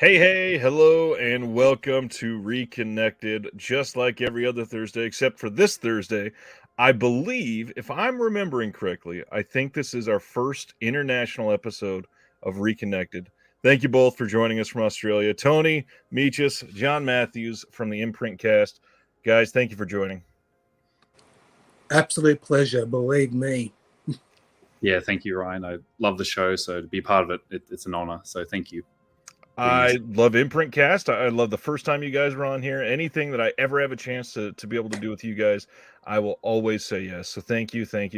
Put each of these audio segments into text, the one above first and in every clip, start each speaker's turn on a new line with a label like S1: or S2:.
S1: Hey, hello, and welcome to Reconnected. Just like every other Thursday, except for this Thursday, I believe, if I'm remembering correctly, I think this is our first international episode of Reconnected. Thank you both for joining us from Australia. Tony, Michas, John Mathews from the Imprint cast. Guys, thank you for joining.
S2: Absolute pleasure, believe me.
S3: Yeah, thank you, Ryan. I love the show, so to be part of it, it's an honor. So thank you.
S1: I love Imprint Cast. I love the first time you guys were on here. Anything that I ever have a chance to be able to do with you guys, I will always say yes. So thank you. Yeah,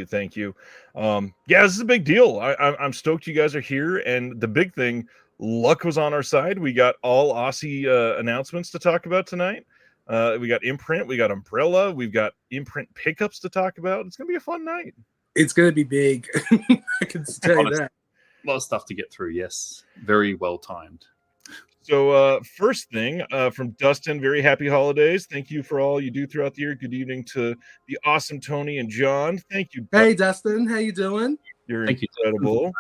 S1: this is a big deal. I'm stoked you guys are here. And the big thing, luck was on our side. We got all Aussie announcements to talk about tonight. We got Imprint, we got Umbrella, we've got Imprint pickups to talk about. It's going to be a fun night.
S2: It's going to be big. I can tell you that.
S3: A lot of stuff to get through, yes. Very well timed.
S1: So first thing from Dustin, very happy holidays. Thank you for all you do throughout the year. Good evening to the awesome Tony and John. Thank you.
S2: Hey, Dustin. How you doing?
S1: You're incredible.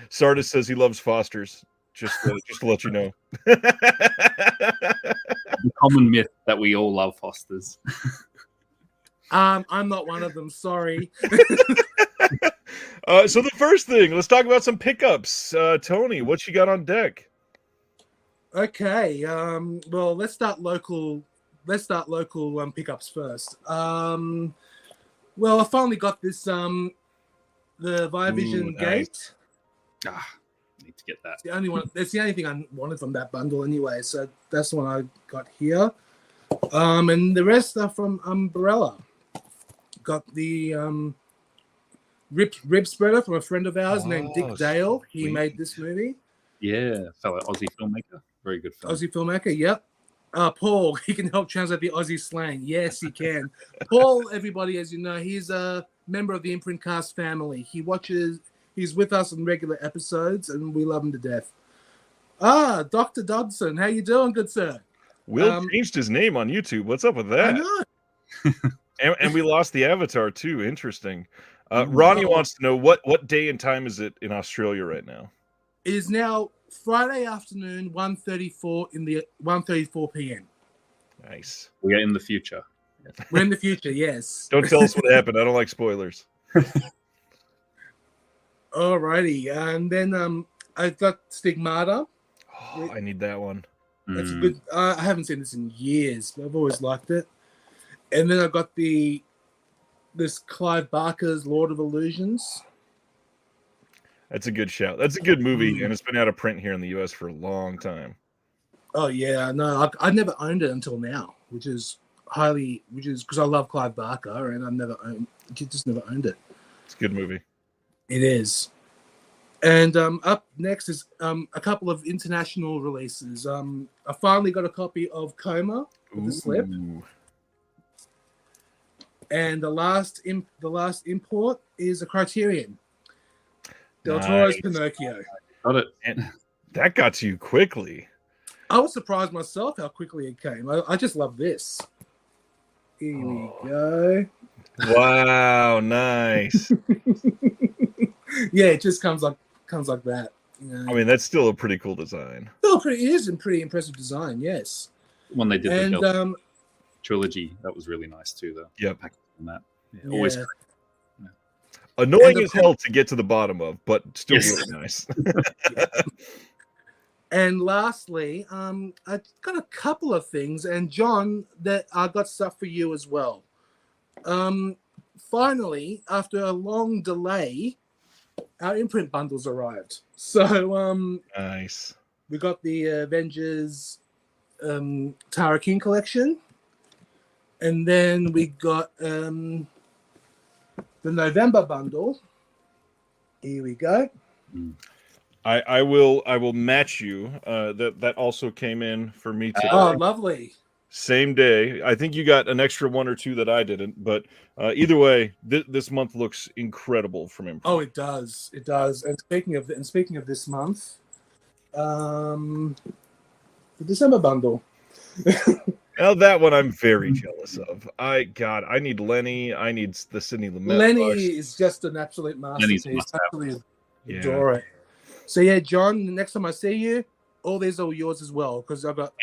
S1: Sardis says he loves Foster's. Just to let you know.
S3: The common myth that we all love Foster's.
S2: I'm not one of them. Sorry.
S1: So the first thing, let's talk about some pickups. Tony, what you got on deck?
S2: Okay. Well, let's start local pickups first. Well, I finally got this the Viavision Gate.
S3: Need to get that.
S2: It's the only one. That's the only thing I wanted from that bundle anyway. So that's the one I got here. And the rest are from Umbrella. Got the rib spreader from a friend of ours named Dick Dale. He made this movie.
S3: Yeah, fellow Aussie filmmaker. Very good film.
S2: Aussie filmmaker, yep. Paul, he can help translate the Aussie slang. Yes, he can. Paul, everybody, as you know, he's a member of the Imprint cast family. He's with us on regular episodes, and we love him to death. Dr. Dodson, how you doing, good sir?
S1: Will changed his name on YouTube. What's up with that?
S2: I know.
S1: and we lost the avatar, too. Interesting. Ronnie wants to know, what day and time is it in Australia right now?
S2: It is now Friday afternoon, 1:34 p.m.
S1: Nice.
S3: We are in the future.
S2: We're in the future, yes.
S1: Don't tell us what happened. I don't like spoilers.
S2: Alrighty, and then I've got Stigmata.
S1: Oh, I need that one.
S2: That's a good. I haven't seen this in years, but I've always liked it. And then I got this Clive Barker's Lord of Illusions.
S1: That's a good shout. That's a good movie, and it's been out of print here in the U.S. for a long time.
S2: Oh yeah, no, I never owned it until now, which is because I love Clive Barker, and I just never owned it.
S1: It's a good movie.
S2: It is. And up next is a couple of international releases. I finally got a copy of Coma with the slip. And the last import is a Criterion. Del Toro's Pinocchio.
S3: Got it.
S1: And that got to you quickly.
S2: I was surprised myself how quickly it came. I just love this. Here we go.
S1: Wow, nice.
S2: Yeah, it just comes like that. You know?
S1: I mean, that's still a pretty cool design.
S2: It is a pretty impressive design, yes.
S3: When they did the trilogy, that was really nice too, though.
S1: Yep.
S3: That. Yeah, always great.
S1: Yeah. Annoying as hell to get to the bottom of, but still really nice.
S2: And lastly, I got a couple of things, and John, that I got stuff for you as well. Finally, after a long delay, our Imprint bundles arrived. So
S1: nice.
S2: We got the Avengers Tara King collection, and then we got the November bundle. Here we go.
S1: I will match you. That also came in for me today.
S2: Oh, lovely.
S1: Same day. I think you got an extra one or two that I didn't, but either way, this month looks incredible from Imprint.
S2: Oh, it does. It does. And speaking of this month, the December bundle.
S1: Now that one I'm very jealous of. I need Lenny. I need the Sidney Lumet.
S2: Lenny is just an absolute masterpiece. I absolutely adore it. So yeah, John, the next time I see you, all these are yours as well because I've got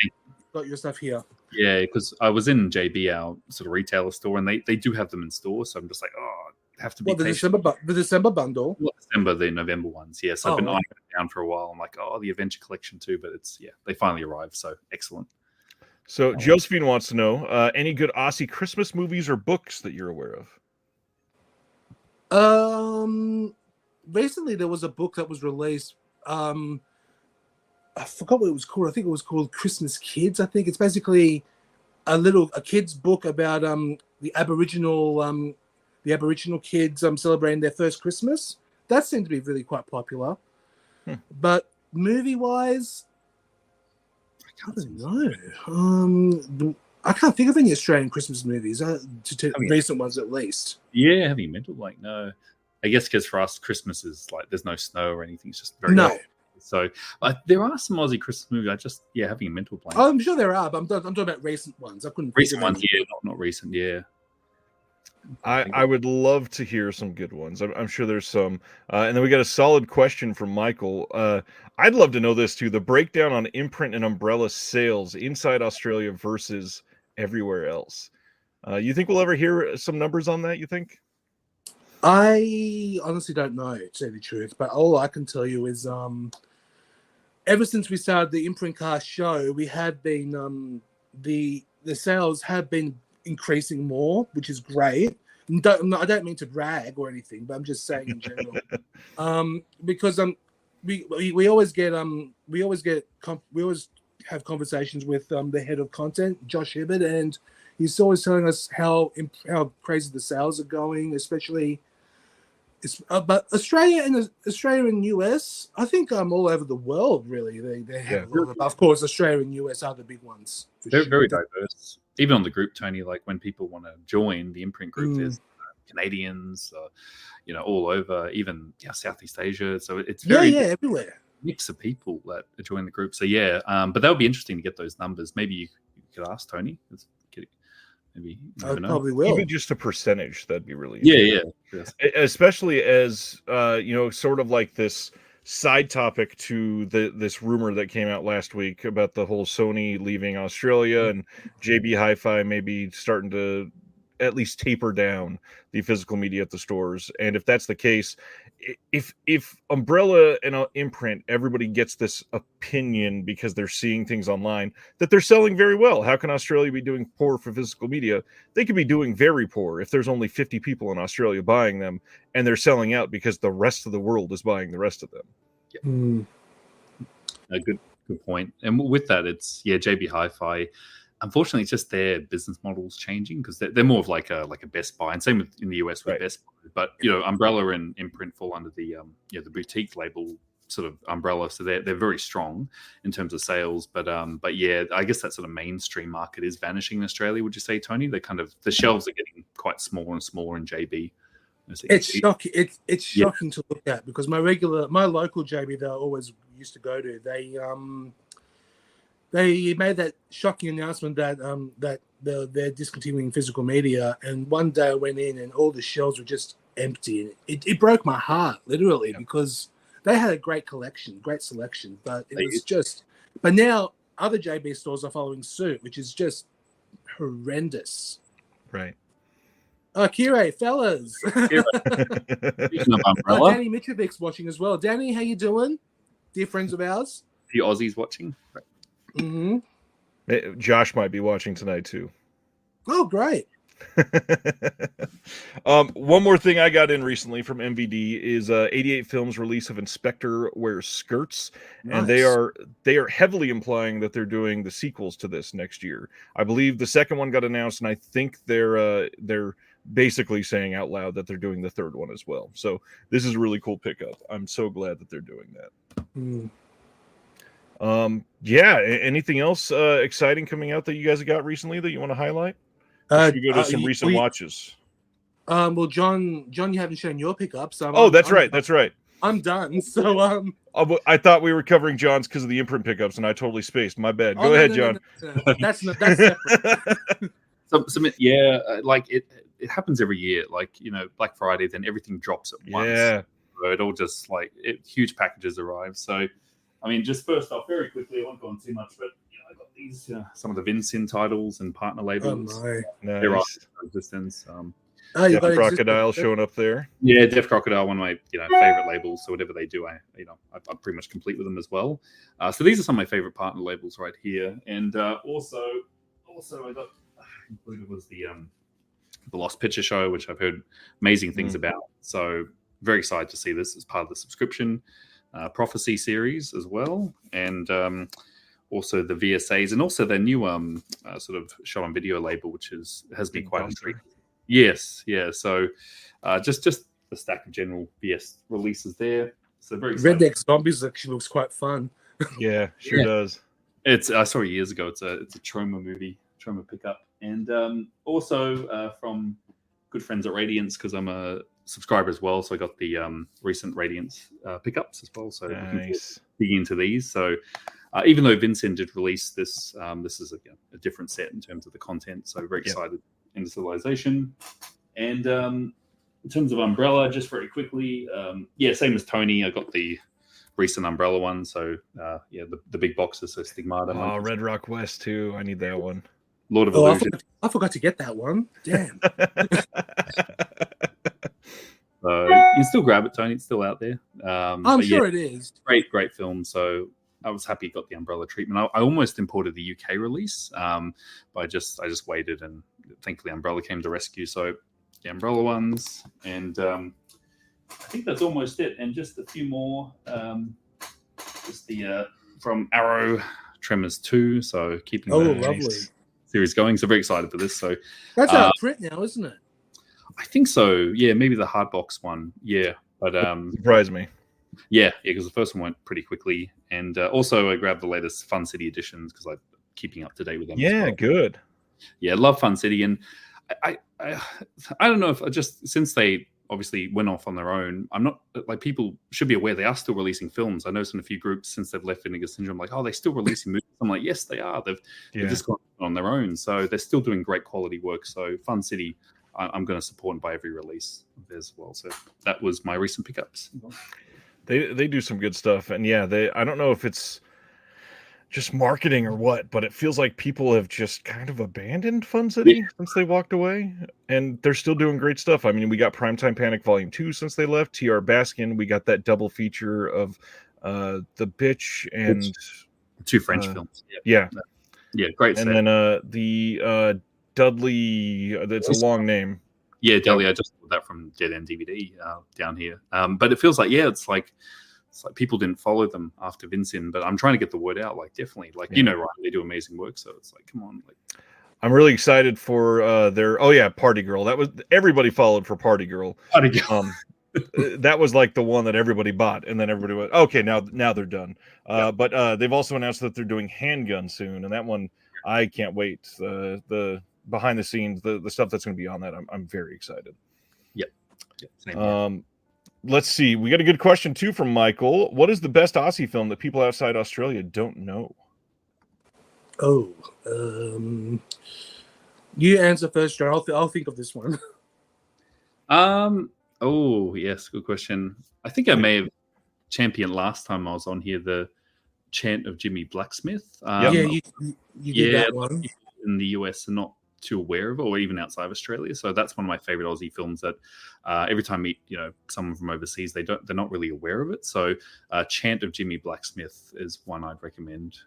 S2: your stuff here.
S3: Yeah, because I was in JB, our sort of retailer store, and they do have them in store. So I'm just like, have to be
S2: the
S3: patient.
S2: December bundle.
S3: Not December, the November ones. Yes, I've been eyeing it down for a while. I'm like, the Adventure Collection too, but they finally arrived. So excellent.
S1: So Josephine wants to know any good Aussie Christmas movies or books that you're aware
S2: of. Recently there was a book that was released. I forgot what it was called. I think it was called Christmas Kids. I think it's basically a kid's book about the Aboriginal kids celebrating their first Christmas. That seemed to be really quite popular. But movie wise, I don't know. I can't think of any Australian Christmas movies, recent ones at least.
S3: Yeah, Heavy Mental, no. I guess because for us, Christmas is there's no snow or anything. It's just very hot. So there are some Aussie Christmas movies. I just having a mental blank.
S2: I'm sure there are, but I'm talking about recent ones. I couldn't.
S3: Recent ones, not recent. Yeah.
S1: I would love to hear some good ones. I'm sure there's some. And then we got a solid question from Michael. I'd love to know this too. The breakdown on Imprint and Umbrella sales inside Australia versus everywhere else. You think we'll ever hear some numbers on that, you think?
S2: I honestly don't know, to tell you the truth. But all I can tell you is ever since we started the Imprint Cast show, we have been the sales have been increasing more, which is great. I don't mean to brag or anything, but I'm just saying in general. Because we always have conversations with the head of content, Josh Hibbert, and he's always telling us how crazy the sales are going, especially. But Australia and US, I think all over the world really. They have of course Australia and US are the big ones.
S3: They're very diverse. Even on the group, Tony, when people want to join the Imprint group, there's Canadians, all over, even Southeast Asia. So it's very
S2: everywhere.
S3: Mix of people that are joining the group. So but that would be interesting to get those numbers. Maybe you could ask Tony. Maybe
S2: I probably will.
S1: Even just a percentage, that'd be really
S3: yes.
S1: Especially as sort of like this side topic to this rumor that came out last week about the whole Sony leaving Australia and JB Hi-Fi maybe starting to at least taper down the physical media at the stores. And if that's the case, if Umbrella and Imprint, everybody gets this opinion because they're seeing things online that they're selling very well. How can Australia be doing poor for physical media? They could be doing very poor if there's only 50 people in Australia buying them and they're selling out because the rest of the world is buying the rest of them.
S3: A good point. And with that, it's JB Hi-Fi. Unfortunately, it's just their business models changing because they're more of like a Best Buy, and same in the US with Best Buy. But Umbrella and Imprint fall under the the boutique label sort of umbrella, so they're very strong in terms of sales. But I guess that sort of mainstream market is vanishing in Australia. Would you say, Tony? The shelves are getting quite smaller and smaller in JB.
S2: It's shocking. It's shocking to look at because my local JB that I always used to go to, they made that shocking announcement that they're discontinuing physical media, and one day I went in and all the shelves were just empty, and it broke my heart literally because they had a great selection, but it was just. But now other JB stores are following suit, which is just horrendous.
S1: Right.
S2: Kire, fellas. Danny Mitrovic's watching as well. Danny, how you doing? Dear friends of ours.
S3: The Aussies watching.
S2: Mm-hmm.
S1: Josh might be watching tonight too.
S2: Oh, great.
S1: One more thing I got in recently from MVD is 88 Films release of Inspector Wears Skirts. Nice. And they are heavily implying that they're doing the sequels to this next year. I believe the second one got announced, and I think they're basically saying out loud that they're doing the third one as well. So this is a really cool pickup. I'm so glad that they're doing that. Anything else exciting coming out that you guys have got recently that you want to highlight? Should we go to some recent watches?
S2: Well, John, you haven't shown your pickups.
S1: That's right.
S2: I'm done. So
S1: I thought we were covering John's because of the Imprint pickups, and I totally spaced. My bad. Go ahead, John.
S2: No. That's separate.
S3: It happens every year. Black Friday, then everything drops at once.
S1: Yeah.
S3: So it all just huge packages arrive. So I mean, just first off, very quickly, I won't go on too much, but I got these some of the Vincent titles and partner labels.
S2: Oh my!
S3: They're
S1: Nice.
S3: existence.
S2: Oh, you got
S1: Crocodile showing up there.
S3: Yeah, Deaf Crocodile, one of my favorite labels. So whatever they do, I'm pretty much complete with them as well. So these are some of my favorite partner labels right here, and also I got included was the Lost Picture Show, which I've heard amazing things about. So very excited to see this as part of the subscription Prophecy series as well, and also the VSAs, and also their new sort of shot on video label, which has been quite a treat. Yes, yeah. So just the stack of general VS releases there. So very excited.
S2: Redneck Zombies actually looks quite fun.
S1: Yeah, sure does.
S3: I saw it years ago. It's a Troma movie, Troma pickup, and also from good friends at Radiance, because I'm a subscriber as well. So I got the recent Radiance pickups as well. So
S1: nice.
S3: Dig into these. So even though Vincent did release this, this is a different set in terms of the content. So very excited. Into Civilization. And in terms of Umbrella, just very quickly, same as Tony, I got the recent Umbrella one. So the big boxes, so Stigmata.
S1: Oh, Red Rock West too. I need that one.
S3: Lord of Illusion.
S2: I forgot to get that one. Damn.
S3: So you can still grab it, Tony. It's still out there.
S2: I'm sure it is.
S3: Great film. So I was happy it got the Umbrella treatment. I almost imported the UK release, but I just waited, and thankfully Umbrella came to rescue. So the Umbrella ones, and I think that's almost it. And just a few more. Just the from Arrow, Tremors 2. So keeping
S2: lovely
S3: series going. So very excited for this. So
S2: that's out of print now, isn't it?
S3: I think so. Yeah, maybe the hardbox one. Yeah, but
S1: surprised me.
S3: Yeah, because the first one went pretty quickly, and also I grabbed the latest Fun City editions because I'm keeping up to date with them.
S1: Yeah,
S3: as well.
S1: Good.
S3: Yeah, love Fun City, and I don't know if just since they obviously went off on their own, I'm not like people should be aware they are still releasing films. I noticed in a few groups since they've left Vinegar Syndrome, like, oh, they're still releasing movies. I'm like, yes, they are. They've just gone on their own, so they're still doing great quality work. So Fun City, I'm going to support and buy every release of theirs as well. So that was my recent pickups.
S1: They do some good stuff, and I don't know if it's just marketing or what, but it feels like people have just kind of abandoned Fun City since they walked away, and they're still doing great stuff. I mean, we got Primetime Panic Volume 2 since they left, TR Baskin, we got that double feature of The Bitch and
S3: two French films.
S1: Yeah,
S3: great.
S1: And then the Dudley, it's a long name.
S3: Yeah, Dudley, I just got that from Dead End DVD down here. But it feels like, it's like people didn't follow them after Vincent, but I'm trying to get the word out. Like, definitely, like, right, they do amazing work. So it's like, come on. Like,
S1: I'm really excited for their, Party Girl. That was, everybody followed for Party Girl. That was like the one that everybody bought, and then everybody went, okay, now they're done. But they've also announced that they're doing Handgun soon, and that one, I can't wait. The behind the scenes, the stuff that's going to be on that, I'm very excited.
S3: Same
S1: let's see. We got a good question too from Michael. What is the best Aussie film that people outside Australia don't know?
S2: You answer first, Joe. I'll think of this one.
S3: Oh yes, good question. I think I may have championed last time I was on here the Chant of Jimmy Blacksmith.
S2: You did that one.
S3: In the US are not too aware of it, or even outside of Australia. So that's one of my favorite Aussie films that every time I meet someone from overseas, they're not really aware of it. So Chant of Jimmy Blacksmith is one I'd recommend.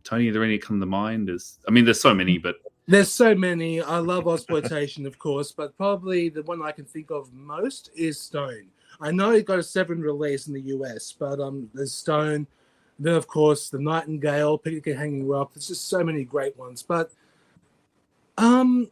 S3: Tony, are there any come to mind? There's so many, but
S2: there's so many. I love Ozploitation, of course, but probably the one I can think of most is Stone. I know it got a 7 release in the US, but there's Stone. Then, of course, The Nightingale, Picnic at Hanging Rock. There's just so many great ones. But there's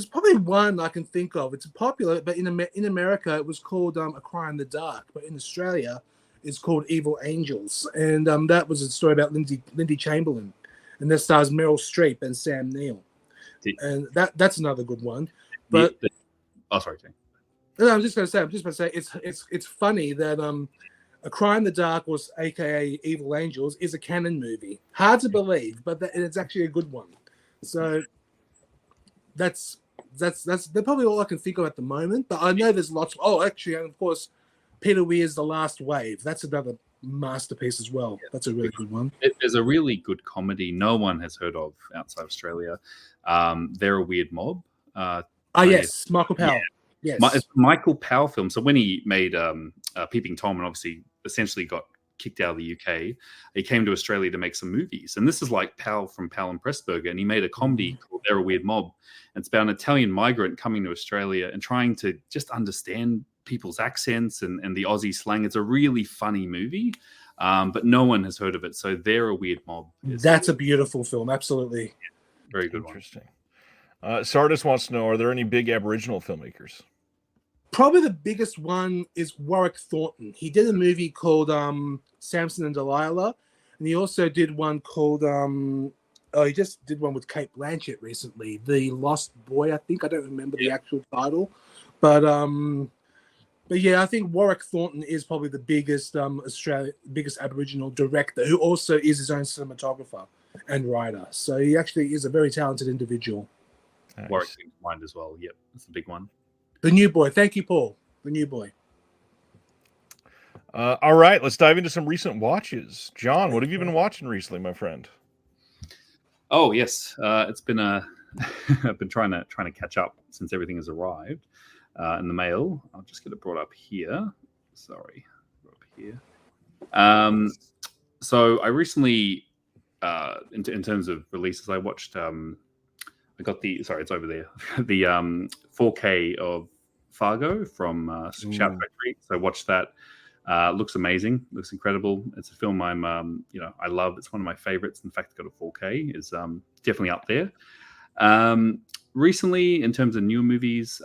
S2: probably one I can think of. It's popular, but in America, it was called A Cry in the Dark. But in Australia, it's called Evil Angels. And that was a story about Lindy Chamberlain. And that stars Meryl Streep and Sam Neill. And that's another good one. But
S3: sorry, Jane.
S2: No, I'm just going to say it's funny that A Cry in the Dark, was AKA Evil Angels, is a canon movie. Hard to believe, but it's actually a good one. So that's probably all I can think of at the moment. But I know there's lots. Actually, and of course, Peter Weir's The Last Wave. That's another masterpiece as well. That's a really good one.
S3: There's a really good comedy no one has heard of outside Australia. They're a Weird Mob.
S2: Yes, Michael Powell.
S3: Yeah.
S2: Yes,
S3: It's Michael Powell film. So when he made Peeping Tom and obviously essentially got kicked out of the UK, he came to Australia to make some movies. And this is like Powell from Powell and Pressburger, and he made a comedy called They're a Weird Mob. And it's about an Italian migrant coming to Australia and trying to just understand people's accents and the Aussie slang. It's a really funny movie, but no one has heard of it. So They're a Weird Mob.
S2: That's a beautiful film. Absolutely.
S3: Very good one.
S1: Interesting. Sardis wants to know, are there any big Aboriginal filmmakers?
S2: Probably the biggest one is Warwick Thornton. He did a movie called Samson and Delilah, and he also did one called he just did one with Kate Blanchett recently, The Lost Boy, I think. I don't remember the actual title, but yeah, I think Warwick Thornton is probably the biggest biggest Aboriginal director, who also is his own cinematographer and writer. So he actually is a very talented individual.
S1: Nice.
S3: Warwick comes to mind as well. Yep, that's a big one.
S2: The New Boy. Thank you, Paul. The New Boy.
S1: All right, let's dive into some recent watches. John, what have you been watching recently, my friend?
S3: Oh yes, it's been I've been trying to catch up since everything has arrived in the mail. I'll just get it brought up here. Sorry, up here. So I recently, in terms of releases, I watched. I got it's over there. The 4K of Fargo from Shout Factory. So I watched that. Looks amazing. Looks incredible. It's a film I love. It's one of my favorites. In fact, got a 4K. Is definitely up there. Recently, in terms of newer movies,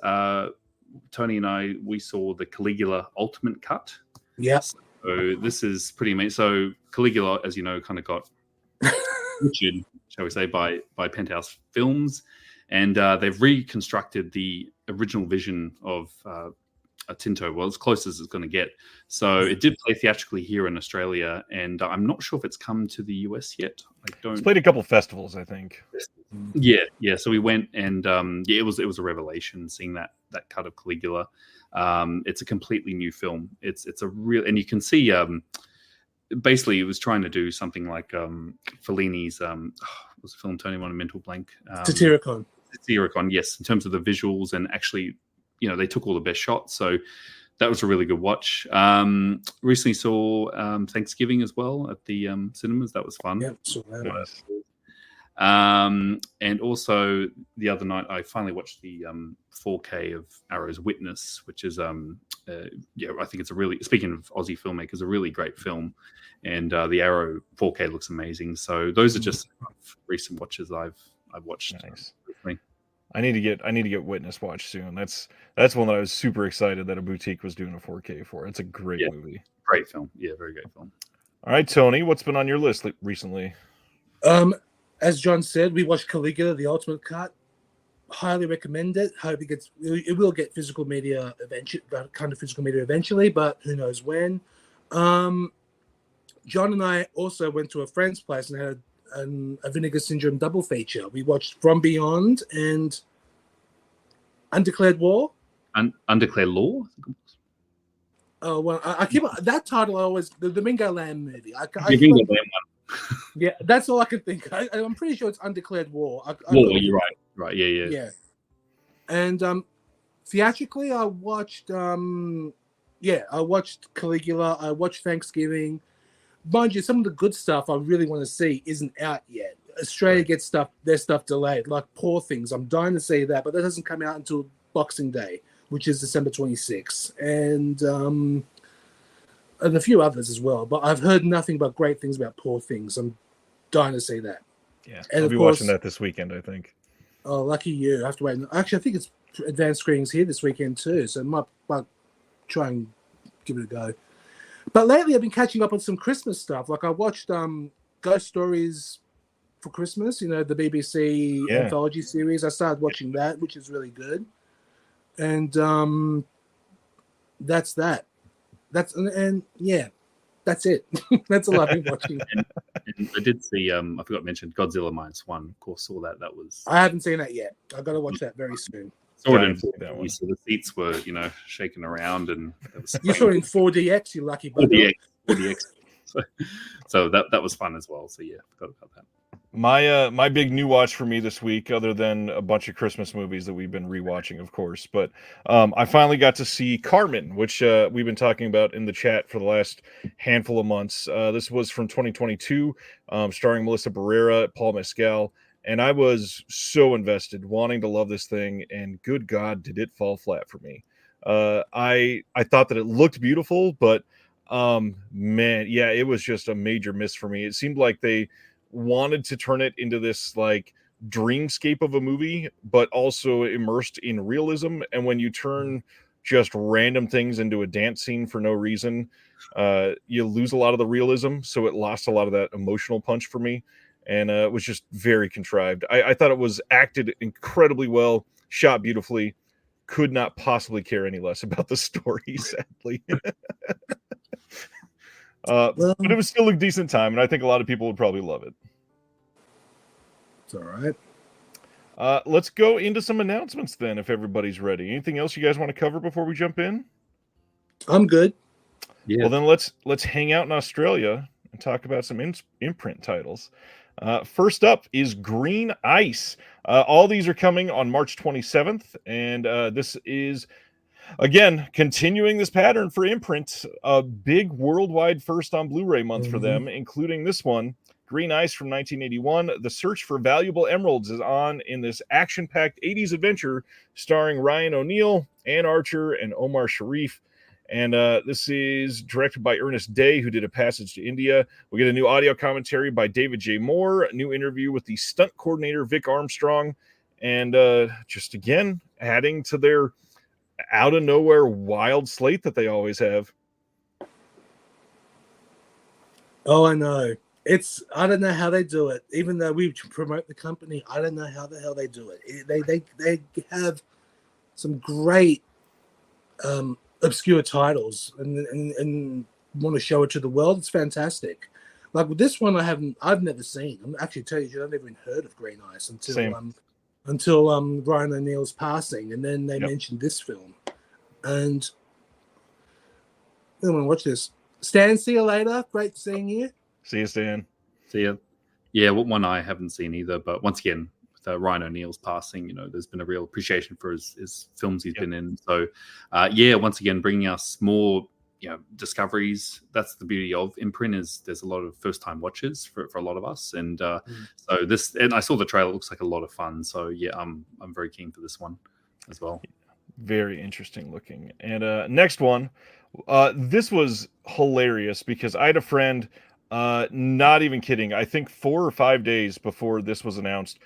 S3: Tony and we saw the Caligula Ultimate Cut.
S2: Yes.
S3: So this is pretty amazing. So Caligula, as you know, kind of got butchered, shall we say, by Penthouse Films, and they've reconstructed the original vision of a Tinto, well, as close as it's going to get. So it did play theatrically here in Australia, and I'm not sure if it's come to the US yet.
S1: It's played a couple festivals, I think.
S3: Yeah. So we went, and it was a revelation seeing that cut of Caligula. It's a completely new film. It's a real, and you can see. Basically, it was trying to do something like Fellini's. Was the film Tony on a mental blank?
S2: Satyricon.
S3: Satyricon, yes. In terms of the visuals, and actually, they took all the best shots. So that was a really good watch. Recently saw Thanksgiving as well at the cinemas. That was fun.
S2: Yeah, saw that.
S1: Nice.
S3: And also the other night, I finally watched the 4K of Arrow's Witness, which is I think it's a really, speaking of Aussie filmmakers, a really great film. And the Arrow 4K looks amazing. So those are just recent watches I've watched.
S1: Nice. I need to get Witness watched soon. That's one that I was super excited that a boutique was doing a 4K for. It's a great movie.
S3: Great film. Yeah, very great film.
S1: All right, Tony, what's been on your list recently?
S2: As John said, we watched Caligula, the Ultimate Cut. Highly recommend it. Hope it will get physical media eventually, kind of physical media eventually, but who knows when. John and I also went to a friend's place and had a Vinegar Syndrome double feature. We watched From Beyond and Undeclared War.
S3: Undeclared Law?
S2: Oh, well, I keep that title. I always the Mingo Lamb movie.
S3: Mingo Lamb one.
S2: Yeah, that's all I can think. I'm pretty sure it's Undeclared War.
S3: You're right. Right, yeah.
S2: Yeah. And theatrically, I watched Caligula. I watched Thanksgiving. Mind you, some of the good stuff I really want to see isn't out yet. Australia gets their stuff delayed, like Poor Things. I'm dying to see that, but that doesn't come out until Boxing Day, which is December 26th. And a few others as well. But I've heard nothing but great things about Poor Things. I'm dying to see that.
S1: Yeah,
S2: and
S1: I'll be watching that this weekend, I think.
S2: Oh, lucky you. I have to wait. Actually, I think it's advanced screenings here this weekend too, so I might try and give it a go. But lately, I've been catching up on some Christmas stuff. Like I watched Ghost Stories for Christmas, the BBC anthology series. I started watching that, which is really good. And that's that. That's it. That's all I've been watching.
S3: And I did see. I forgot to mention Godzilla -1. Of course, saw that. That was.
S2: I haven't seen that yet. I've got to watch that very soon.
S3: Saw it in 4D, so the seats were, shaking around, and
S2: you saw it in 4DX, you lucky bugger.
S3: 4DX. So that was fun as well. So yeah, forgot about that.
S1: My big new watch for me this week, other than a bunch of Christmas movies that we've been rewatching, of course, but I finally got to see Carmen, which we've been talking about in the chat for the last handful of months. This was from 2022, starring Melissa Barrera, Paul Mescal, and I was so invested, wanting to love this thing, and good God, did it fall flat for me. I thought that it looked beautiful, but man, yeah, it was just a major miss for me. It seemed like they wanted to turn it into this like dreamscape of a movie, but also immersed in realism. And when you turn just random things into a dance scene for no reason, you lose a lot of the realism. So it lost a lot of that emotional punch for me. And it was just very contrived. I thought it was acted incredibly well, shot beautifully. Could not possibly care any less about the story, sadly. But it was still a decent time, and I think a lot of people would probably love it.
S2: It's all right.
S1: Let's go into some announcements then, if everybody's ready. Anything else you guys want to cover before we jump in?
S2: I'm good.
S1: Yeah. Well, then let's hang out in Australia and talk about some Imprint titles. First up is Green Ice. All these are coming on March 27th, and this is, again, continuing this pattern for Imprint, a big worldwide first on Blu-ray month for them, including this one, Green Ice from 1981. The search for valuable emeralds is on in this action-packed 80s adventure starring Ryan O'Neal, Ann Archer, and Omar Sharif. And this is directed by Ernest Day, who did A Passage to India. We get a new audio commentary by David J. Moore, a new interview with the stunt coordinator, Vic Armstrong, and just, again, adding to their out of nowhere wild slate that they always have.
S2: Oh, I know. I don't know how they do it. Even though we promote the company, I don't know how the hell they do it. They have some great obscure titles and want to show it to the world. It's fantastic. Like with this one, I've never seen. I'm actually tell you, I've never even heard of Green Ice until Ryan O'Neal's passing, and then they mentioned this film. And I want to watch this. Stan, see you later. Great seeing you.
S1: See you, Stan.
S3: See you. Yeah, one I haven't seen either, but once again, with Ryan O'Neal's passing, there's been a real appreciation for his films he's been in. So, once again, bringing us more, discoveries. That's the beauty of Imprint, is there's a lot of first-time watchers for a lot of us, and so this. And I saw the trailer; it looks like a lot of fun. So yeah, I'm very keen for this one as well.
S1: Very interesting looking. And next one, this was hilarious because I had a friend, not even kidding, I think 4 or 5 days before this was announced,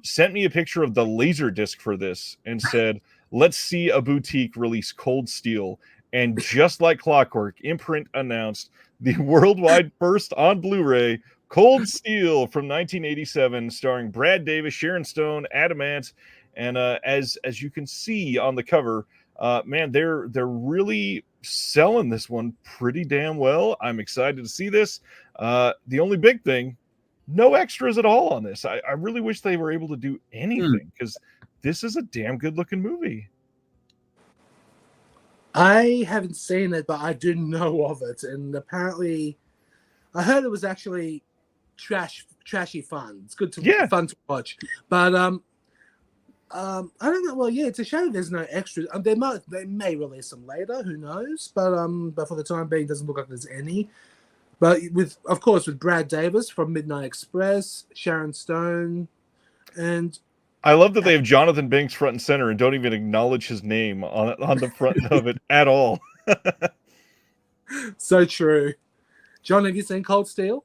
S1: sent me a picture of the laser disc for this and said, let's see a boutique release Cold Steel. And just like clockwork, Imprint announced the worldwide first on Blu-ray, Cold Steel from 1987, starring Brad Davis, Sharon Stone, Adam Ant. And as you can see on the cover, man, they're really selling this one pretty damn well. I'm excited to see this. The only big thing, no extras at all on this. I really wish they were able to do anything, because this is a damn good looking movie.
S2: I haven't seen it, but I do know of it, and apparently, I heard it was actually trashy fun. It's good fun to watch, but I don't know. Well, yeah, it's a shame there's no extras. They may release them later. Who knows? But for the time being, it doesn't look like there's any. But with Brad Davis from Midnight Express, Sharon Stone, and
S1: I love that they have Jonathan Banks front and center and don't even acknowledge his name on the front of it at all.
S2: So true. John, have you seen Cold Steel?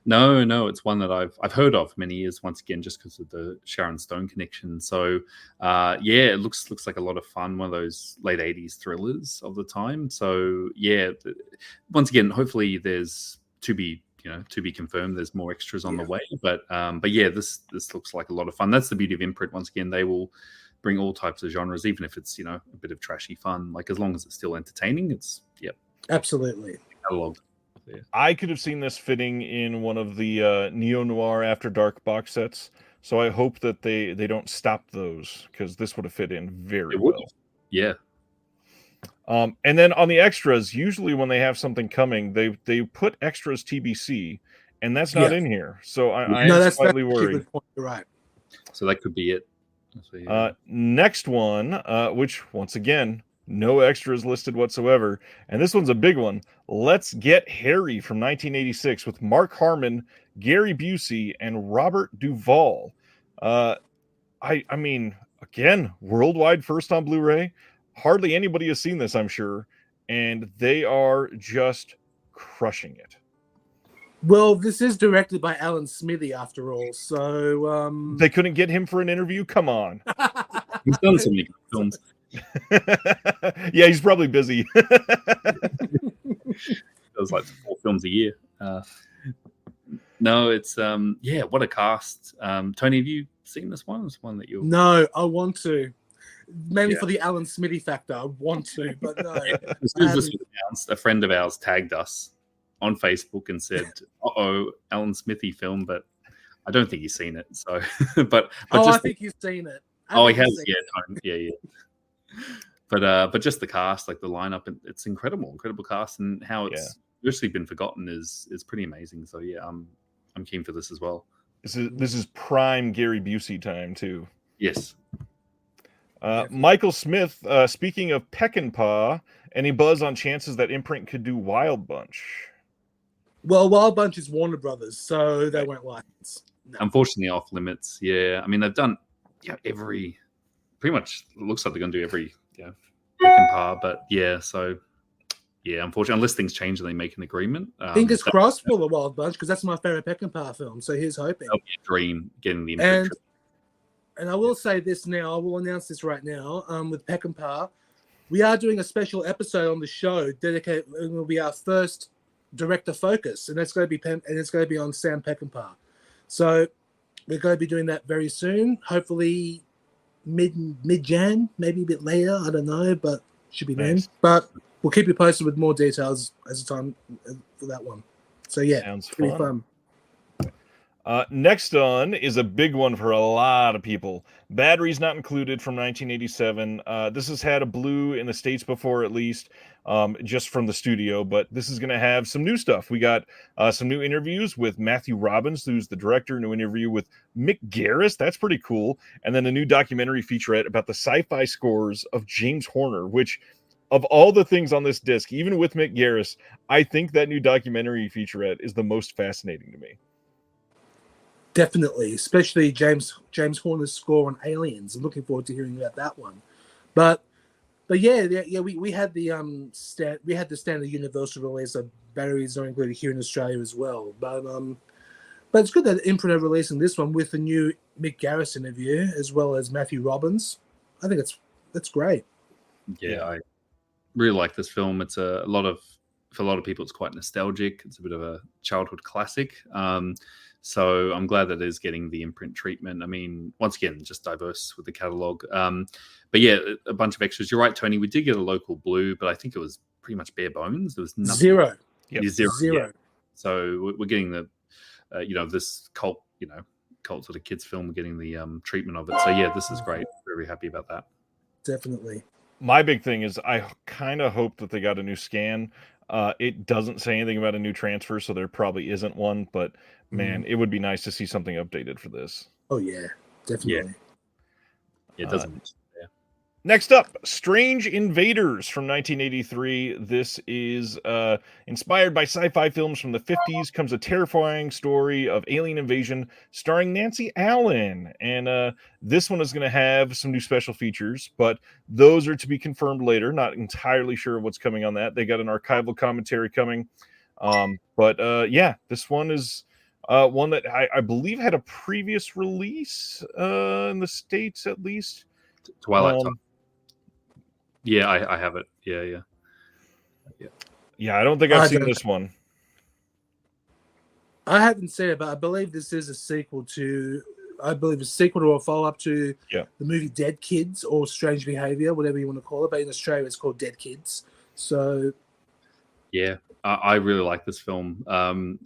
S3: No, it's one that I've heard of for many years. Once again, just because of the Sharon Stone connection. So, it looks like a lot of fun. One of those late '80s thrillers of the time. So, once again, hopefully there's to be confirmed. There's more extras on the way. But yeah, this looks like a lot of fun. That's the beauty of Imprint. Once again, they will bring all types of genres, even if it's a bit of trashy fun. Like, as long as it's still entertaining, it's
S2: absolutely
S3: catalog. Yeah.
S1: I could have seen this fitting in one of the neo-noir After Dark box sets, so I hope that they don't stop those, because this would have fit in very well.
S3: Yeah.
S1: And then on the extras, usually when they have something coming, they put extras TBC, and that's not in here. So I am slightly
S2: actually a
S1: worried.
S2: good point. You're right.
S3: So that could be it. So, yeah.
S1: Next one, which once again, no extras listed whatsoever. And this one's a big one. Let's Get Harry from 1986 with Mark Harmon, Gary Busey, and Robert Duvall. I mean, again, worldwide first on Blu-ray. Hardly anybody has seen this, I'm sure. And they are just crushing it.
S2: Well, this is directed by Alan Smithy, after all. So
S1: they couldn't get him for an interview? Come on.
S3: He's done so many good films.
S1: Yeah, he's probably busy.
S3: Does like 4 films a year. No, it's what a cast. Tony, have you seen this one? It's one that you
S2: No, I want to. Mainly for the Alan Smithy factor. I want to, but no.
S3: As soon as this was announced, a friend of ours tagged us on Facebook and said, "Uh-oh, Alan Smithy film," but I don't think he's seen it. So, but
S2: I think he's seen it.
S3: He has. Yeah. But just the cast, like the lineup, it's incredible cast, and how it's virtually been forgotten is pretty amazing. So yeah, I'm keen for this as well.
S1: This is prime Gary Busey time too.
S3: Yes.
S1: Michael Smith, speaking of Peckinpah, any buzz on chances that Imprint could do Wild Bunch?
S2: Well, Wild Bunch is Warner Brothers, so they won't license. No.
S3: Unfortunately, off limits. Yeah, I mean they've done every. Pretty much looks like they're going to do every Peckinpah, but unfortunately, unless things change and they make an agreement.
S2: Fingers crossed for the Wild Bunch, because that's my favorite Peckinpah film. So here's hoping.
S3: That'll be a dream getting the Imprint.
S2: And I will say this now. I will announce this right now. With Peckinpah, we are doing a special episode on the show dedicated. It will be our first director focus, and it's going to be on Sam Peckinpah. So we're going to be doing that very soon. Hopefully mid-Jan, maybe a bit later. I don't know, but should be then. But we'll keep you posted with more details as the time for that one. So yeah,
S1: sounds
S2: pretty fun.
S1: Next on is a big one for a lot of people. Batteries Not Included from 1987. This has had a blue in the States before, at least, just from the studio, but this is going to have some new stuff. We got some new interviews with Matthew Robbins, who's the director, new interview with Mick Garris. That's pretty cool. And then a new documentary featurette about the sci-fi scores of James Horner, which, of all the things on this disc, even with Mick Garris, I think that new documentary featurette is the most fascinating to me.
S2: Definitely, especially James Horner's score on Aliens. I'm looking forward to hearing about that one. But yeah, we had the standard universal release of Batteries Not Included here in Australia as well. But it's good that Imprint are releasing this one with the new Mick Garris interview as well as Matthew Robbins. I think that's great.
S3: Yeah, I really like this film. It's for a lot of people, it's quite nostalgic. It's a bit of a childhood classic. So I'm glad that it is getting the Imprint treatment. I mean, once again, just diverse with the catalog. But yeah, a bunch of extras. You're right, Tony. We did get a local blue, but I think it was pretty much bare bones. There was nothing.
S2: Zero.
S3: Yep. Zero. Yeah. So we're getting the, this cult sort of kids film. We're getting the treatment of it. So yeah, this is great. Very happy about that.
S2: Definitely.
S1: My big thing is I kind of hope that they got a new scan. It doesn't say anything about a new transfer, so there probably isn't one. But man, it would be nice to see something updated for this.
S2: Oh yeah, definitely.
S3: Yeah, it doesn't.
S1: Next up, Strange Invaders from 1983. This is inspired by sci-fi films from the 50s. Comes a terrifying story of alien invasion starring Nancy Allen. And this one is going to have some new special features, but those are to be confirmed later. Not entirely sure what's coming on that. They got an archival commentary coming. This one is one that I believe had a previous release in the States, at least.
S3: Twilight Time. Yeah, I have it. Yeah.
S1: I don't think I've seen this one.
S2: I haven't seen it, but I believe this is a sequel to or a follow-up to the movie Dead Kids or Strange Behavior, whatever you want to call it. But in Australia, it's called Dead Kids. So,
S3: yeah, I really like this film.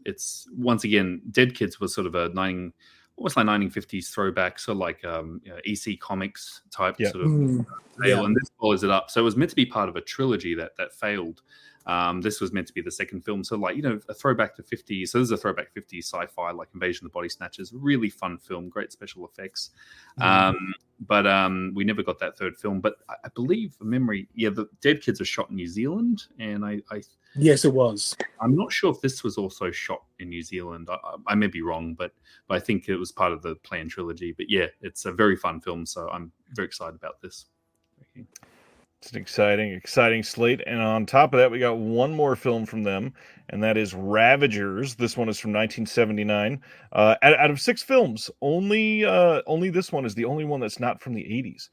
S3: It's, once again, Dead Kids was sort of almost like 1950s throwback, so like EC Comics type sort of tale, and this follows it up. So it was meant to be part of a trilogy that failed. This was meant to be the second film, so like a throwback to 50s. So this is a throwback 50s sci-fi, like Invasion of the Body Snatchers. Really fun film, great special effects. But we never got that third film. But I believe, from memory, the Dead Kids are shot in New Zealand, and I
S2: yes, it was.
S3: I'm not sure if this was also shot in New Zealand. I may be wrong, but I think it was part of the planned trilogy. But yeah, it's a very fun film, so I'm very excited about this.
S1: It's an exciting slate. And on top of that, we got one more film from them, and that is Ravagers. This one is from 1979. Out of 6 films, only this one is the only one that's not from the 80s.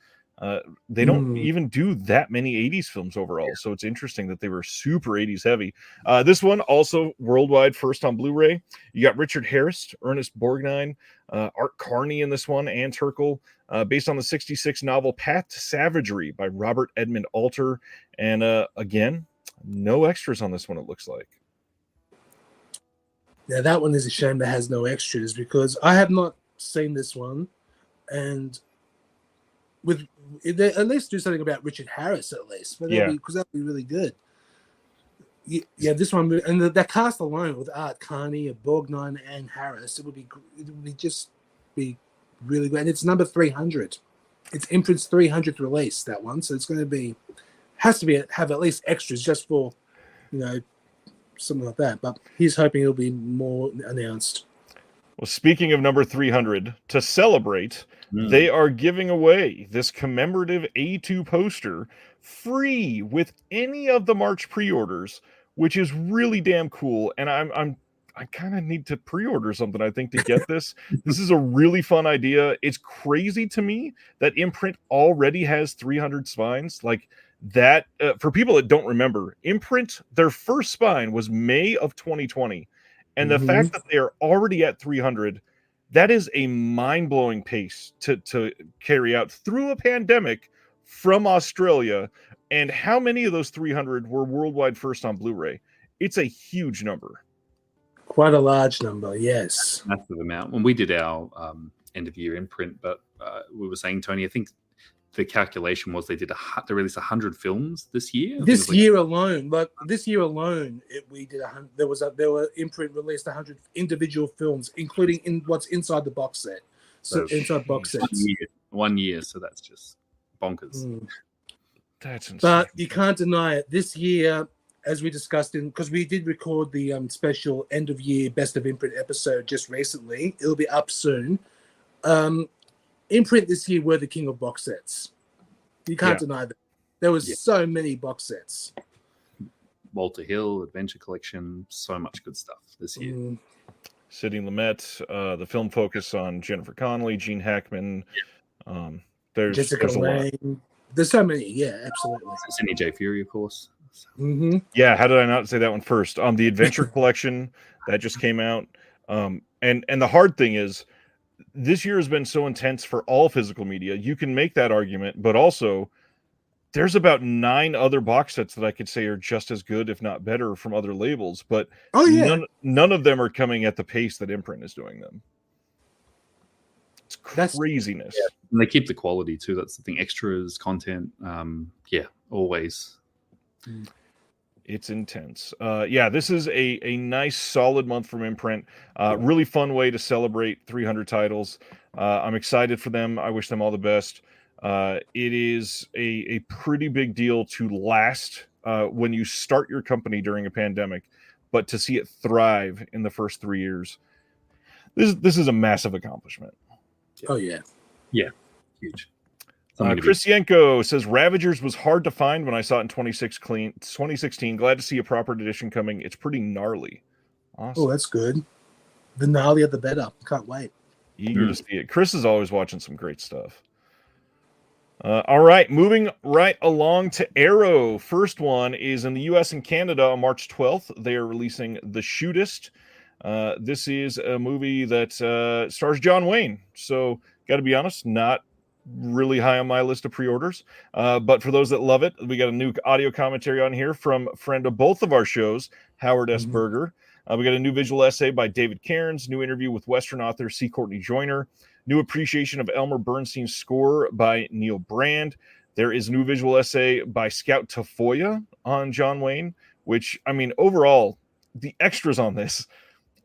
S1: They don't even do that many 80s films overall, so it's interesting that they were super 80s heavy. This one also worldwide first on Blu-ray. You got Richard Harris, Ernest Borgnine, Art Carney in this one, Ann Turkel, based on the 1966 novel Path to Savagery by Robert Edmond Alter. And again, no extras on this one, it looks like.
S2: Yeah, that one is a shame that has no extras, because I have not seen this one, and at least do something about Richard Harris, at least, because that'd be really good. Yeah, this one, and that cast alone with Art Carney, Borgnine, and Harris, it would be really good. And it's number 300. It's Imprint's 300th release, that one, so it's going to have at least extras just for something like that. But he's hoping it'll be more announced.
S1: Well, speaking of number 300, to celebrate, they are giving away this commemorative A2 poster free with any of the March pre-orders, which is really damn cool. And I kind of need to pre-order something, I think, to get this. This is a really fun idea. It's crazy to me that Imprint already has 300 spines. Like that, for people that don't remember, Imprint, their first spine was May of 2020. And the fact that they are already at 300, that is a mind-blowing pace to carry out through a pandemic from Australia. And how many of those 300 were worldwide first on Blu-ray? It's a huge number.
S2: Quite a large number, yes.
S3: Massive amount. When we did our end-of-year Imprint, but we were saying, Tony, I think the calculation was they released 100 films this year.
S2: This year alone, we did Imprint released 100 individual films, including what's inside the box set. So inside box sets.
S3: 1 year, so that's just bonkers.
S1: That's insane.
S2: But you can't deny it. This year, as we discussed because we did record the special end of year Best of Imprint episode just recently. It'll be up soon. Imprint this year were the king of box sets. You can't deny that. There was so many box sets.
S3: Walter Hill, Adventure Collection, so much good stuff this year.
S1: Sidney Lumet, the film focus on Jennifer Connelly, Gene Hackman. There's
S2: Jessica Lange. There's so many. Yeah, absolutely.
S3: Sidney J. Fury, of course.
S1: Yeah, how did I not say that one first? The Adventure Collection that just came out. And the hard thing is, this year has been so intense for all physical media. You can make that argument, but also there's about 9 other box sets that I could say are just as good, if not better, from other labels. But none of them are coming at the pace that Imprint is doing them. It's craziness.
S3: And they keep the quality too. That's the thing. Extras, content. Always.
S1: It's intense. This is a nice, solid month from Imprint. Really fun way to celebrate 300 titles. I'm excited for them. I wish them all the best. It is a pretty big deal to last when you start your company during a pandemic, but to see it thrive in the first 3 years, this is a massive accomplishment.
S2: Oh, yeah.
S3: Yeah, huge.
S1: Chris Yenko says Ravagers was hard to find when I saw it in 2016. Glad to see a proper edition coming. It's pretty gnarly. Awesome.
S2: Oh, that's good. The gnarlier, the better. Can't wait.
S1: Eager to see it. Chris is always watching some great stuff. All right, moving right along to Arrow. First one is in the U.S. and Canada on March 12th. They are releasing The Shootist. This is a movie that stars John Wayne. So, got to be honest, not really high on my list of pre-orders, but for those that love it, we got a new audio commentary on here from a friend of both of our shows, Howard S. Berger. We got a new visual essay by David Cairns, new interview with Western author C. Courtney Joyner, new appreciation of Elmer Bernstein's score by Neil Brand. There is a new visual essay by Scout Tafoya on John Wayne, which, I mean, overall, the extras on this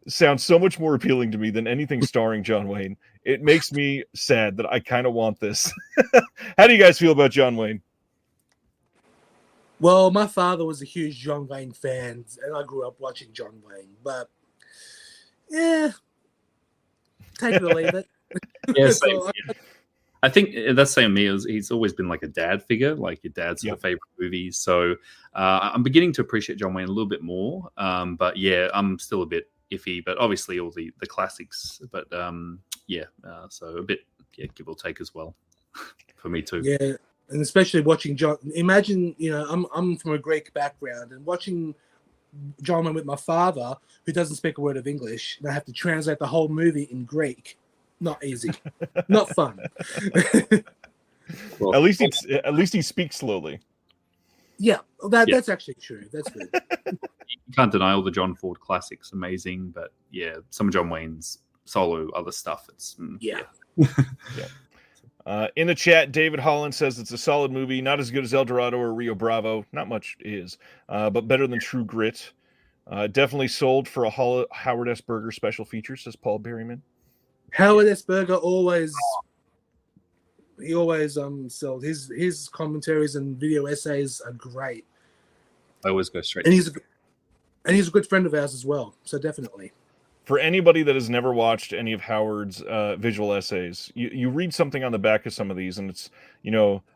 S1: sound so much more appealing to me than anything starring John Wayne. It makes me sad that I kind of want this. How do you guys feel about John Wayne?
S2: Well, my father was a huge John Wayne fan, and I grew up watching John Wayne. But, yeah, take it or leave it.
S3: Yeah, same, yeah. I think that's same me. He's always been like a dad figure, like your dad's sort of favorite movies. So I'm beginning to appreciate John Wayne a little bit more. But yeah, I'm still a bit iffy. But obviously all the classics. But so a bit give or take as well for me too.
S2: Yeah, and especially watching John. Imagine, I'm from a Greek background, and watching John Wayne with my father, who doesn't speak a word of English, and I have to translate the whole movie in Greek. Not easy, not fun.
S1: Well, at least he speaks slowly.
S2: Yeah, that's actually true. That's good.
S3: You can't deny all the John Ford classics, amazing, but yeah, some of John Wayne's solo other stuff. It's
S1: in the chat, David Holland says it's a solid movie, not as good as El Dorado or Rio Bravo. Not much is, but better than True Grit. Definitely sold for a Howard S. Berger special feature, says Paul Berryman.
S2: Howard S. Berger always sold his commentaries and video essays are great.
S3: I always go straight.
S2: And he's a good friend of ours as well. So definitely.
S1: For anybody that has never watched any of Howard's visual essays, you read something on the back of some of these, and it's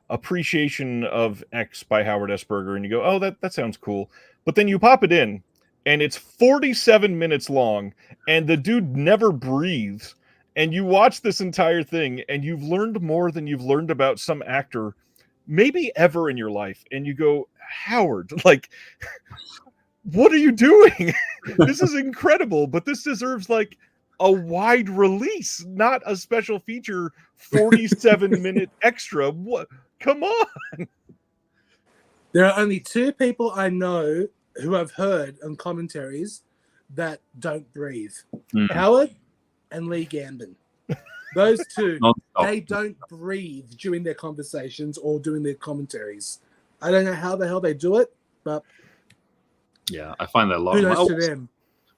S1: appreciation of X by Howard S. Berger, and you go, oh, that sounds cool. But then you pop it in, and it's 47 minutes long, and the dude never breathes. And you watch this entire thing, and you've learned more than you've learned about some actor, maybe ever in your life. And you go, Howard, like, what are you doing? This is incredible, but this deserves like a wide release, not a special feature 47-minute extra. What? Come on.
S2: There are only two people I know who I've heard on commentaries that don't breathe. Howard and Lee Gambon. Those two, they don't breathe during their conversations or doing their commentaries. I don't know how the hell they do it, but
S3: yeah, I find that a lot.
S2: Who knows to them?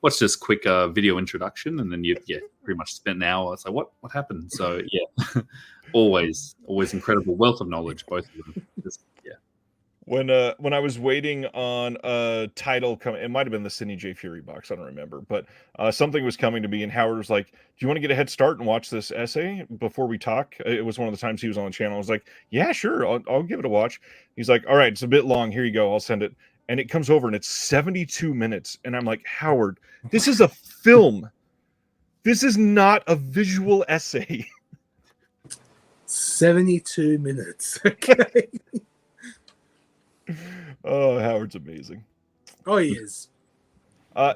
S3: Watch this quick video introduction, and then you pretty much spent an hour. It's like, what happened? So yeah, always incredible wealth of knowledge, both of them.
S1: When I was waiting on a title coming, it might have been the Sidney J. Fury box, I don't remember, but something was coming to me, and Howard was like, do you want to get a head start and watch this essay before we talk? It was one of the times he was on the channel. I was like, yeah, sure, I'll give it a watch. He's like, all right, it's a bit long. Here you go. I'll send it. And it comes over, and it's 72 minutes. And I'm like, Howard, this is a film. This is not a visual essay.
S2: 72 minutes. Okay.
S1: Oh, Howard's amazing.
S2: Oh, he is.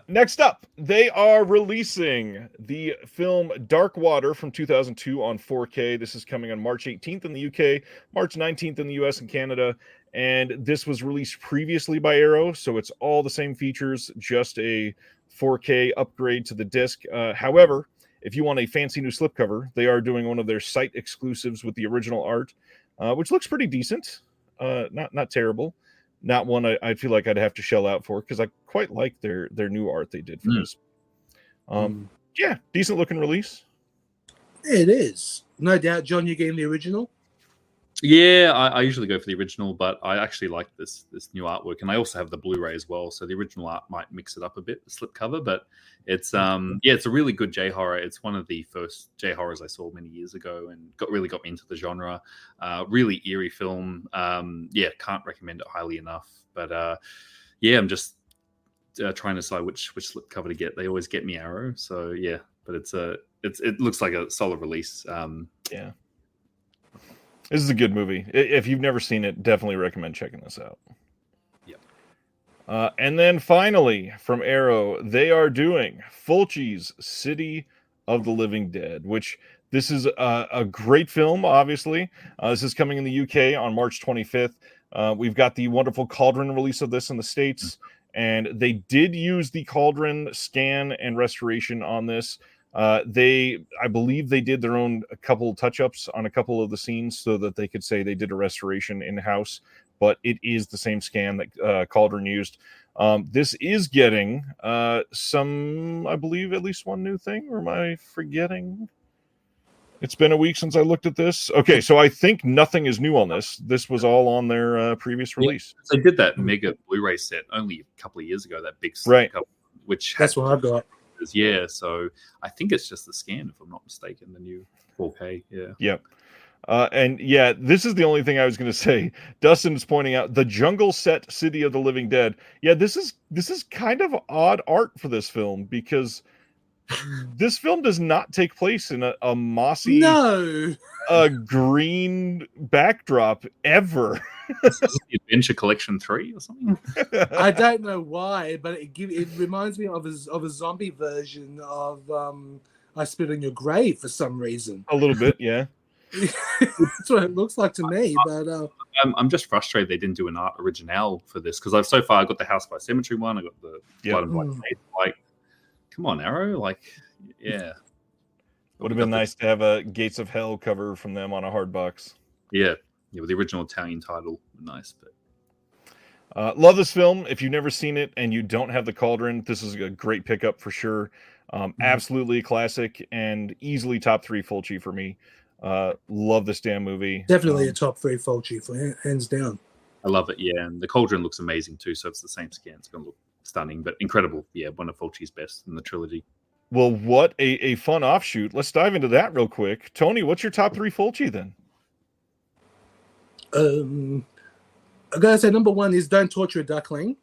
S1: Next up, they are releasing the film Dark Water from 2002 on 4K. This is coming on March 18th in the UK, March 19th in the US and Canada. And this was released previously by Arrow, so it's all the same features, just a 4K upgrade to the disc. However, if you want a fancy new slipcover, they are doing one of their site exclusives with the original art, which looks pretty decent. Not terrible. Not one I feel like I'd have to shell out for, because I quite like their new art they did for this. Yeah, decent looking release.
S2: It is. No doubt, John, you're getting the original?
S3: Yeah, I usually go for the original, but I actually like this new artwork, and I also have the Blu-ray as well. So the original art might mix it up a bit, the slipcover, but it's it's a really good J horror. It's one of the first J horrors I saw many years ago, and really got me into the genre. Really eerie film. Can't recommend it highly enough. But I'm just trying to decide which slipcover to get. They always get me Arrow, so yeah. But it looks like a solid release.
S1: Yeah. This is a good movie. If you've never seen it, definitely recommend checking this out.
S3: Yep.
S1: And then finally, from Arrow, they are doing Fulci's City of the Living Dead, which this is a great film, obviously. This is coming in the UK on March 25th. We've got the wonderful Cauldron release of this in the States. and they did use the Cauldron scan and restoration on this. I believe they did their own a couple touch-ups on a couple of the scenes so that they could say they did a restoration in-house, but it is the same scan that Cauldron used. This is getting some, I believe, at least one new thing, or am I forgetting? It's been a week since I looked at this. Okay, so I think nothing is new on this. This was all on their previous release.
S3: They did that mega Blu-ray set only a couple of years ago, that big set,
S1: right,
S3: which
S2: that's what I've got.
S3: Yeah, so I think it's just the scan, if I'm not mistaken, the new 4K. Yeah.
S1: Yep. And yeah, this is the only thing I was going to say. Dustin's pointing out the jungle set City of the Living Dead. Yeah, this is kind of odd art for this film, because this film does not take place in a mossy, green backdrop ever.
S3: The Adventure Collection 3 or something.
S2: I don't know why, but it reminds me of a zombie version of I Spit on Your Grave for some reason.
S1: A little bit, yeah.
S2: That's what it looks like to me. But
S3: I'm just frustrated they didn't do an art original for this, because I've so far I got the House by Cemetery one, I got the Blood and Black Faith. Like, come on, Arrow, like, yeah.
S1: Would have been nice to have a Gates of Hell cover from them on a hard box.
S3: Yeah, with the original Italian title, nice. But
S1: love this film. If you've never seen it and you don't have the Cauldron, this is a great pickup for sure. Absolutely a classic and easily top 3 Fulci for me. Love this damn movie.
S2: Definitely a top 3 Fulci, for hands down.
S3: I love it, yeah. And the Cauldron looks amazing too, so if it's the same scan, it's going to look stunning, but incredible. Yeah, one of Fulci's best in the trilogy.
S1: Well, what a fun offshoot. Let's dive into that real quick. Tony, what's your top 3 Fulci then?
S2: I gotta say, number 1 is Don't Torture a Duckling.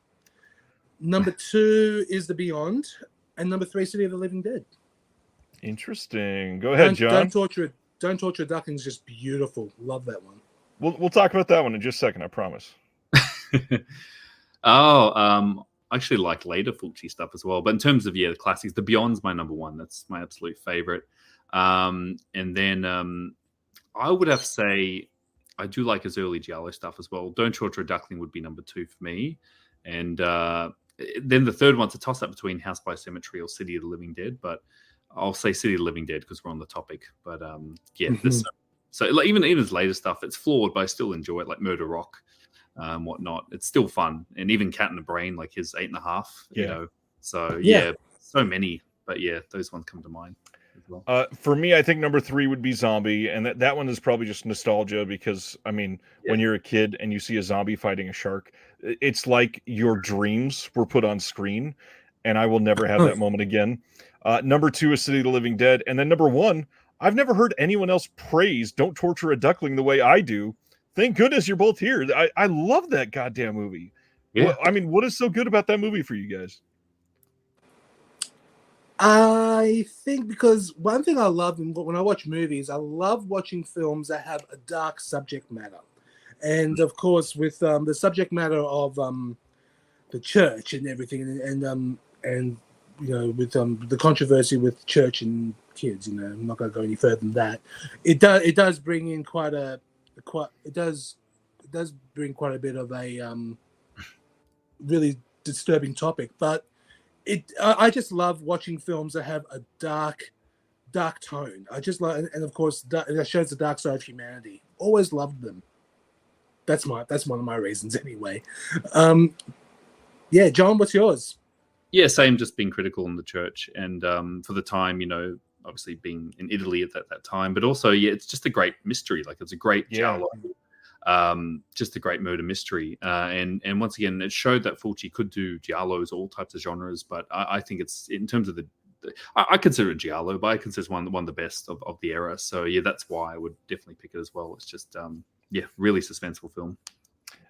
S2: Number 2 is The Beyond, and number 3, City of the Living Dead.
S1: Interesting. Go ahead, John.
S2: Don't Torture a Duckling is just beautiful. Love that one.
S1: We'll talk about that one in just a second, I promise.
S3: I actually like later Fulci stuff as well. But in terms of, the classics, The Beyond's my number 1. That's my absolute favorite. And then I would have to say I do like his early Giallo stuff as well. Don't Torture a Duckling would be number 2 for me. And then the third one's a toss-up between House by Cemetery or City of the Living Dead. But I'll say City of the Living Dead because we're on the topic. But so like, even his later stuff, it's flawed, but I still enjoy it, like Murder Rock. Whatnot, it's still fun, and even Cat in the Brain, like his 8.5, you know. So so many, but those ones come to mind as well.
S1: For me, I think number 3 would be Zombie, and that one is probably just nostalgia, because I mean, when you're a kid and you see a zombie fighting a shark, it's like your dreams were put on screen, and I will never have that moment again. Number 2 is City of the Living Dead, and then number 1, I've never heard anyone else praise Don't Torture a Duckling the way I do. Thank goodness you're both here. I love that goddamn movie. Yeah. I mean, what is so good about that movie for you guys?
S2: I think because one thing I love when I watch movies, I love watching films that have a dark subject matter. And of course, with the subject matter of the church and everything, and you know, with the controversy with church and kids, you know, I'm not going to go any further than that. It does bring in it does bring quite a bit of a really disturbing topic, but I just love watching films that have a dark tone. I just like, and of course that shows the dark side of humanity. Always loved them. That's one of my reasons anyway. John, what's yours?
S3: Yeah, same. Just being critical in the church, and for the time, you know, obviously being in Italy at that time, but also, it's just a great mystery. Like, it's a great giallo, just a great murder mystery. And once again, it showed that Fulci could do giallos, all types of genres. But I think it's, in terms of I consider it giallo, but I consider it one of the best of the era. So that's why I would definitely pick it as well. It's just really suspenseful film.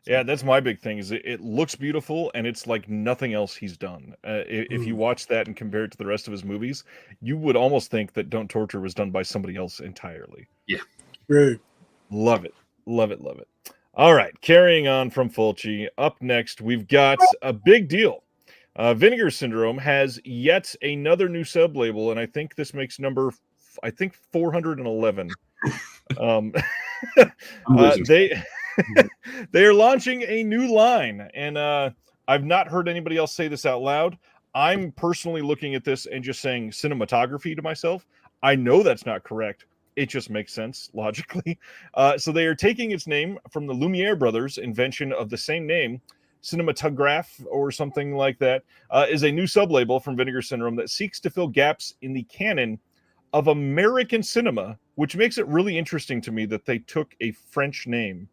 S1: Yeah, that's my big thing. Is it looks beautiful, and it's like nothing else he's done. If you watch that and compare it to the rest of his movies, you would almost think that Don't Torture was done by somebody else entirely.
S3: Yeah,
S2: true.
S1: Love it. All right, carrying on from Fulci. Up next, we've got a big deal. Vinegar Syndrome has yet another new sub-label, and I think this makes number 411. They are launching a new line, and I've not heard anybody else say this out loud. I'm personally looking at this and just saying cinematography to myself. I know that's not correct. It just makes sense logically. So they are taking its name from the Lumiere brothers' invention of the same name. Cinematograph or something like that is a new sublabel from Vinegar Syndrome that seeks to fill gaps in the canon of American cinema, which makes it really interesting to me that they took a French name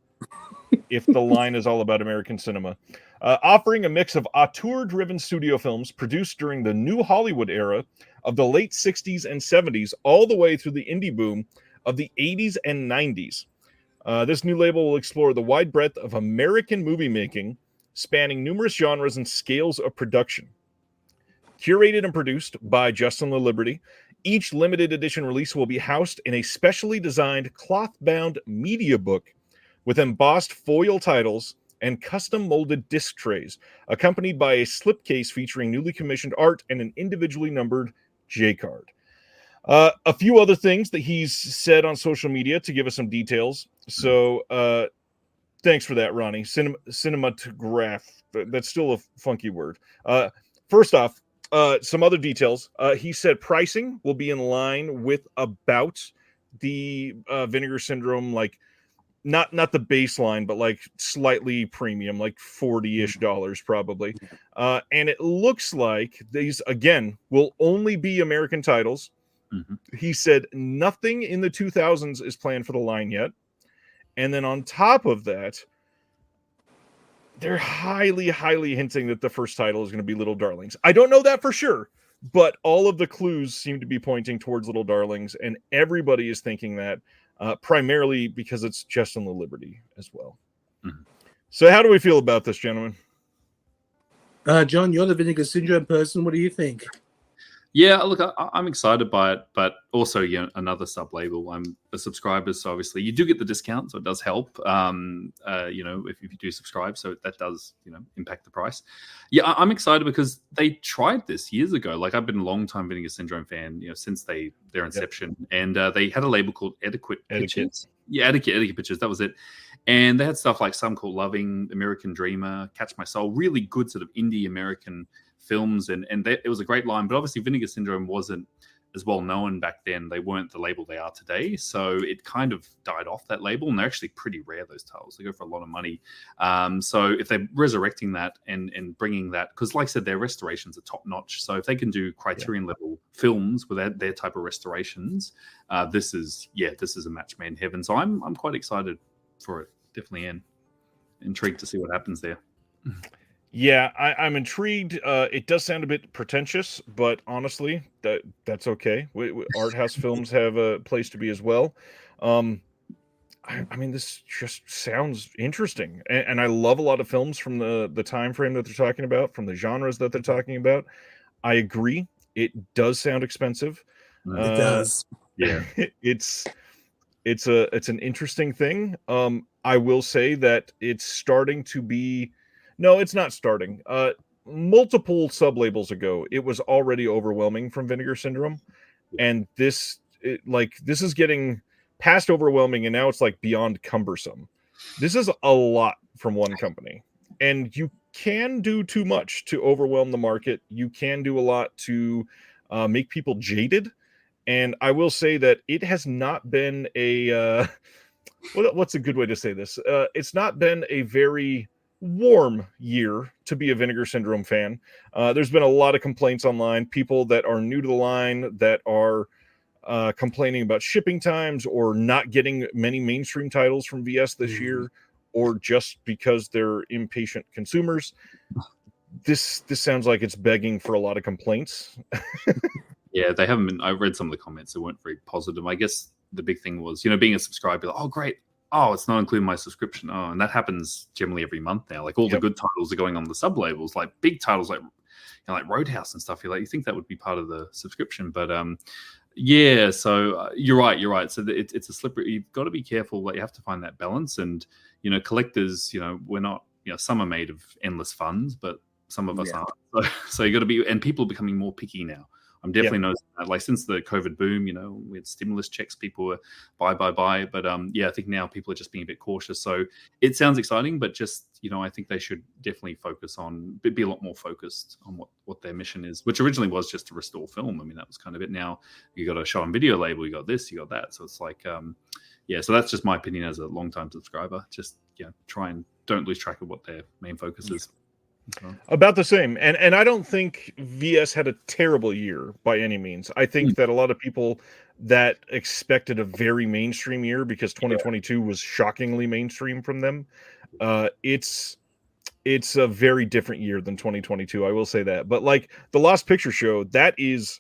S1: if the line is all about American cinema. Offering a mix of auteur-driven studio films produced during the new Hollywood era of the late 60s and 70s, all the way through the indie boom of the 80s and 90s. This new label will explore the wide breadth of American movie making, spanning numerous genres and scales of production. Curated and produced by Justin LaLiberty, each limited edition release will be housed in a specially designed cloth-bound media book with embossed foil titles and custom molded disc trays, accompanied by a slipcase featuring newly commissioned art and an individually numbered J-card. A few other things that he's said on social media to give us some details. So thanks for that, Ronnie. Cinematograph. That's still a funky word. First off, some other details. He said pricing will be in line with about the Vinegar Syndrome, like not the baseline, but like slightly premium, like $40-ish probably. And it looks like these, again, will only be American titles. Mm-hmm. He said nothing in the 2000s is planned for the line yet. And then on top of that, they're highly, highly hinting that the first title is going to be Little Darlings. I don't know that for sure, but all of the clues seem to be pointing towards Little Darlings, and everybody is thinking that primarily because it's Justin LaLiberty as well. Mm-hmm. So how do we feel about this, gentlemen?
S2: John, you're the Vinegar Syndrome person. What do you think?
S3: Yeah, look, I'm excited by it, but also, another sub-label. I'm a subscriber, so obviously you do get the discount, so it does help, if you do subscribe, so that does, impact the price. Yeah, I'm excited because they tried this years ago. Like, I've been a long-time Vinegar Syndrome fan, since their inception, and they had a label called Etiquette Pictures. Yeah, Etiquette Pictures, that was it. And they had stuff like Some Call Loving, American Dreamer, Catch My Soul, really good sort of indie American films, and it was a great line. But obviously Vinegar Syndrome wasn't as well known back then. They weren't the label they are today, so it kind of died off, that label, and they're actually pretty rare, those titles. They go for a lot of money. So if they're resurrecting that and bringing that, because like I said, their restorations are top notch, so if they can do Criterion level films with their type of restorations, this is a match made in heaven. So I'm quite excited for it. Definitely intrigued to see what happens there.
S1: Yeah, I'm intrigued. It does sound a bit pretentious, but honestly, that's okay. Art house films have a place to be as well. I mean, this just sounds interesting, and I love a lot of films from the time frame that they're talking about, from the genres that they're talking about. I agree. It does sound expensive.
S2: It does.
S1: Yeah, it's an interesting thing. I will say that it's starting to be. No, it's not starting. Multiple sub-labels ago, it was already overwhelming from Vinegar Syndrome. And this is getting past overwhelming, and now it's like beyond cumbersome. This is a lot from one company. And you can do too much to overwhelm the market. You can do a lot to make people jaded. And I will say that it has not been a... what's a good way to say this? It's not been a very warm year to be a Vinegar Syndrome fan. There's been a lot of complaints online, people that are new to the line that are complaining about shipping times or not getting many mainstream titles from VS this year, or just because they're impatient consumers. This sounds like it's begging for a lot of complaints.
S3: Yeah, they haven't been. I read some of the comments that weren't very positive. I guess the big thing was, being a subscriber, like, oh, great. Oh, it's not including my subscription. Oh, and that happens generally every month now. Like, all the good titles are going on the sub labels, like big titles like like Roadhouse and stuff. You think that would be part of the subscription, but yeah. So you're right. So it's a slippery. You've got to be careful. Like, you have to find that balance. And collectors, we're not. Some are made of endless funds, but some of us aren't. So you got to be. And people are becoming more picky now I'm definitely noticing that. Like since the COVID boom, we had stimulus checks, people were buy. But I think now people are just being a bit cautious. So it sounds exciting, but just I think they should definitely focus on be a lot more focused on what their mission is, which originally was just to restore film. I mean, that was kind of it. Now you got a show and video label, you got this, you got that. So it's like, so that's just my opinion as a long-time subscriber. Just try and don't lose track of what their main focus is.
S1: About the same. And I don't think VS had a terrible year by any means. I think that a lot of people that expected a very mainstream year because 2022 was shockingly mainstream from them. It's a very different year than 2022. I will say that. But like the Lost Picture Show, that is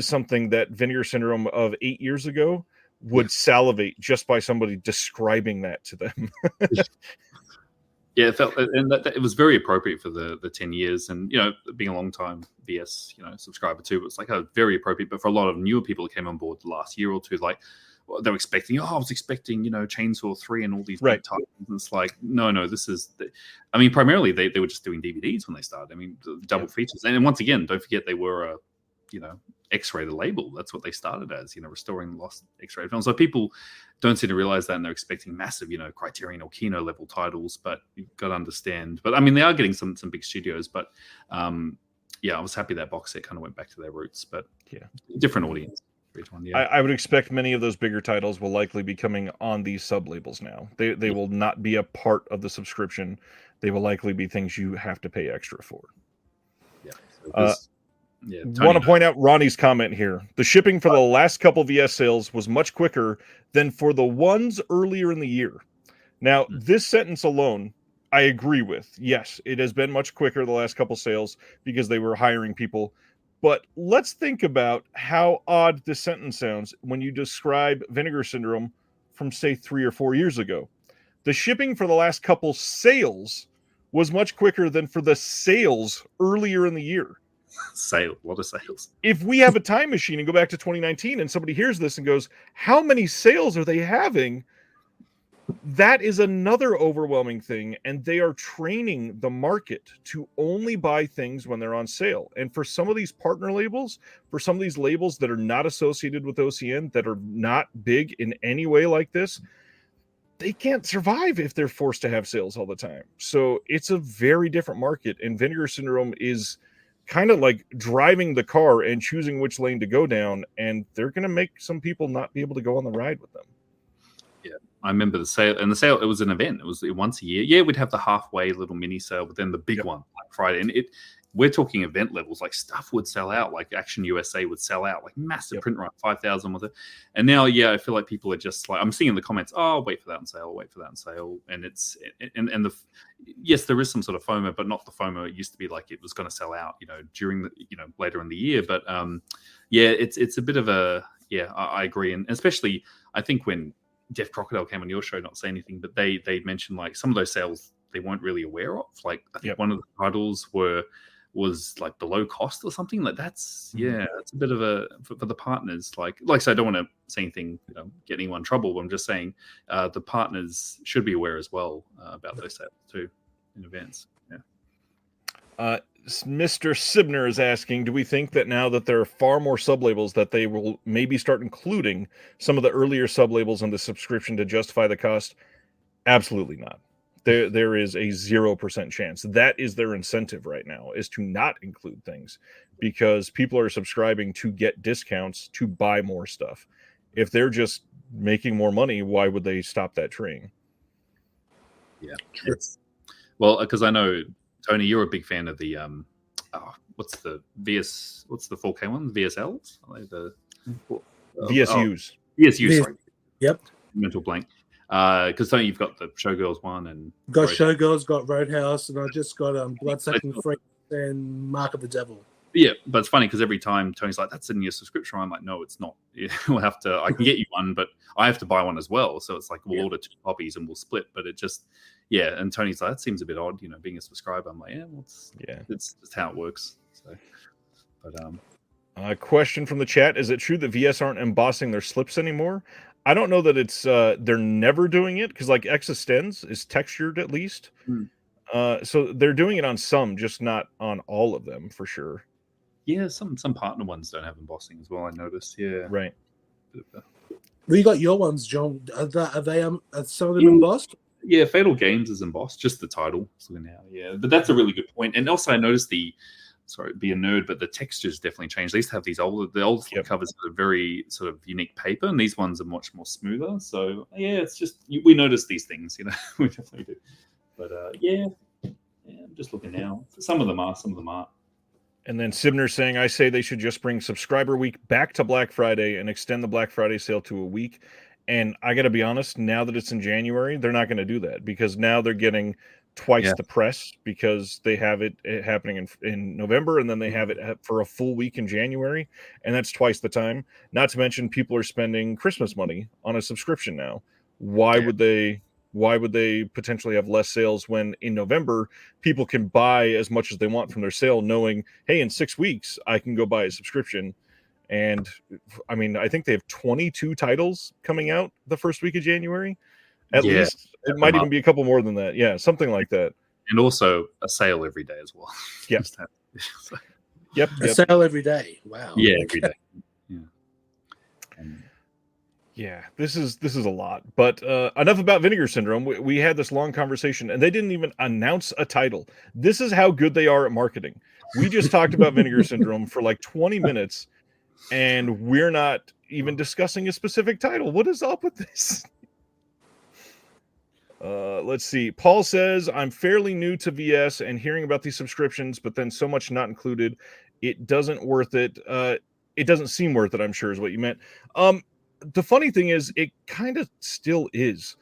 S1: something that Vinegar Syndrome of 8 years ago would salivate just by somebody describing that to them.
S3: Yeah, it felt, and that it was very appropriate for the 10 years, and being a long time VS subscriber too, it was like very appropriate. But for a lot of newer people that came on board the last year or two, like they were expecting, I was expecting Chainsaw 3 and all these big titles, and it's like no, this is. I mean, primarily they were just doing DVDs when they started. I mean, the double features, and once again, don't forget they were a X-rated label. That's what they started as, restoring lost X-rated films. So people don't seem to realize that, and they're expecting massive, Criterion or Kino level titles. But you've got to understand. But I mean, they are getting some big studios. But I was happy that box set kind of went back to their roots. But different audience.
S1: I would expect many of those bigger titles will likely be coming on these sub labels now. They will not be a part of the subscription. They will likely be things you have to pay extra for.
S3: Yeah.
S1: Want to point out Ronnie's comment here. The shipping for the last couple VS sales was much quicker than for the ones earlier in the year. Now, this sentence alone, I agree with. Yes, it has been much quicker the last couple sales because they were hiring people. But let's think about how odd this sentence sounds when you describe Vinegar Syndrome from, say, 3 or 4 years ago. The shipping for the last couple sales was much quicker than for the sales earlier in the year.
S3: A lot of sales.
S1: If we have a time machine and go back to 2019 and somebody hears this and goes, how many sales are they having? That is another overwhelming thing. And they are training the market to only buy things when they're on sale. And for some of these partner labels, for some of these labels that are not associated with OCN, that are not big in any way like this, they can't survive if they're forced to have sales all the time. So it's a very different market. And Vinegar Syndrome is kind of like driving the car and choosing which lane to go down, and they're going to make some people not be able to go on the ride with them.
S3: Yeah, I remember the sale, and the sale, it was an event. It was once a year. Yeah, we'd have the halfway little mini sale, but then the big one, like Friday, and we're talking event levels, like stuff would sell out, like Action USA would sell out, like massive print run, 5,000 with it. And now, I feel like people are just like, I'm seeing in the comments, oh, wait for that on sale, and it's, and yes, there is some sort of FOMO, but not the FOMO it used to be, like it was going to sell out, during the, later in the year. But it's a bit of a, I agree. And especially, I think when Jeff Crocodile came on your show, not say anything, but they mentioned like some of those sales they weren't really aware of. Like I think one of the titles was like below cost or something. Like that's it's a bit of a for the partners. Like so I don't want to say anything, get anyone in trouble. But I'm just saying the partners should be aware as well about those sales too in events.
S1: Mr. Sibner is asking, do we think that now that there are far more sub-labels that they will maybe start including some of the earlier sub-labels in the subscription to justify the cost? Absolutely not. There is a 0% chance. That is their incentive right now, is to not include things because people are subscribing to get discounts to buy more stuff. If they're just making more money, why would they stop that train?
S3: Yeah. Well, because I know, Tony, you're a big fan of the what's the 4K one? VSLs?
S1: VSUs.
S3: VSUs, sorry.
S2: Yep.
S3: Mental blank. Because Tony, you've got the Showgirls one and
S2: got Showgirls, got Roadhouse, and I just got Bloodsucking Freaks and Mark of the Devil.
S3: Yeah, but it's funny because every time Tony's like, "That's in your subscription," I'm like, "No, it's not. We'll have to. I can get you one, but I have to buy one as well." So it's like we'll order 2 copies and we'll split. But it just, And Tony's like, "That seems a bit odd, being a subscriber." I'm like, it's just how it works. So, but
S1: question from the chat: is it true that VS aren't embossing their slips anymore? I don't know that it's they're never doing it because like Existenz is textured at least. So they're doing it on some, just not on all of them for sure.
S3: Yeah, some partner ones don't have embossing as well. I noticed. Yeah,
S1: Right.
S2: Well, you got your ones, John. Are they are some of them embossed?
S3: Yeah, Fatal Games is embossed, just the title. So now, yeah, but that's a really good point. And also, I noticed sorry, be a nerd, but the textures definitely changed. They used to have the old covers are very sort of unique paper, and these ones are much more smoother. So yeah, it's just we notice these things, we definitely do. But yeah, I'm just looking now. Some of them are, some of them aren't.
S1: And then Sibner saying, I say they should just bring Subscriber Week back to Black Friday and extend the Black Friday sale to a week. And I got to be honest, now that it's in January, they're not going to do that because now they're getting twice the press because they have it happening in November, and then they have it for a full week in January, and that's twice the time. Not to mention people are spending Christmas money on a subscription now. Why would they potentially have less sales when in November people can buy as much as they want from their sale, knowing, hey, in 6 weeks I can go buy a subscription? And I mean, I think they have 22 titles coming out the first week of January. At least it might even be a couple more than that. Yeah, something like that.
S3: And also a sale every day as well.
S1: Yep. Yep.
S2: A sale every day. Wow.
S3: Yeah, every day.
S1: Yeah, this is a lot. But enough about Vinegar Syndrome. We had this long conversation, and they didn't even announce a title. This is how good they are at marketing. We just talked about Vinegar Syndrome for like 20 minutes, and we're not even discussing a specific title. What is up with this? Let's see. Paul says, I'm fairly new to VS and hearing about these subscriptions, but then so much not included. It doesn't worth it. It doesn't seem worth it, I'm sure is what you meant. The funny thing is, it kind of still is.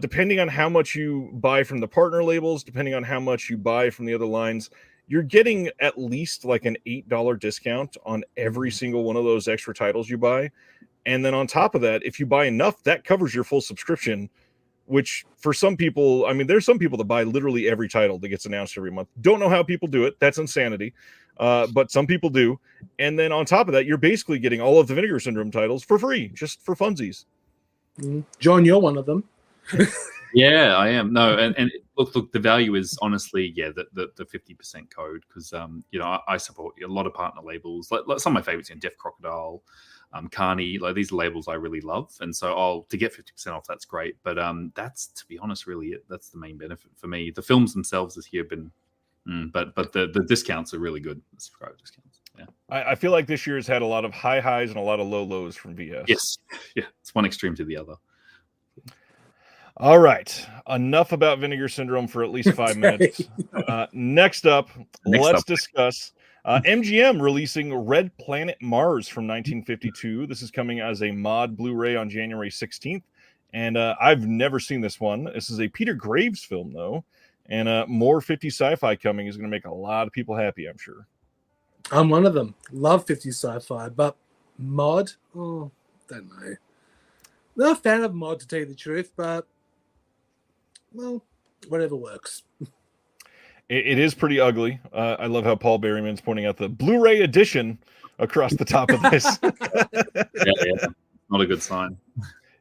S1: Depending on how much you buy from the partner labels, depending on how much you buy from the other lines, you're getting at least like an $8 discount on every single one of those extra titles you buy. And then on top of that, if you buy enough, that covers your full subscription, which for some people, I mean, there's some people that buy literally every title that gets announced every month. Don't know how people do it. That's insanity. But some people do. And then on top of that, you're basically getting all of the Vinegar Syndrome titles for free, just for funsies.
S2: John, you're one of them.
S3: Yeah, I am. No, and look, the value is honestly, the 50% code, because I support a lot of partner labels, like some of my favorites, Death Crocodile, Carney, like these are labels I really love, and so to get 50% off, that's great. But that's, to be honest, really it. That's the main benefit for me. The films themselves this year have been, but the discounts are really good. The subscriber discounts. Yeah,
S1: I feel like this year has had a lot of high highs and a lot of low lows from VS.
S3: Yes, yeah, it's one extreme to the other.
S1: All right, enough about Vinegar Syndrome for at least 5 minutes. Next up, let's discuss MGM releasing Red Planet Mars from 1952. This is coming as a mod Blu-ray on January 16th, and I've never seen this one. This is a Peter Graves film, though, and more 50s sci-fi coming is going to make a lot of people happy, I'm sure.
S2: I'm one of them. Love 50s sci-fi, but mod? Oh, don't know. Not a fan of mod, to tell you the truth, but well, whatever works.
S1: It is pretty ugly. I love how Paul Berryman's pointing out the Blu-ray edition across the top of this.
S3: yeah, not a good sign.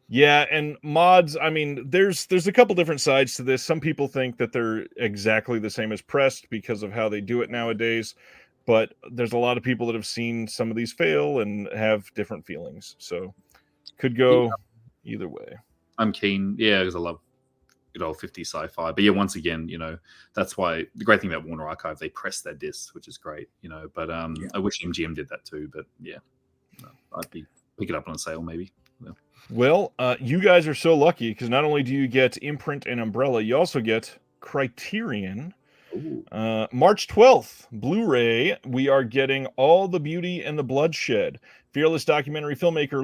S1: Yeah, and mods, I mean, there's a couple different sides to this. Some people think that they're exactly the same as pressed because of how they do it nowadays, but there's a lot of people that have seen some of these fail and have different feelings. So could go either way.
S3: I'm keen, because I love good old 50s sci-fi. But yeah, once again, that's why the great thing about Warner Archive, they press their discs, which is great, but I wish MGM did that too. But yeah, I'd pick it up on a sale maybe. Yeah.
S1: Well, you guys are so lucky because not only do you get Imprint and Umbrella, you also get Criterion. March 12th, Blu-ray, we are getting All the Beauty and the Bloodshed. Fearless documentary filmmaker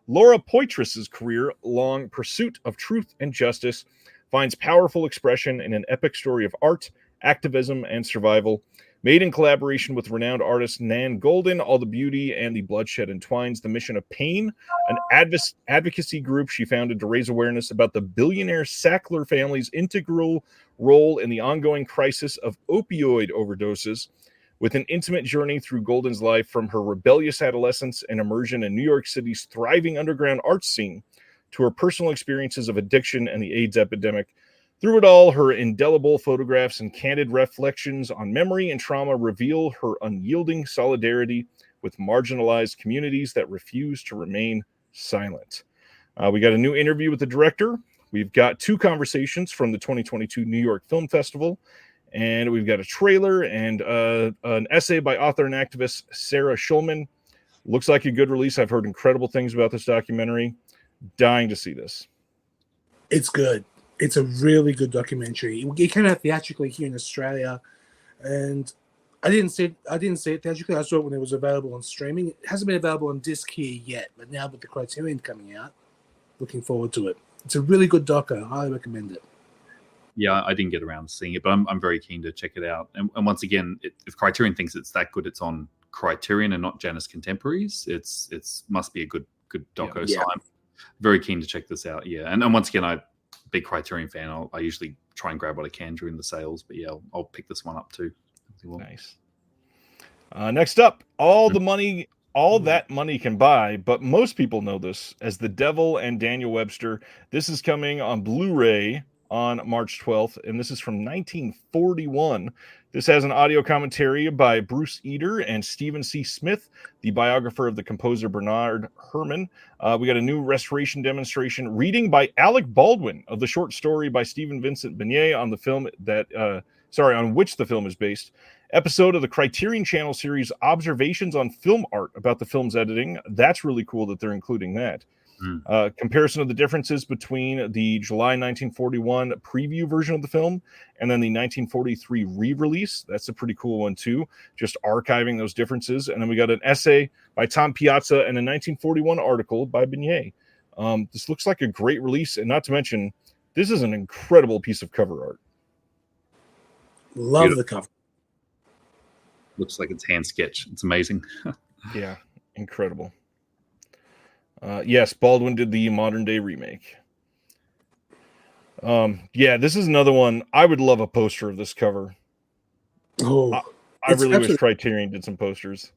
S1: Laura Poitras's career-long pursuit of truth and justice finds powerful expression in an epic story of art, activism, and survival. Made in collaboration with renowned artist Nan Goldin, All the Beauty and the Bloodshed entwines the mission of PAIN, an advocacy group she founded to raise awareness about the billionaire Sackler family's integral role in the ongoing crisis of opioid overdoses, with an intimate journey through Goldin's life from her rebellious adolescence and immersion in New York City's thriving underground arts scene to her personal experiences of addiction and the AIDS epidemic. Through it all, her indelible photographs and candid reflections on memory and trauma reveal her unyielding solidarity with marginalized communities that refuse to remain silent. We got a new interview with the director. We've got 2 conversations from the 2022 New York Film Festival. And we've got a trailer and an essay by author and activist Sarah Schulman. Looks like a good release. I've heard incredible things about this documentary. Dying to see this.
S2: It's good. It's a really good documentary. It came out theatrically here in Australia, and I didn't see it theatrically. I saw it when it was available on streaming. It hasn't been available on disc here yet, but now with the Criterion coming out, looking forward to it. It's a really good doco. I highly recommend it.
S3: Yeah, I didn't get around to seeing it, but I'm very keen to check it out. And once again, if Criterion thinks it's that good, it's on Criterion and not Janus Contemporaries. It's must be a good doco.
S2: Yeah.
S3: So I'm very keen to check this out. Yeah, and once again, I'm a big Criterion fan. I usually try and grab what I can during the sales, but yeah, I'll pick this one up too.
S1: Nice. Next up, all that money can buy, but most people know this as The Devil and Daniel Webster. This is coming on Blu-ray on March 12th, and this is from 1941. This has an audio commentary by Bruce Eder and Stephen C. Smith, the biographer of the composer Bernard Herrmann. We got a new restoration demonstration reading by Alec Baldwin of the short story by Stephen Vincent Beignet on the film on which the film is based. Episode of the Criterion Channel series Observations on Film Art about the film's editing. That's really cool that they're including that. Comparison of the differences between the July 1941 preview version of the film and then the 1943 re-release. That's a pretty cool one too, just archiving those differences. And then we got an essay by Tom Piazza and a 1941 article by Beignet. This looks like a great release, and not to mention, this is an incredible piece of cover art.
S2: Love the cover.
S3: Looks like it's hand sketch. It's amazing.
S1: Yeah, incredible. Yes, Baldwin did the modern day remake. Yeah, this is another one. I would love a poster of this cover.
S2: Oh,
S1: I really wish Criterion did some posters.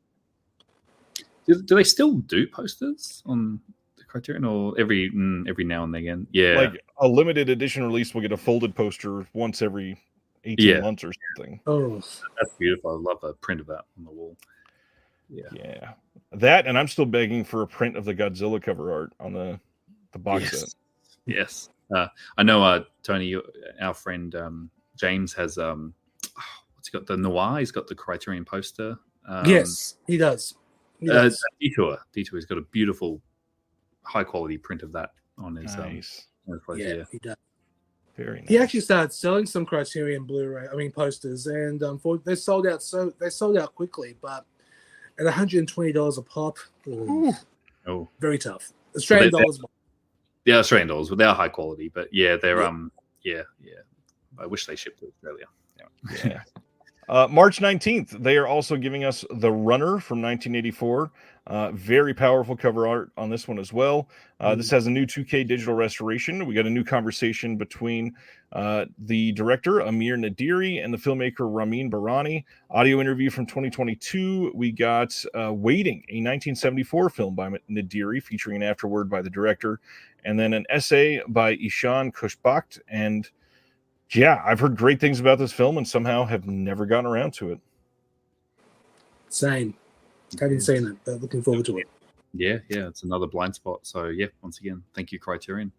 S3: Do they still do posters on the Criterion, or every now and then again? Yeah,
S1: like a limited edition release will get a folded poster once every 18 months or something.
S2: Oh,
S3: that's beautiful. I love a print of that on the wall.
S1: Yeah. That, and I'm still begging for a print of the Godzilla cover art on the box set.
S3: Yes. I know, Tony, our friend James has what's he got? The Noir. He's got the Criterion poster.
S2: Yes, he does.
S3: Detour. He's got a beautiful, high quality print of that on his.
S1: Nice.
S2: He does.
S1: Very nice.
S2: He actually started selling some Criterion posters, and they sold out quickly, but at $120 a pop.
S3: Oh,
S2: very tough. Australian dollars.
S3: Yeah, Australian dollars, but they are high quality. But yeah, they're yeah. I wish they shipped to Australia. Yeah.
S1: March 19th, they are also giving us The Runner from 1984. Very powerful cover art on this one as well. This has a new 2K digital restoration. We got a new conversation between the director, Amir Nadiri, and the filmmaker, Ramin Barani. Audio interview from 2022. We got Waiting, a 1974 film by Nadiri, featuring an afterword by the director, and then an essay by Ishan Kushbakht. And yeah, I've heard great things about this film and somehow have never gotten around to it.
S2: Same. Haven't seen it, but looking forward to it.
S3: Yeah, it's another blind spot. So yeah, once again, thank you, Criterion.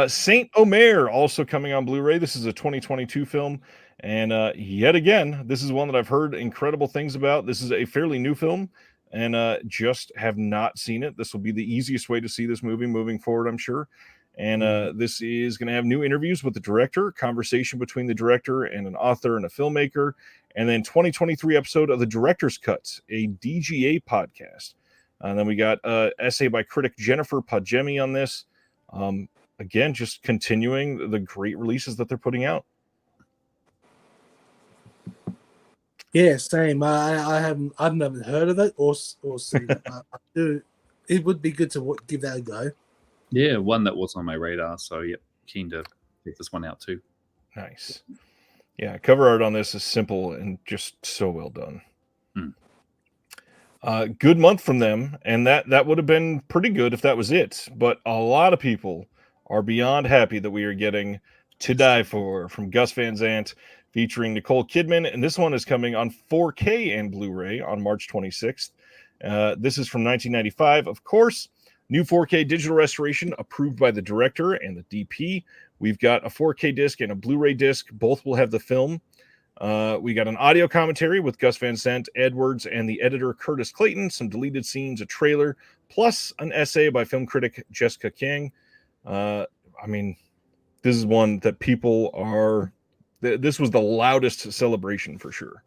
S1: Saint Omer also coming on Blu-ray. This is a 2022 film, and yet again, this is one that I've heard incredible things about. This is a fairly new film, and just have not seen it. This will be the easiest way to see this movie moving forward, I'm sure. And this is going to have new interviews with the director, conversation between the director and an author and a filmmaker, and then 2023 episode of the Director's Cuts, a DGA podcast. And then we got an essay by critic Jennifer Padgemi on this. Again, just continuing the great releases that they're putting out.
S2: Yeah, same. I've never heard of it or seen it. It would be good to give that a go.
S3: Yeah, one that was on my radar. So, yep, keen to check this one out too.
S1: Nice. Yeah, cover art on this is simple and just so well done. Good month from them, and that would have been pretty good if that was it. But a lot of people are beyond happy that we are getting To Die For from Gus Van Sant featuring Nicole Kidman. And this one is coming on 4K and Blu-ray on March 26th. This is from 1995. Of course, new 4K digital restoration approved by the director and the DP. We've got a 4K disc and a Blu-ray disc. Both will have the film. We got an audio commentary with Gus Van Sant, Edwards, and the editor Curtis Clayton, some deleted scenes, a trailer, plus an essay by film critic Jessica King. I mean, this is one that people are... This was the loudest celebration for sure.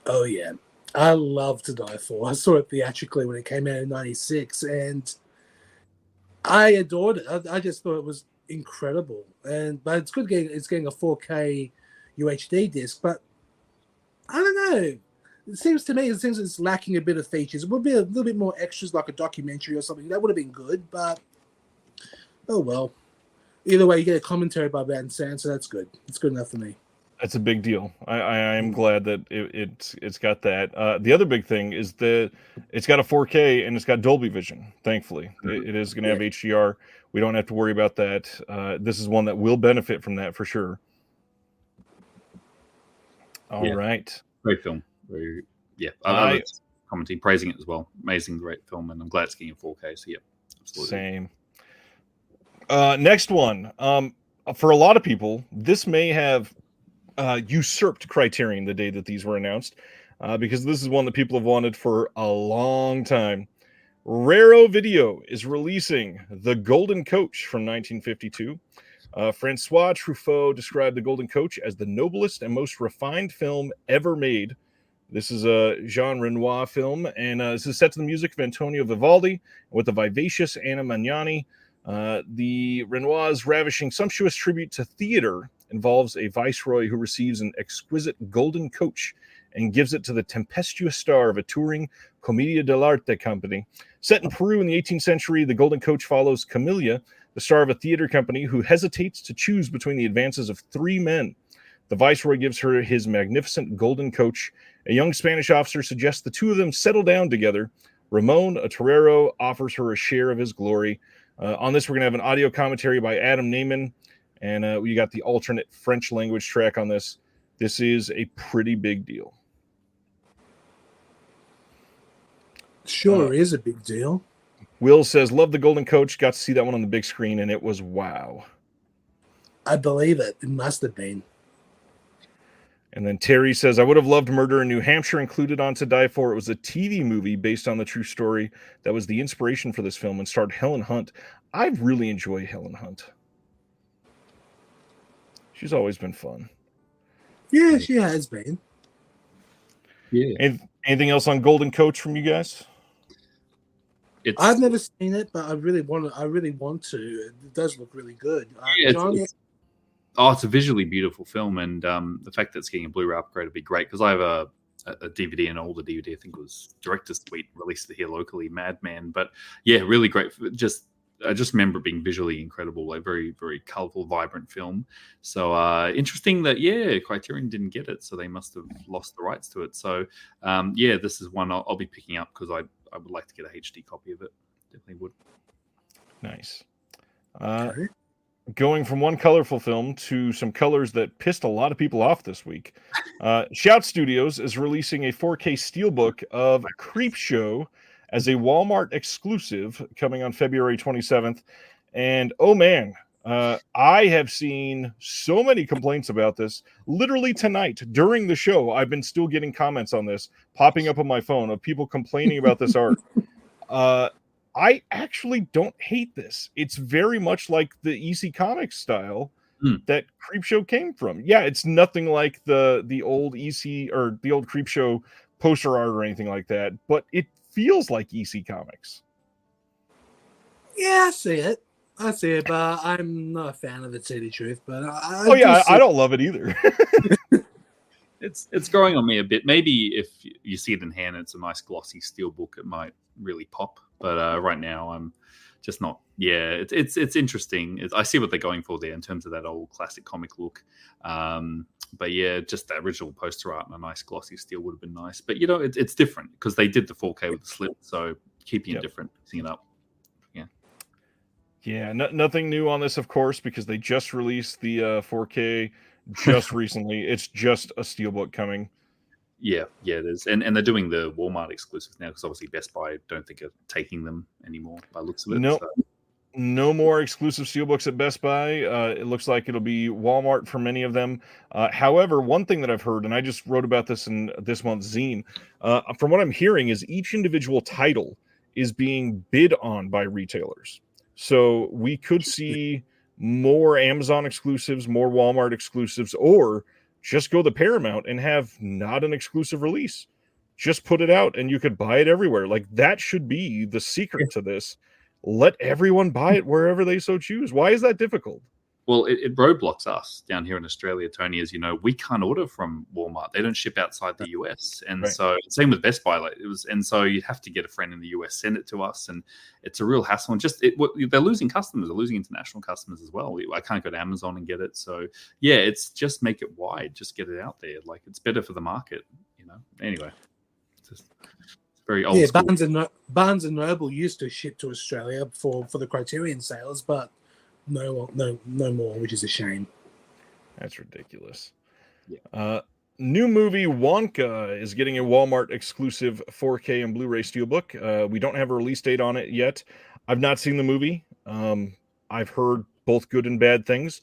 S2: Oh, yeah. I love To Die For. I saw it theatrically when it came out in 96, and I adored it. I just thought it was incredible. But it's good getting a 4K UHD disc, but I don't know. It seems it's lacking a bit of features. It would be a little bit more extras, like a documentary or something. That would have been good, but oh well. Either way, you get a commentary by Van Sant, so that's good. It's good enough for me.
S1: That's a big deal. I am glad that it's got that. The other big thing is it's got a 4K and it's got Dolby Vision. Thankfully, it is going to have HDR. We don't have to worry about that. This is one that will benefit from that for sure. All right,
S3: great film. I was commenting, praising it as well. Amazing, great film, and I'm glad it's getting a 4K. So yeah, absolutely.
S1: Same. Next one. For a lot of people, this may have usurped Criterion the day that these were announced, because this is one that people have wanted for a long time. Raro Video is releasing The Golden Coach from 1952. Francois Truffaut described The Golden Coach as the noblest and most refined film ever made. This is a Jean Renoir film, and this is set to the music of Antonio Vivaldi with the vivacious Anna Magnani. The Renoir's ravishing, sumptuous tribute to theater involves a viceroy who receives an exquisite golden coach and gives it to the tempestuous star of a touring Commedia dell'arte company. Set in Peru in the 18th century, the Golden Coach follows Camilla, the star of a theater company who hesitates to choose between the advances of three men. The viceroy gives her his magnificent golden coach. A young Spanish officer suggests the two of them settle down together. Ramon, a torero, offers her a share of his glory. On this, we're going to have an audio commentary by Adam Naiman, and we got the alternate French language track on this. This is a pretty big deal.
S2: Sure is a big deal.
S1: Will says, love The Golden Coach. Got to see that one on the big screen, and it was wow.
S2: I believe it. It must have been.
S1: And then Terry says, I would have loved Murder in New Hampshire included on To Die For. It was a TV movie based on the true story that was the inspiration for this film and starred Helen Hunt. I really enjoy Helen Hunt. She's always been fun.
S2: Yeah, she has been.
S3: Yeah.
S1: Anything else on Golden Coach from you guys?
S2: I've never seen it, but I really want to. It does look really good.
S3: It's a visually beautiful film, and the fact that it's getting a Blu-ray upgrade would be great, because I have a DVD, an older DVD, I think it was Director's Suite, released here locally, Madman. But yeah, really great. I just remember it being visually incredible, like very, very colorful, vibrant film. So interesting that, Criterion didn't get it, so they must have lost the rights to it. So this is one I'll be picking up, because I would like to get a HD copy of it. Definitely would.
S1: Nice. Going from one colorful film to some colors that pissed a lot of people off this week. Shout Studios is releasing a 4K steelbook of Creepshow as a Walmart exclusive coming on February 27th. And oh man, I have seen so many complaints about this. Literally tonight during the show, I've been still getting comments on this popping up on my phone of people complaining about this art. I actually don't hate this. It's very much like the EC Comics style that Creepshow came from. Yeah, it's nothing like the old EC or the old Creepshow poster art or anything like that, but it feels like EC Comics.
S2: Yeah, I see it, but I'm not a fan of it, to tell you the truth. But
S1: I don't love it either.
S3: It's growing on me a bit. Maybe if you see it in hand, it's a nice glossy steelbook, it might really pop. But right now, I'm just not. Yeah, it's interesting. I see what they're going for there in terms of that old classic comic look. But yeah, just the original poster art and a nice glossy steel would have been nice. But it's different because they did the 4K with the slip, so keeping it different, mixing it up.
S1: Yeah, nothing new on this, of course, because they just released the 4K just recently. It's just a steelbook coming.
S3: Yeah, it is, and they're doing the Walmart exclusives now because obviously Best Buy don't think are taking them anymore by looks of it.
S1: No,
S3: So.
S1: no more exclusive steelbooks at Best Buy. It looks like it'll be Walmart for many of them. However, one thing that I've heard, and I just wrote about this in this month's zine, from what I'm hearing, is each individual title is being bid on by retailers. So we could see more Amazon exclusives, more Walmart exclusives, or just go the Paramount and have not an exclusive release. Just put it out and you could buy it everywhere. Like that should be the secret to this. Let everyone buy it wherever they so choose. Why is that difficult?
S3: Well, it roadblocks us down here in Australia, Tony. As you know, we can't order from Walmart; they don't ship outside the US, and
S1: Right.
S3: So same with Best Buy. Like it was, and so you have to get a friend in the US send it to us, and it's a real hassle. And they're losing customers, they're losing international customers as well. I can't go to Amazon and get it, so yeah, it's just make it wide, just get it out there. Like it's better for the market, Anyway, it's very old school.
S2: Barnes and Noble used to ship to Australia for the Criterion sales, but no more, which is a shame.
S1: That's ridiculous.
S3: Yeah.
S1: New movie Wonka is getting a Walmart exclusive 4K and Blu-ray steelbook. We don't have a release date on it yet. I've not seen the movie. I've heard both good and bad things.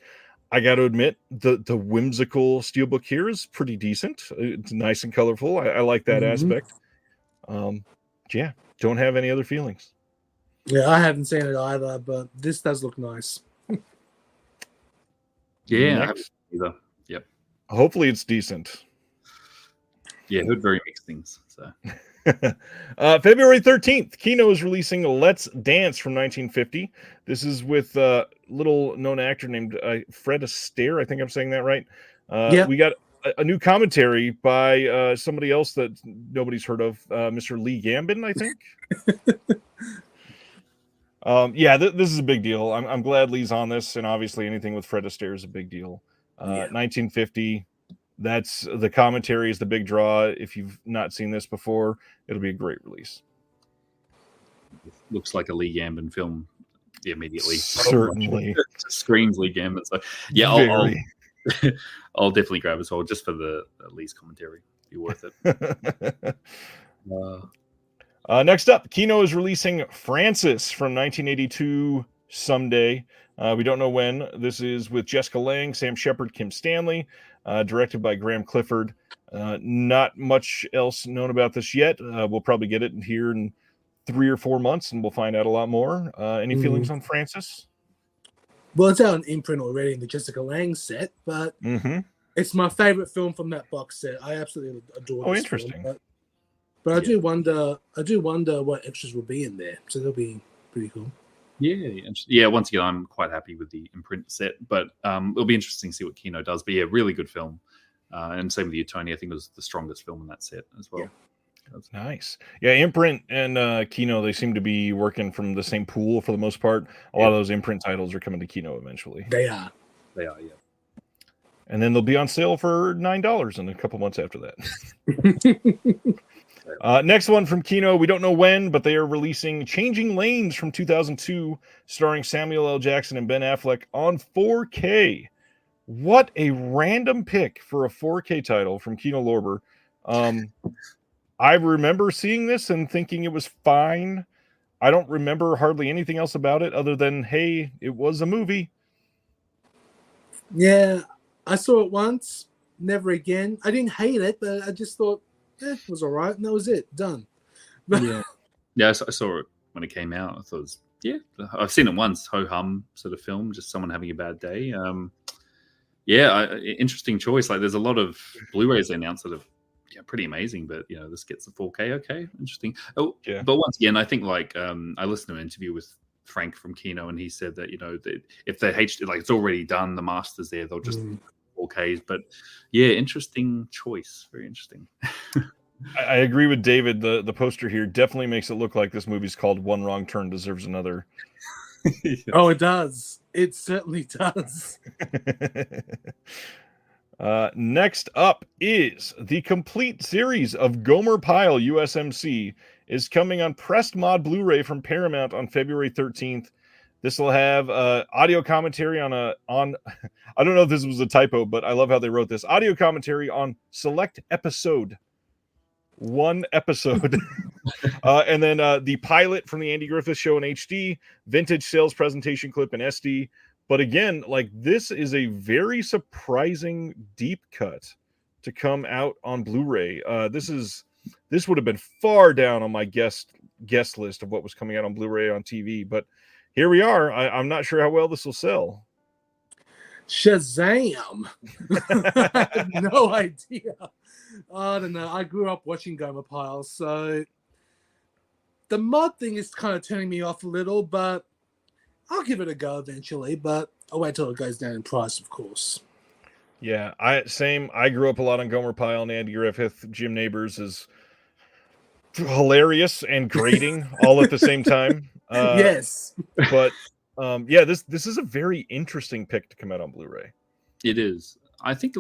S1: I got to admit, the whimsical steelbook here is pretty decent. It's nice and colorful. I like that aspect. Yeah, don't have any other feelings.
S2: Yeah, I haven't seen it either, but this does look nice.
S3: Yeah, I haven't either. Yep.
S1: Hopefully it's decent.
S3: Yeah, heard very mixed things. So
S1: February 13th, Kino is releasing Let's Dance from 1950. This is with little known actor named Fred Astaire. I think I'm saying that right. We got a new commentary by somebody else that nobody's heard of, Mr. Lee Gambin, I think. This is a big deal. I'm glad Lee's on this, and obviously anything with Fred Astaire is a big deal. 1950, that's the commentary is the big draw. If you've not seen this before, it'll be a great release.
S3: Looks like a Lee Gambin film immediately.
S1: Certainly.
S3: Screams Lee Gambin. So yeah, I'll definitely grab it as well, just for the Lee's commentary. Be worth it.
S1: Next up, Kino is releasing Francis from 1982 someday. We don't know when. This is with Jessica Lange, Sam Shepard, Kim Stanley, directed by Graham Clifford. Not much else known about this yet. We'll probably get it here in 3 or 4 months, and we'll find out a lot more. Any feelings on Francis?
S2: Well, it's out on Imprint already in the Jessica Lange set, but it's my favorite film from that box set. I absolutely adore this
S1: interesting.
S2: film, but I do wonder what extras will be in there. So they'll be pretty cool.
S3: Yeah. Once again, I'm quite happy with the Imprint set, but it'll be interesting to see what Kino does. But yeah, really good film. And same with you, Tony. I think it was the strongest film in that set as well.
S1: Yeah. Nice. Yeah, Imprint and Kino, they seem to be working from the same pool for the most part. A lot of those Imprint titles are coming to Kino eventually.
S2: They are,
S3: yeah.
S1: And then they'll be on sale for $9 in a couple months after that. Next one from Kino, we don't know when, but they are releasing Changing Lanes from 2002, starring Samuel L. Jackson and Ben Affleck on 4K. What a random pick for a 4K title from Kino Lorber. I remember seeing this and thinking it was fine. I don't remember hardly anything else about it other than, hey, it was a movie.
S2: Yeah, I saw it once, never again. I didn't hate it, but I just thought, it was all right, and that was it. Done.
S3: Yeah, I saw it when it came out. I thought it was, I've seen it once, ho-hum sort of film, just someone having a bad day. Interesting choice. Like, there's a lot of Blu-rays they announced that are pretty amazing, but this gets the 4K. Okay, interesting. But once again, I think I listened to an interview with Frank from Kino, and he said that if they HD, like, it's already done, the master's there, they'll just 4Ks. But interesting choice, very interesting.
S1: I agree with David. The poster here definitely makes it look like this movie's called One Wrong Turn Deserves Another.
S2: Oh, it does. It certainly does.
S1: Next up is the complete series of Gomer Pyle USMC is coming on pressed mod Blu-ray from Paramount on February 13th. This will have audio commentary on I don't know if this was a typo, but I love how they wrote this. Audio commentary on select episode. One episode. And then the pilot from the Andy Griffith Show in HD, vintage sales presentation clip in SD. But again, like, this is a very surprising deep cut to come out on Blu-ray. This would have been far down on my guest list of what was coming out on Blu-ray on TV, but here we are. I'm not sure how well this will sell.
S2: Shazam! I have no idea. I don't know. I grew up watching Gomer Pyle, so the mod thing is kind of turning me off a little, but I'll give it a go eventually. But I'll wait till it goes down in price, of course.
S1: Yeah, I grew up a lot on Gomer Pyle and Andy Griffith. Jim Neighbors is hilarious and grating all at the same time.
S2: Yes,
S1: but yeah, this is a very interesting pick to come out on Blu-ray.
S3: It is. I think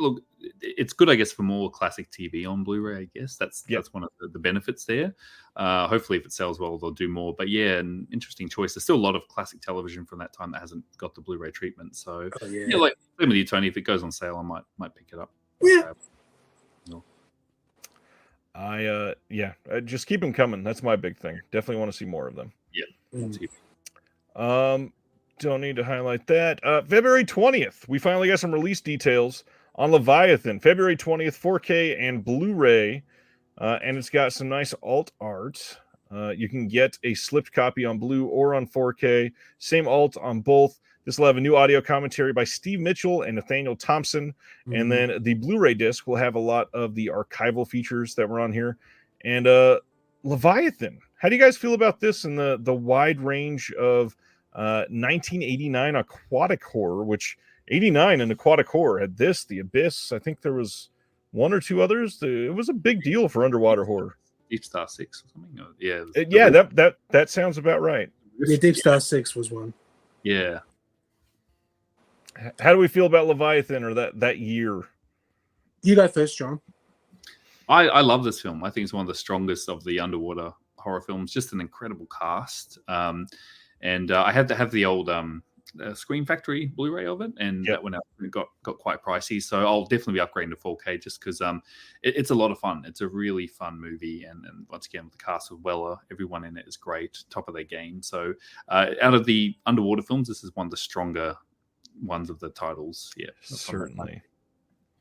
S3: it's good, I guess, for more classic TV on Blu-ray. I guess that's one of the benefits there. Hopefully, if it sells well, they'll do more. But yeah, an interesting choice. There's still a lot of classic television from that time that hasn't got the Blu-ray treatment. So yeah, like same with you, Tony. If it goes on sale, I might pick it up.
S2: Yeah.
S1: Just keep them coming. That's my big thing. Definitely want to see more of them.
S3: Yeah.
S1: Don't need to highlight that. February 20th, we finally got some release details on Leviathan. February 20th, 4K and Blu-ray, and it's got some nice alt art. You can get a slipped copy on Blue or on 4K. Same alt on both. This will have a new audio commentary by Steve Mitchell and Nathaniel Thompson. Mm-hmm. And then the Blu-ray disc will have a lot of the archival features that were on here. And Leviathan, how do you guys feel about this and the wide range of 1989 aquatic horror, which 89 and aquatic horror had this, The Abyss. I think there was one or two others. It was a big deal for underwater horror.
S3: Deep Star 6 or something.
S1: That sounds about right.
S2: Yeah, Deep Star 6 was one.
S3: Yeah.
S1: How do we feel about Leviathan or that year?
S2: You go first, John.
S3: I love this film. I think it's one of the strongest of the underwater horror films. Just an incredible cast. And I had to have the old Scream Factory Blu-ray of it, and that went out and got quite pricey. So I'll definitely be upgrading to 4K just because it's a lot of fun. It's a really fun movie, and once again with the cast of Weller, everyone in it is great, top of their game. So out of the underwater films, this is one of the stronger ones of the titles. Yeah,
S1: certainly,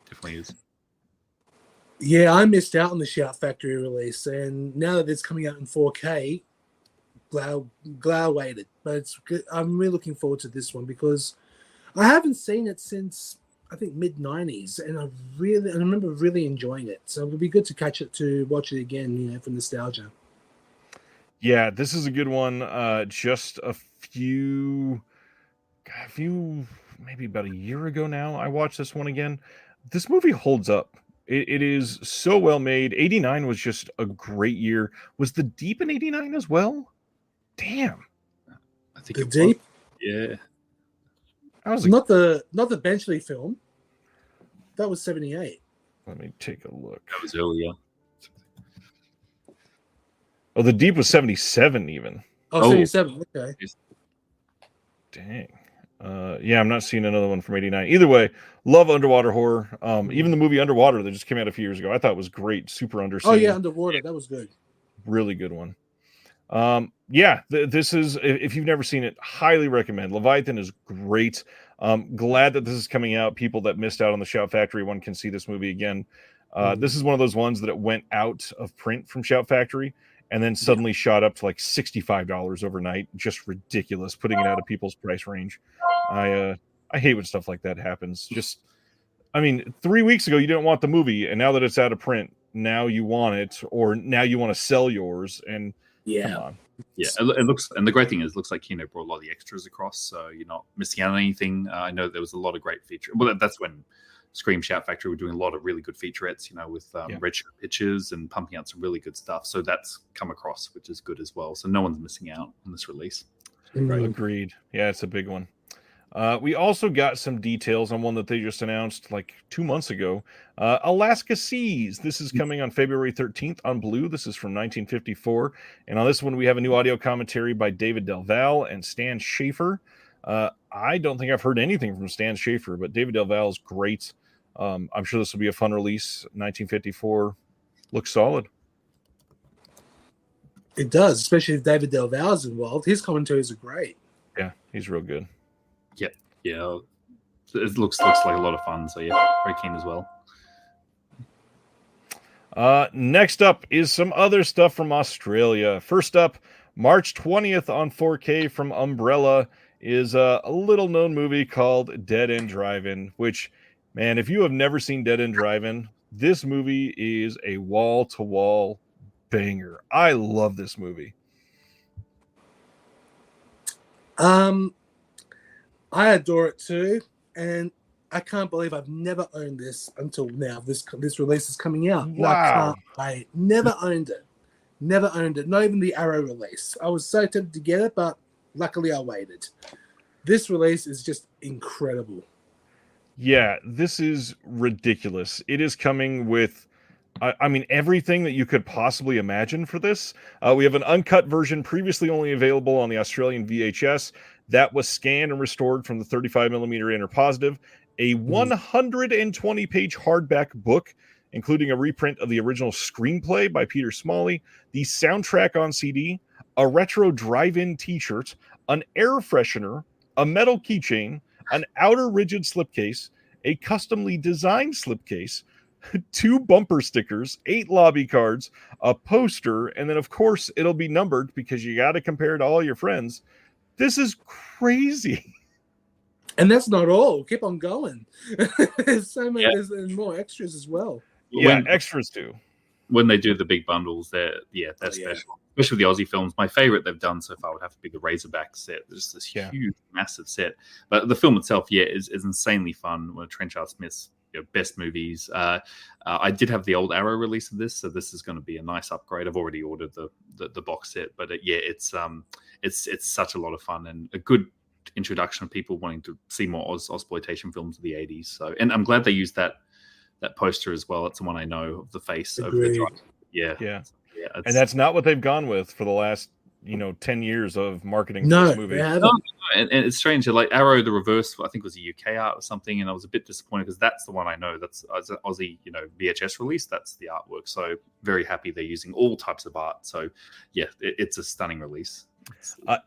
S3: definitely is.
S2: Yeah, I missed out on the Shout Factory release, and now that it's coming out in 4K. Glad waited, but it's good. I'm really looking forward to this one because I haven't seen it since I think mid-90s, and I remember really enjoying it. So it would be good to watch it again, for nostalgia.
S1: Yeah, this is a good one. Just a few, maybe about a year ago now, I watched this one again. This movie holds up. It is so well made. 89 was just a great year. Was The Deep in 89 as well? Damn,
S3: I think
S2: The Deep.
S3: Yeah,
S1: I was
S2: not the Benchley film. That was 78.
S1: Let me take a look.
S3: That was earlier.
S1: Oh, The Deep was 77 even.
S2: Oh, 77. Okay.
S1: Dang. Yeah, I'm not seeing another one from 89. Either way, love underwater horror. Even the movie Underwater that just came out a few years ago, I thought was great. Super undersea.
S2: Oh yeah, Underwater. That was good.
S1: Really good one. This is, if you've never seen it, highly recommend. Leviathan is great. Glad that this is coming out. People that missed out on the Shout Factory one can see this movie again. This is one of those ones that it went out of print from Shout Factory and then suddenly shot up to like $65 overnight. Just ridiculous, putting it out of people's price range. I hate when stuff like that happens. 3 weeks ago you didn't want the movie, and now that it's out of print, now you want it, or now you want to sell yours. And come on.
S3: Yeah, it looks, and the great thing is, it looks like Kino brought a lot of the extras across, so you're not missing out on anything. I know there was a lot of great features. Well, that's when Scream Shout Factory were doing a lot of really good featurettes, with red shirt pictures and pumping out some really good stuff. So that's come across, which is good as well. So no one's missing out on this release.
S1: Agreed. Yeah, it's a big one. We also got some details on one that they just announced like 2 months ago. Alaska Seas. This is coming on February 13th on Blue. This is from 1954. And on this one, we have a new audio commentary by David Del Valle and Stan Schaefer. I don't think I've heard anything from Stan Schaefer, but David Del Valle is great. I'm sure this will be a fun release. 1954 looks solid.
S2: It does, especially if David Del Valle is involved. His commentaries are great.
S1: Yeah, he's real good.
S3: Yeah, it looks like a lot of fun. So yeah, very keen as well.
S1: Next up is some other stuff from Australia. First up, March 20th on 4K from Umbrella is a little-known movie called Dead End Drive-In, which, man, if you have never seen Dead End Drive-In, this movie is a wall-to-wall banger. I love this movie.
S2: I adore it too, and I can't believe I've never owned this until now. This release is coming out.
S1: Wow.
S2: I never owned it. Never owned it. Not even the Arrow release. I was so tempted to get it, but luckily I waited. This release is just incredible.
S1: Yeah, this is ridiculous. It is coming with, I mean, everything that you could possibly imagine for this. We have an uncut version previously only available on the Australian VHS that was scanned and restored from the 35mm inner positive, a 120-page hardback book, including a reprint of the original screenplay by Peter Smalley, the soundtrack on CD, a retro drive-in t-shirt, an air freshener, a metal keychain, an outer rigid slipcase, a customly designed slipcase, 2 bumper stickers, 8 lobby cards, a poster, and then, of course, it'll be numbered because you got to compare it to all your friends. This is crazy.
S2: And that's not all. Keep on going. There's so many there's more extras as well.
S1: Yeah, extras too.
S3: When they do the big bundles, they're special. Especially the Aussie films. My favorite they've done so far would have to be the Razorback set. There's this huge, massive set. But the film itself, is insanely fun. One of Trenchard Smith's best movies. I did have the old Arrow release of this, so this is going to be a nice upgrade. I've already ordered the box set, but it's such a lot of fun and a good introduction of people wanting to see more Ozploitation films of the 80s. So, and I'm glad they used that poster as well. It's the one I know of the face over the drive. Yeah.
S1: And that's not what they've gone with for the last 10 years of marketing for this movie.
S3: No, and it's strange. Like Arrow, the reverse, I think was a UK art or something, and I was a bit disappointed because that's the one I know. That's an Aussie, VHS release. That's the artwork. So very happy they're using all types of art. So it's a stunning release.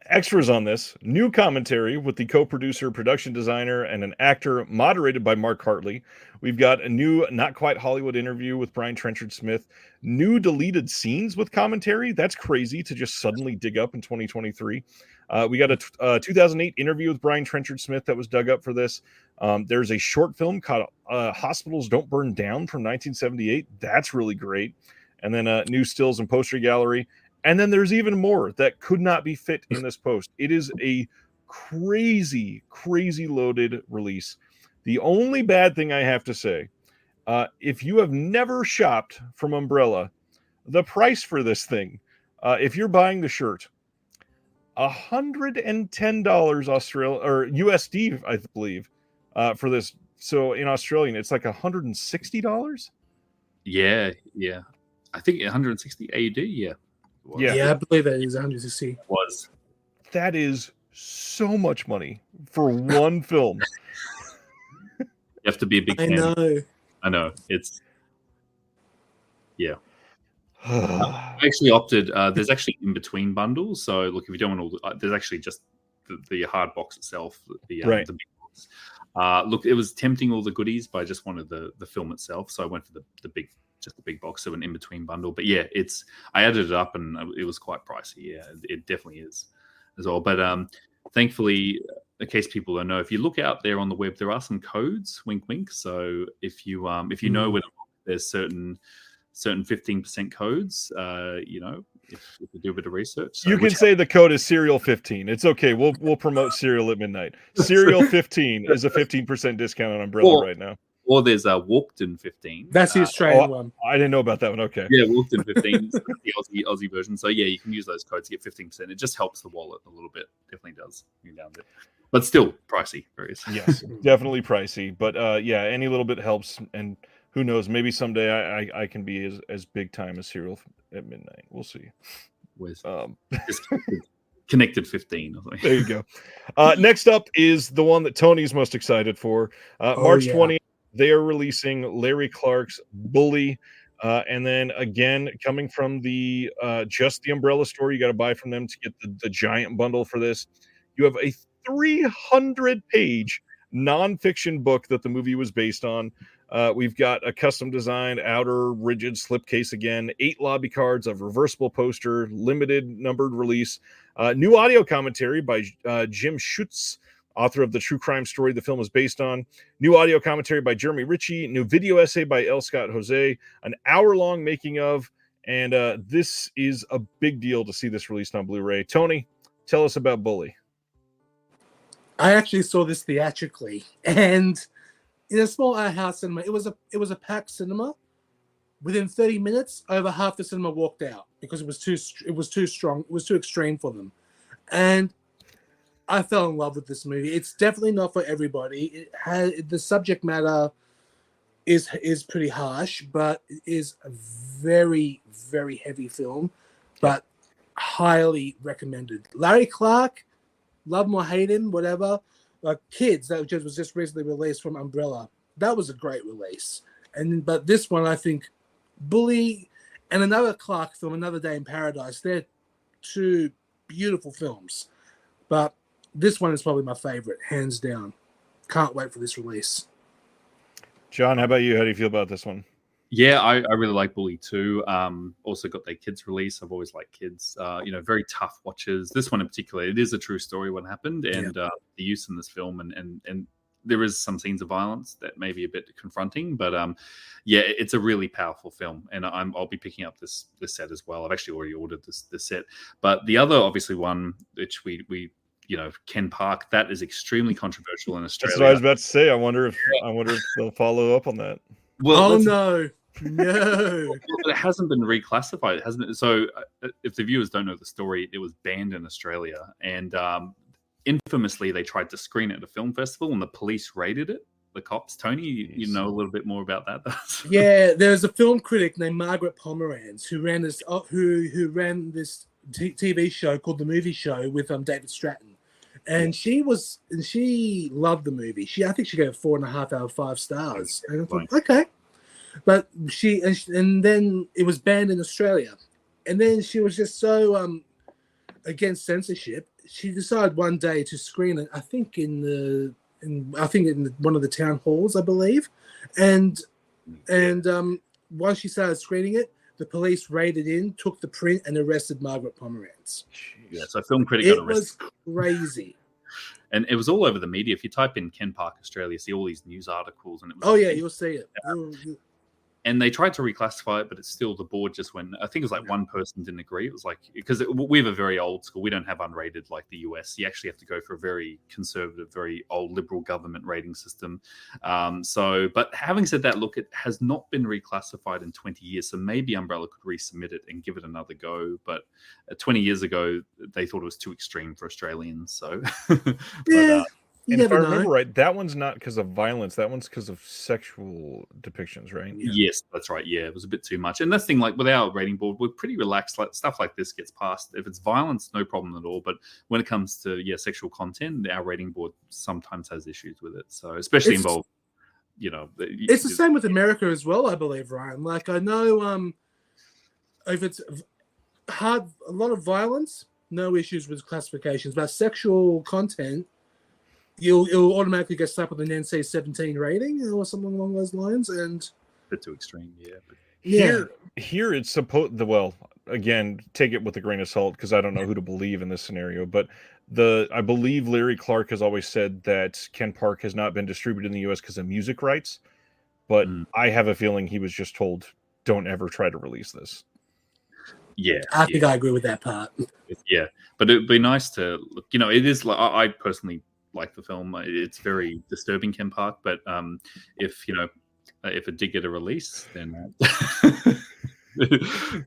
S1: Extras on this, new commentary with the co-producer, production designer, and an actor, moderated by Mark Hartley. We've got a new Not Quite Hollywood interview with Brian Trenchard Smith, new deleted scenes with commentary. That's crazy to just suddenly dig up in 2023. We got a 2008 interview with Brian Trenchard Smith that was dug up for this. There's a short film called Hospitals Don't Burn Down from 1978. That's really great. And then a new stills and poster gallery. And then there's even more that could not be fit in this post. It is a crazy, crazy loaded release. The only bad thing I have to say, if you have never shopped from Umbrella, the price for this thing, if you're buying the shirt, $110 Australian or USD, I believe, for this. So in Australian, it's like $160.
S3: Yeah. I think 160 AUD. Yeah.
S2: I believe that is 160.
S3: Was.
S1: That is so much money for one film.
S3: You have to be a big fan. I know. It's I actually opted. There's actually in between bundles. So look, if you don't want all, there's actually just the hard box itself. The big box. Look, it was tempting all the goodies, but I just wanted the film itself. So I went for the big box, so an in between bundle. But I added it up and it was quite pricey. Yeah, it definitely is as well. But thankfully, in case people don't know, if you look out there on the web, there are some codes. Wink, wink. So if you know whether there's certain 15% codes, if you do a bit of research,
S1: you can say the code is Serial 15. It's okay. We'll promote Serial at midnight. Serial 15 is a 15% discount on Umbrella right now.
S3: Or there's a Walkden 15.
S2: That's the Australian one.
S1: I didn't know about that one. Okay.
S3: Yeah, Walkden 15 is the Aussie version. So you can use those codes to get 15%. It just helps the wallet a little bit. Definitely does. You down it. but still pricey.
S1: Yes, definitely pricey. But yeah, any little bit helps. And who knows? Maybe someday I can be as big time as Serial at midnight. We'll see.
S3: With Connected 15 or something.
S1: There you go. Next up is the one that Tony's most excited for. March 20th, they are releasing Larry Clark's Bully. And then again, coming from the just the Umbrella store, you got to buy from them to get the giant bundle for this. You have a 300-page nonfiction book that the movie was based on. We've got a custom designed outer rigid slipcase again, 8 lobby cards, a reversible poster, limited numbered release, new audio commentary by Jim Schutz, author of the true crime story the film is based on, new audio commentary by Jeremy Ritchie, new video essay by L. Scott Jose, an hour-long making of, and this is a big deal to see this released on Blu-ray. Tony, tell us about Bully.
S2: I actually saw this theatrically, and in a small art house cinema. It was a packed cinema. Within 30 minutes, over half the cinema walked out because it was too strong. It was too extreme for them, and I fell in love with this movie. It's definitely not for everybody. It has the subject matter is pretty harsh, but it is a very, very heavy film, but highly recommended. Larry Clark, love him or hate him, whatever. Kids, that was just recently released from Umbrella. That was a great release. But this one, I think, Bully and another Clark film, Another Day in Paradise, they're two beautiful films. But this one is probably my favorite, hands down. Can't wait for this release.
S1: John, how about you? How do you feel about this one?
S3: Yeah, I really like Bully too. Also got their kids release. I've always liked kids. Very tough watches. This one in particular, it is a true story what happened, and the use in this film, and there is some scenes of violence that may be a bit confronting, but it's a really powerful film, and I'll be picking up this set as well. I've actually already ordered this set, but the other obviously one which we Ken Park, that is extremely controversial in Australia.
S1: That's what I was about to say. I wonder if they'll follow up on that.
S3: Well,
S2: no.
S3: It hasn't been reclassified. It hasn't been, so if the viewers don't know the story, it was banned in Australia, and infamously they tried to screen it at a film festival, and the police raided it. The cops. Tony, you know a little bit more about that.
S2: Yeah, there's a film critic named Margaret Pomeranz who ran this who ran this TV show called The Movie Show with David Stratton, and she loved the movie. I think she gave it 4.5 out of 5 stars. And I thought, okay. But and then it was banned in Australia, and then she was just so against censorship. She decided one day to screen it. I think in one of the town halls, I believe, and once she started screening it, the police raided in, took the print, and arrested Margaret Pomeranz.
S3: Yeah, so film critic got arrested.
S2: It was crazy.
S3: And it was all over the media. If you type in Ken Park Australia, see all these news articles, and it was
S2: you'll see it.
S3: And they tried to reclassify it, but it's still, the board just went, I think it was like one person didn't agree. It was like, because we have a very old school. We don't have unrated like the US. You actually have to go for a very conservative, very old liberal government rating system. But having said that, look, it has not been reclassified in 20 years. So maybe Umbrella could resubmit it and give it another go. But 20 years ago, they thought it was too extreme for Australians. So,
S1: And if I remember right, that one's not because of violence. That one's because of sexual depictions, right?
S3: Yeah. Yes, that's right. Yeah, it was a bit too much. And that's the thing, like with our rating board, we're pretty relaxed. Like stuff like this gets passed. If it's violence, no problem at all. But when it comes to sexual content, our rating board sometimes has issues with it. So especially involved,
S2: it's the same with America as well, I believe, Ryan. Like I know, if it's a lot of violence, no issues with classifications, but sexual content, you'll automatically get slapped with an NC-17 rating or something along those lines, and
S3: a bit too extreme,
S1: Here it's supposed. Again, take it with a grain of salt because I don't know who to believe in this scenario. But I believe Larry Clark has always said that Ken Park has not been distributed in the U.S. because of music rights. But I have a feeling he was just told, "Don't ever try to release this."
S3: Yeah,
S2: I think I agree with that part.
S3: Yeah, but it'd be nice to look. It is. I personally like the film. It's very disturbing, Ken Park, but if it did get a release, then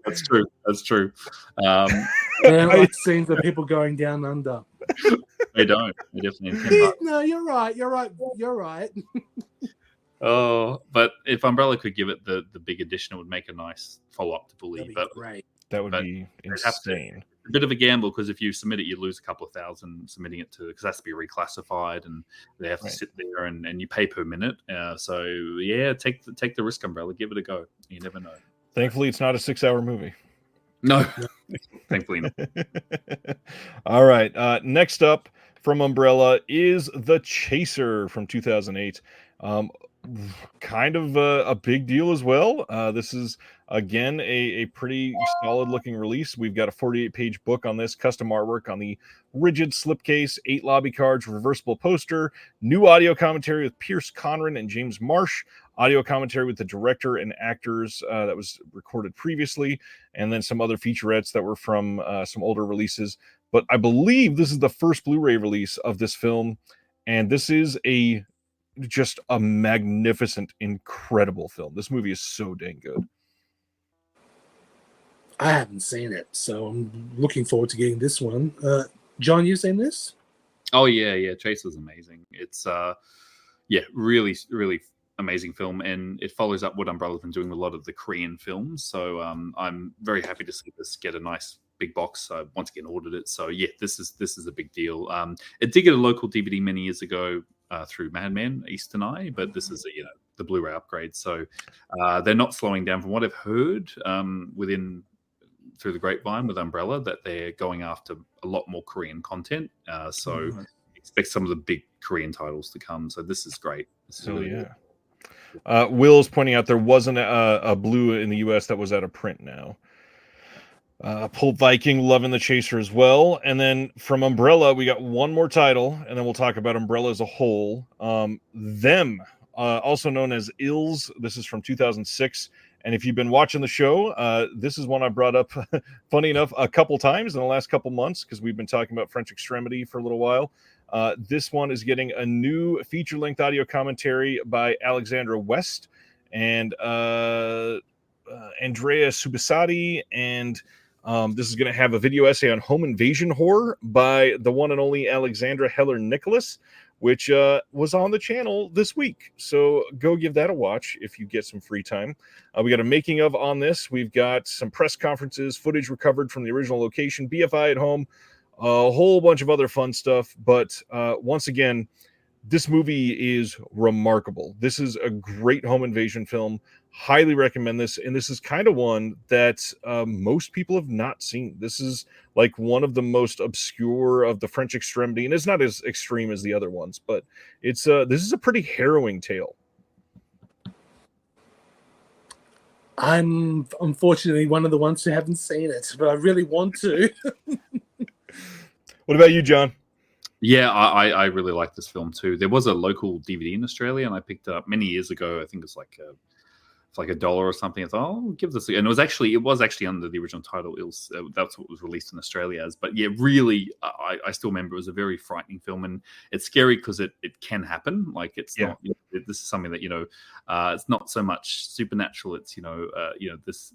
S3: That's true. That's true.
S2: They don't like scenes of people going down under.
S3: They don't. They definitely intend.
S2: No, you're right. You're right. You're right.
S3: Oh, but if Umbrella could give it the big addition, it would make a nice follow up to Bully.
S2: That'd be
S3: But
S2: great.
S1: That would be insane.
S3: A bit of a gamble because if you submit it, you lose a couple of thousand submitting it to because it has to be reclassified and they have to sit there and you pay per minute. So yeah, take the risk, Umbrella. Give it a go. You never know.
S1: Thankfully, it's not a 6-hour movie.
S3: No, thankfully not.
S1: All right. Next up from Umbrella is The Chaser from 2008. Kind of a big deal as well. This is again a pretty solid looking release. We've got a 48-page book on this, custom artwork on the rigid slipcase, 8 lobby cards, reversible poster, new audio commentary with Pierce Conran and James Marsh, audio commentary with the director and actors that was recorded previously, and then some other featurettes that were from some older releases. But I believe this is the first Blu-ray release of this film, and this is just a magnificent, incredible film. This movie is so dang good.
S2: I haven't seen it, so I'm looking forward to getting this one. John, you seen this?
S3: Oh yeah. Chaser's amazing. It's really, really amazing film, and it follows up what Umbrella's been doing with a lot of the Korean films. So I'm very happy to see this get a nice big box. I once again ordered it. So yeah, this is a big deal. It did get a local DVD many years ago through Madman Eastern Eye, but this is the Blu-ray upgrade. So they're not slowing down from what I've heard through the grapevine with Umbrella, that they're going after a lot more Korean content. So expect some of the big Korean titles to come. So this is great. This is really good.
S1: Will's pointing out there wasn't a blue in the US that was out of print now. Pulp Viking loving The Chaser as well. And then from Umbrella, we got one more title, and then we'll talk about Umbrella as a whole. Them, also known as Ills. This is from 2006. And if you've been watching the show, this is one I brought up, funny enough, a couple times in the last couple months because we've been talking about French Extremity for a little while. This one is getting a new feature-length audio commentary by Alexandra West and Andrea Subisati, and this is going to have a video essay on home invasion horror by the one and only Alexandra Heller-Nicholas, which was on the channel this week. So go give that a watch if you get some free time. We got a making of on this. We've got some press conferences, footage recovered from the original location, BFI at home, a whole bunch of other fun stuff. But once again, this movie is remarkable. This is a great home invasion film. Highly recommend this. And this is kind of one that most people have not seen. This is like one of the most obscure of the French Extremity. And it's not as extreme as the other ones, but it's this is a pretty harrowing tale.
S2: I'm unfortunately one of the ones who haven't seen it, but I really want to.
S1: What about you, John?
S3: Yeah, I really like this film too. There was a local DVD in Australia, and I picked it up many years ago. I think it's like $1 or something. I thought, I'll give this, and it was actually under the original title. That's what was released in Australia as. But yeah, really, I still remember it was a very frightening film, and it's scary because it can happen. Like it's not. This is something that it's not so much supernatural. It's this.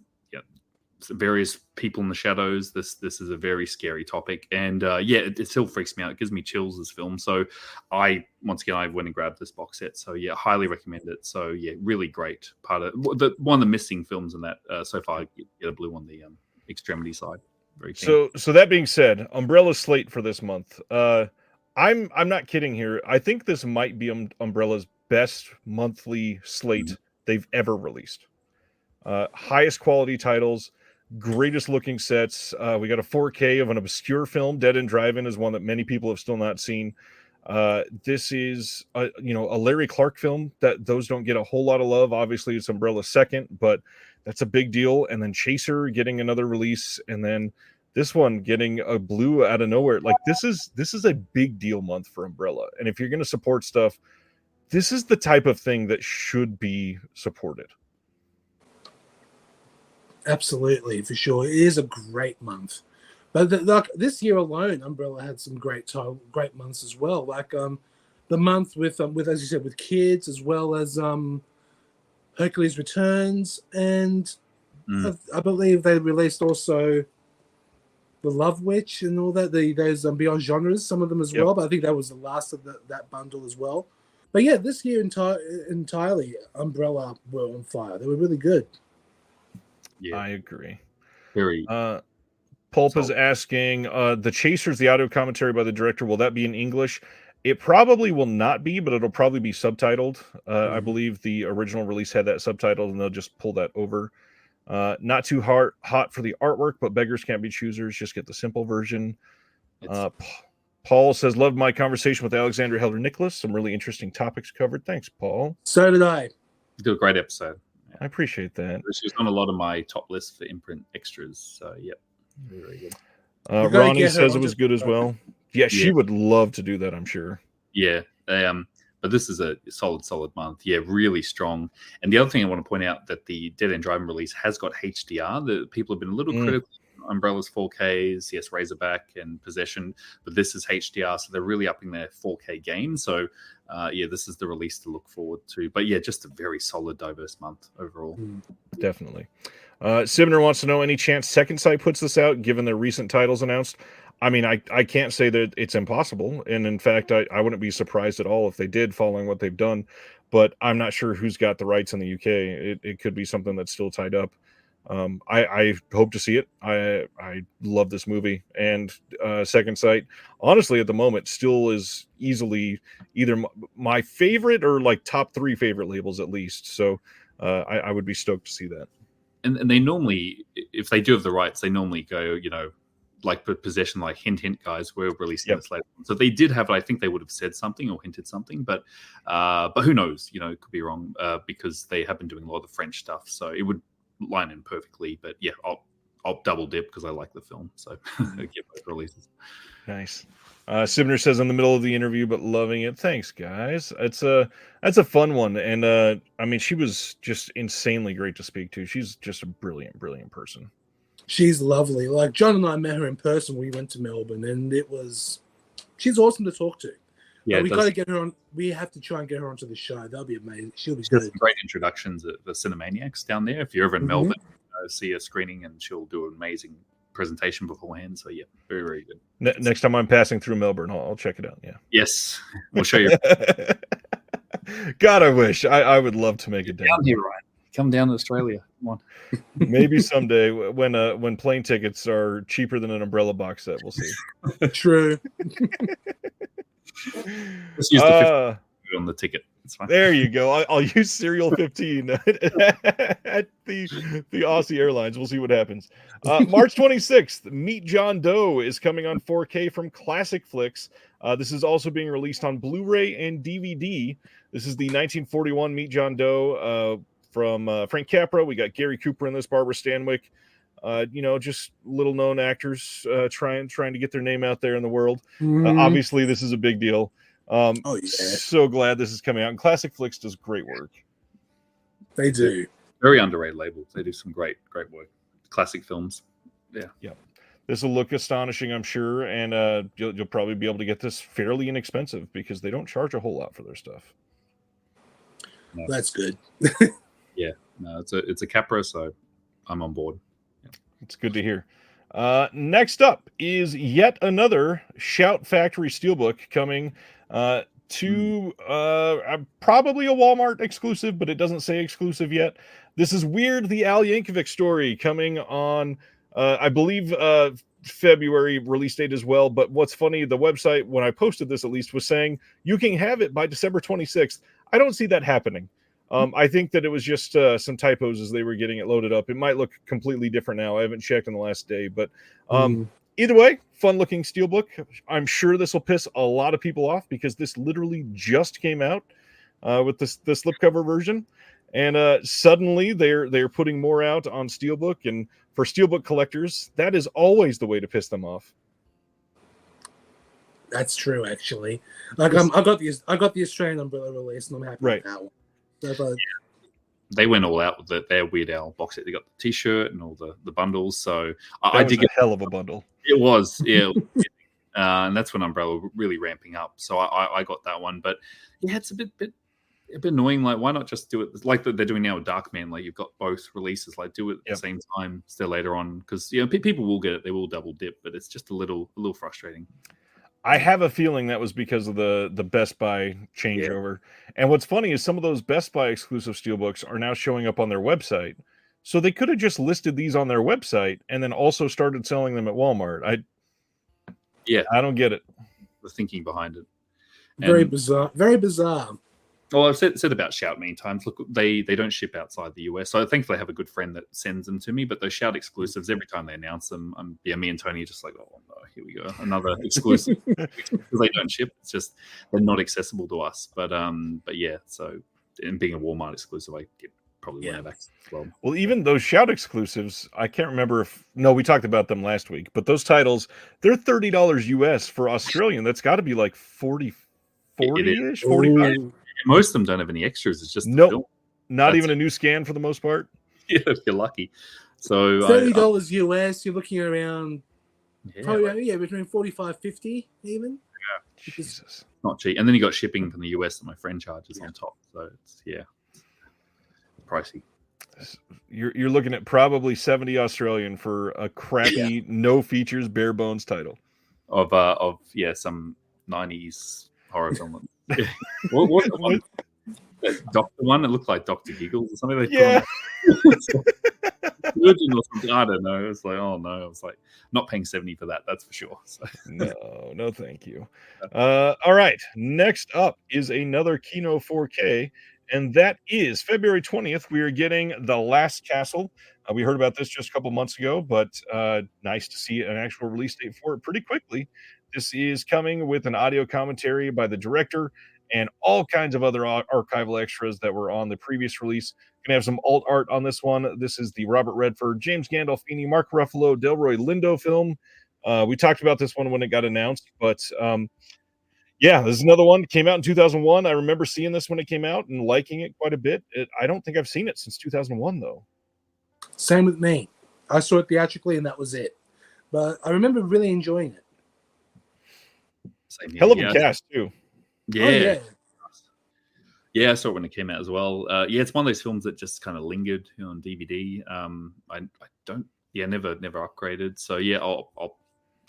S3: Various people in the shadows. This is a very scary topic, and it still freaks me out. It gives me chills, this film. So I went and grabbed this box set. So yeah, highly recommend it. So yeah, really great part of one of the missing films in that so far. Get a blue on the Extremity side. Very keen.
S1: So that being said, Umbrella's slate for this month. I'm not kidding here. I think this might be Umbrella's best monthly slate they've ever released. Highest quality titles. Greatest looking sets. We got a 4K of an obscure film. Dead End Drive-In is one that many people have still not seen. This is a Larry Clark film that those don't get a whole lot of love. Obviously, it's Umbrella's second, but that's a big deal. And then Chaser getting another release, and then this one getting a blue out of nowhere. Like this is a big deal month for Umbrella. And if you're going to support stuff, this is the type of thing that should be supported. Absolutely,
S2: for sure. It is a great month. But this year alone, Umbrella had some great months as well. Like the month with as you said, with Kids, as well as Hercules Returns, and I believe they released also the Love Witch and all that. Those Beyond Genres, some of them as well. But I think that was the last of that bundle as well. But yeah, this year entirely, Umbrella were on fire. They were really good.
S3: Yeah,
S1: I agree.
S3: Very.
S1: Pulp is asking, the Chasers, the audio commentary by the director, will that be in English? It probably will not be, but it'll probably be subtitled. I believe the original release had that subtitled, and they'll just pull that over. Not too hot for the artwork, but beggars can't be choosers. Just get the simple version. Paul says, loved my conversation with Alexandra Helder Nicholas. Some really interesting topics covered. Thanks, Paul.
S2: So did I.
S3: You did a great episode. Yeah.
S1: I appreciate that.
S3: She was on a lot of my top list for Imprint extras. So, yep. Very good.
S1: Ronnie says it was good as well. Yeah, she would love to do that, I'm sure.
S3: Yeah. But this is a solid month. Yeah, really strong. And the other thing I want to point out that the Dead End Driving release has got HDR. The people have been a little critical. Umbrella's 4Ks, yes, Razorback and Possession, but this is HDR, so they're really upping their 4K game. So, this is the release to look forward to. But yeah, just a very solid, diverse month overall.
S1: Definitely. Sibner wants to know, any chance Second Sight puts this out, given their recent titles announced? I mean, I can't say that it's impossible. And in fact, I wouldn't be surprised at all if they did, following what they've done. But I'm not sure who's got the rights in the UK. It could be something that's still tied up. I hope to see it. I love this movie. And Second Sight, honestly, at the moment, still is easily either my favorite or like top 3 favorite labels at least. So I would be stoked to see that.
S3: And they normally, if they do have the rights, they normally go, like Possession, like hint, guys, we're releasing this later. So if they did have it, I think they would have said something or hinted something, but who knows? It could be wrong because they have been doing a lot of the French stuff, so it would line in perfectly. But yeah, I'll double dip because I like the film, so get both releases.
S1: Nice. Sibner says in the middle of the interview, but loving it. Thanks, guys. That's a fun one, and I mean, she was just insanely great to speak to. She's just a brilliant person.
S2: She's lovely. Like John and I met her in person. We went to Melbourne, and she's awesome to talk to. Yeah, we got to get her on. We have to try and get her onto the show. That'll be amazing. She'll be good.
S3: Some great introductions at the Cinemaniacs down there. If you're ever in Melbourne, see a screening, and she'll do an amazing presentation beforehand. So yeah, very, very good.
S1: Next time I'm passing through Melbourne, I'll check it out. Yeah.
S3: Yes, we'll show you.
S1: God, I wish I would love to make it down
S3: here, Ryan. Come down to Australia. Come on.
S1: Maybe someday when plane tickets are cheaper than an Umbrella box set, we'll see.
S2: True.
S3: Let's use the 50 on the ticket. It's fine.
S1: There you go. I'll use Serial 15 at the Aussie Airlines. We'll see what happens. March 26th, Meet John Doe is coming on 4K from Classic Flicks. This is also being released on Blu-ray and DVD. This is the 1941 Meet John Doe from Frank Capra. We got Gary Cooper in this, Barbara Stanwyck. Just little-known actors trying to get their name out there in the world. Obviously, this is a big deal. So glad this is coming out. And Classic Flicks does great work.
S2: They do.
S3: Very underrated label. They do some great work. Classic films. Yeah.
S1: This will look astonishing, I'm sure, and you'll probably be able to get this fairly inexpensive because they don't charge a whole lot for their stuff.
S2: No. That's good.
S3: Yeah. No, it's a Capra, so I'm on board.
S1: It's good to hear. Next up is yet another Shout Factory Steelbook coming to probably a Walmart exclusive, but it doesn't say exclusive yet. This is Weird, the Al Yankovic story, coming on, I believe, February release date as well. But what's funny, the website, when I posted this at least, was saying you can have it by December 26th. I don't see that happening. I think that it was just some typos as they were getting it loaded up. It might look completely different now. I haven't checked in the last day, but either way, fun looking steelbook. I'm sure this will piss a lot of people off because this literally just came out with the slipcover version, and suddenly they're putting more out on steelbook. And for steelbook collectors, that is always the way to piss them off.
S2: That's true, actually. Like I got the Australian Umbrella release, and I'm happy with that one.
S3: They went all out with their Weird Al box set. They got the T-shirt and all the bundles. So
S1: I did get a hell of a bundle.
S3: It was, yeah. And that's when Umbrella were really ramping up. So I got that one. But yeah, it's a bit a bit annoying. Like, why not just do it like they're doing now with Darkman? Like, you've got both releases. Like, do it at the same time, still later on, because people will get it. They will double dip, but it's just a little frustrating.
S1: I have a feeling that was because of the Best Buy changeover. And what's funny is some of those Best Buy exclusive steelbooks are now showing up on their website. So they could have just listed these on their website and then also started selling them at Walmart. I don't get it.
S3: The thinking behind it.
S2: Very bizarre. Very bizarre.
S3: Well, I've said about Shout many times. Look, they don't ship outside the US, so I thankfully have a good friend that sends them to me. But those Shout exclusives, every time they announce them, me and Tony are just like, oh no, here we go, another exclusive. Because they don't ship, it's just they're not accessible to us. But yeah, so and being a Walmart exclusive, I get probably one of that as well.
S1: Well, even those Shout exclusives, I can't remember we talked about them last week, but those titles, they're $30 US for Australian. That's got to be like 40-ish, 45.
S3: Most of them don't have any extras. It's just
S1: not even a new scan for the most part.
S3: Yeah, if you're lucky. So
S2: $30 US, you're looking around between 45-50 even.
S3: Yeah, Jesus, not cheap. And then you got shipping from the US that my friend charges on top. So it's pricey.
S1: You're looking at probably 70 Australian for a crappy, no features, bare bones title
S3: of some 90s horror film. what the one? That Doctor one? It looked like Dr. Giggles or something. Virgin or something. I don't know. It was like, oh no. I was like, not paying 70 for that. That's for sure. So.
S1: No, thank you. All right. Next up is another Kino 4K, and that is February 20th. We are getting The Last Castle. We heard about this just a couple months ago, but nice to see an actual release date for it pretty quickly. This is coming with an audio commentary by the director and all kinds of other archival extras that were on the previous release. Gonna have some alt art on this one. This is the Robert Redford, James Gandolfini, Mark Ruffalo, Delroy Lindo film. We talked about this one when it got announced, but this is another one. It came out in 2001. I remember seeing this when it came out and liking it quite a bit. I don't think I've seen it since 2001, though.
S2: Same with me. I saw it theatrically, and that was it. But I remember really enjoying it.
S1: Hell of a cast too.
S3: Yeah. I saw it when it came out as well. It's one of those films that just kind of lingered on DVD. I don't. Never upgraded. So I'll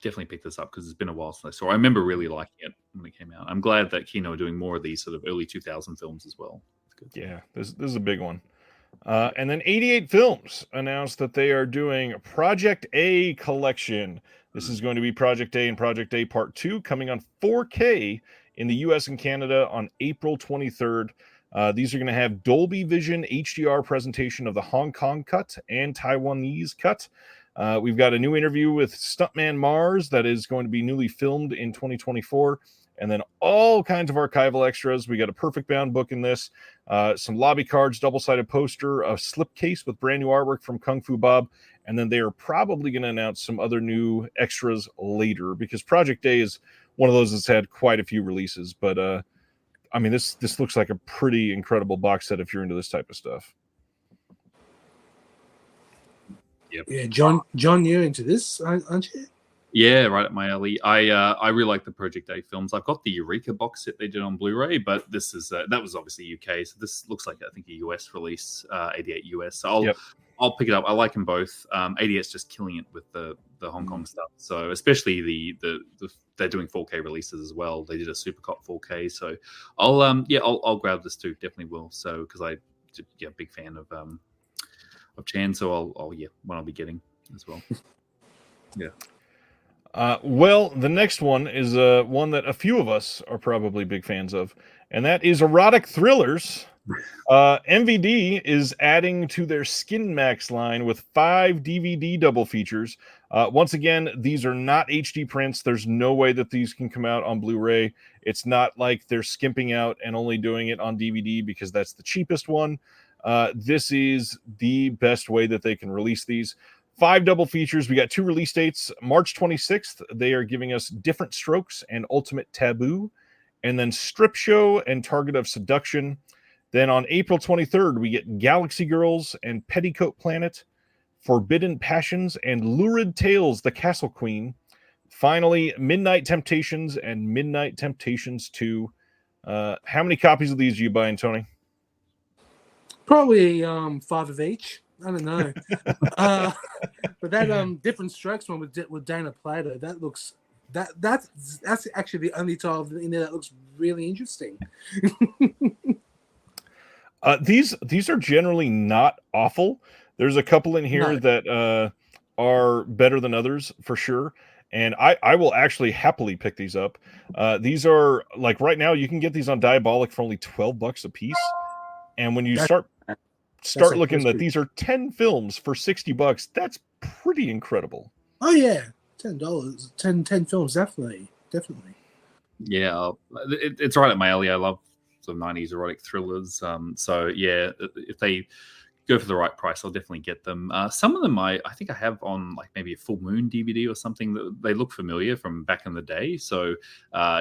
S3: definitely pick this up because it's been a while since I saw it. I remember really liking it when it came out. I'm glad that Kino are doing more of these sort of early 2000 films as well. It's good.
S1: Yeah, this is a big one. And then 88 Films announced that they are doing Project A Collection. This is going to be Project A and Project A Part 2 coming on 4K in the US and Canada on April 23rd. These are going to have Dolby Vision HDR presentation of the Hong Kong cut and Taiwanese cut. We've got a new interview with Stuntman Mars that is going to be newly filmed in 2024. And then all kinds of archival extras. We got a perfect bound book in this, some lobby cards, double-sided poster, a slipcase with brand new artwork from Kung Fu Bob. And then they are probably going to announce some other new extras later because Project A is one of those that's had quite a few releases. But, this looks like a pretty incredible box set if you're into this type of stuff.
S3: Yep.
S2: Yeah, John, you're into this, aren't you?
S3: Yeah, right up my alley. I really like the Project A films. I've got the Eureka box set they did on Blu-ray, but this is that was obviously UK, so this looks like I think a US release, 88 US. So I'll pick it up. I like them both. 88's just killing it with the Hong Kong stuff. So especially the they're doing 4K releases as well. They did a Supercop 4K, so I'll grab this too. Definitely will. So because I'm a big fan of Chan, so I'll be getting as well. Yeah.
S1: Well, the next one is one that a few of us are probably big fans of, and that is erotic thrillers. MVD is adding to their Skin Max line with 5 DVD double features. Once again, these are not HD prints. There's no way that these can come out on Blu-ray. It's not like they're skimping out and only doing it on DVD because that's the cheapest one. This is the best way that they can release these. 5 double features. We got 2 release dates. March 26th, they are giving us Different Strokes and Ultimate Taboo. And then Strip Show and Target of Seduction. Then on April 23rd, we get Galaxy Girls and Petticoat Planet. Forbidden Passions and Lurid Tales, The Castle Queen. Finally, Midnight Temptations and Midnight Temptations 2. How many copies of these are you buying, Tony?
S2: Probably 5 of each. I don't know. But that Different Strokes one with Dana Plato, that looks that's actually the only title in there that looks really interesting.
S1: These are generally not awful. There's a couple in here that are better than others for sure. And I will actually happily pick these up. These are like right now you can get these on Diabolic for only $12 a piece. And when you start looking at these are 10 films for $60, that's pretty incredible.
S2: Oh yeah, $10, 10 films, definitely.
S3: Yeah, it's right at my alley. I love sort of 90s erotic thrillers. So yeah, if they go for the right price, I'll definitely get them. Some of them I think I have on like maybe a Full Moon DVD or something. That they look familiar from back in the day. So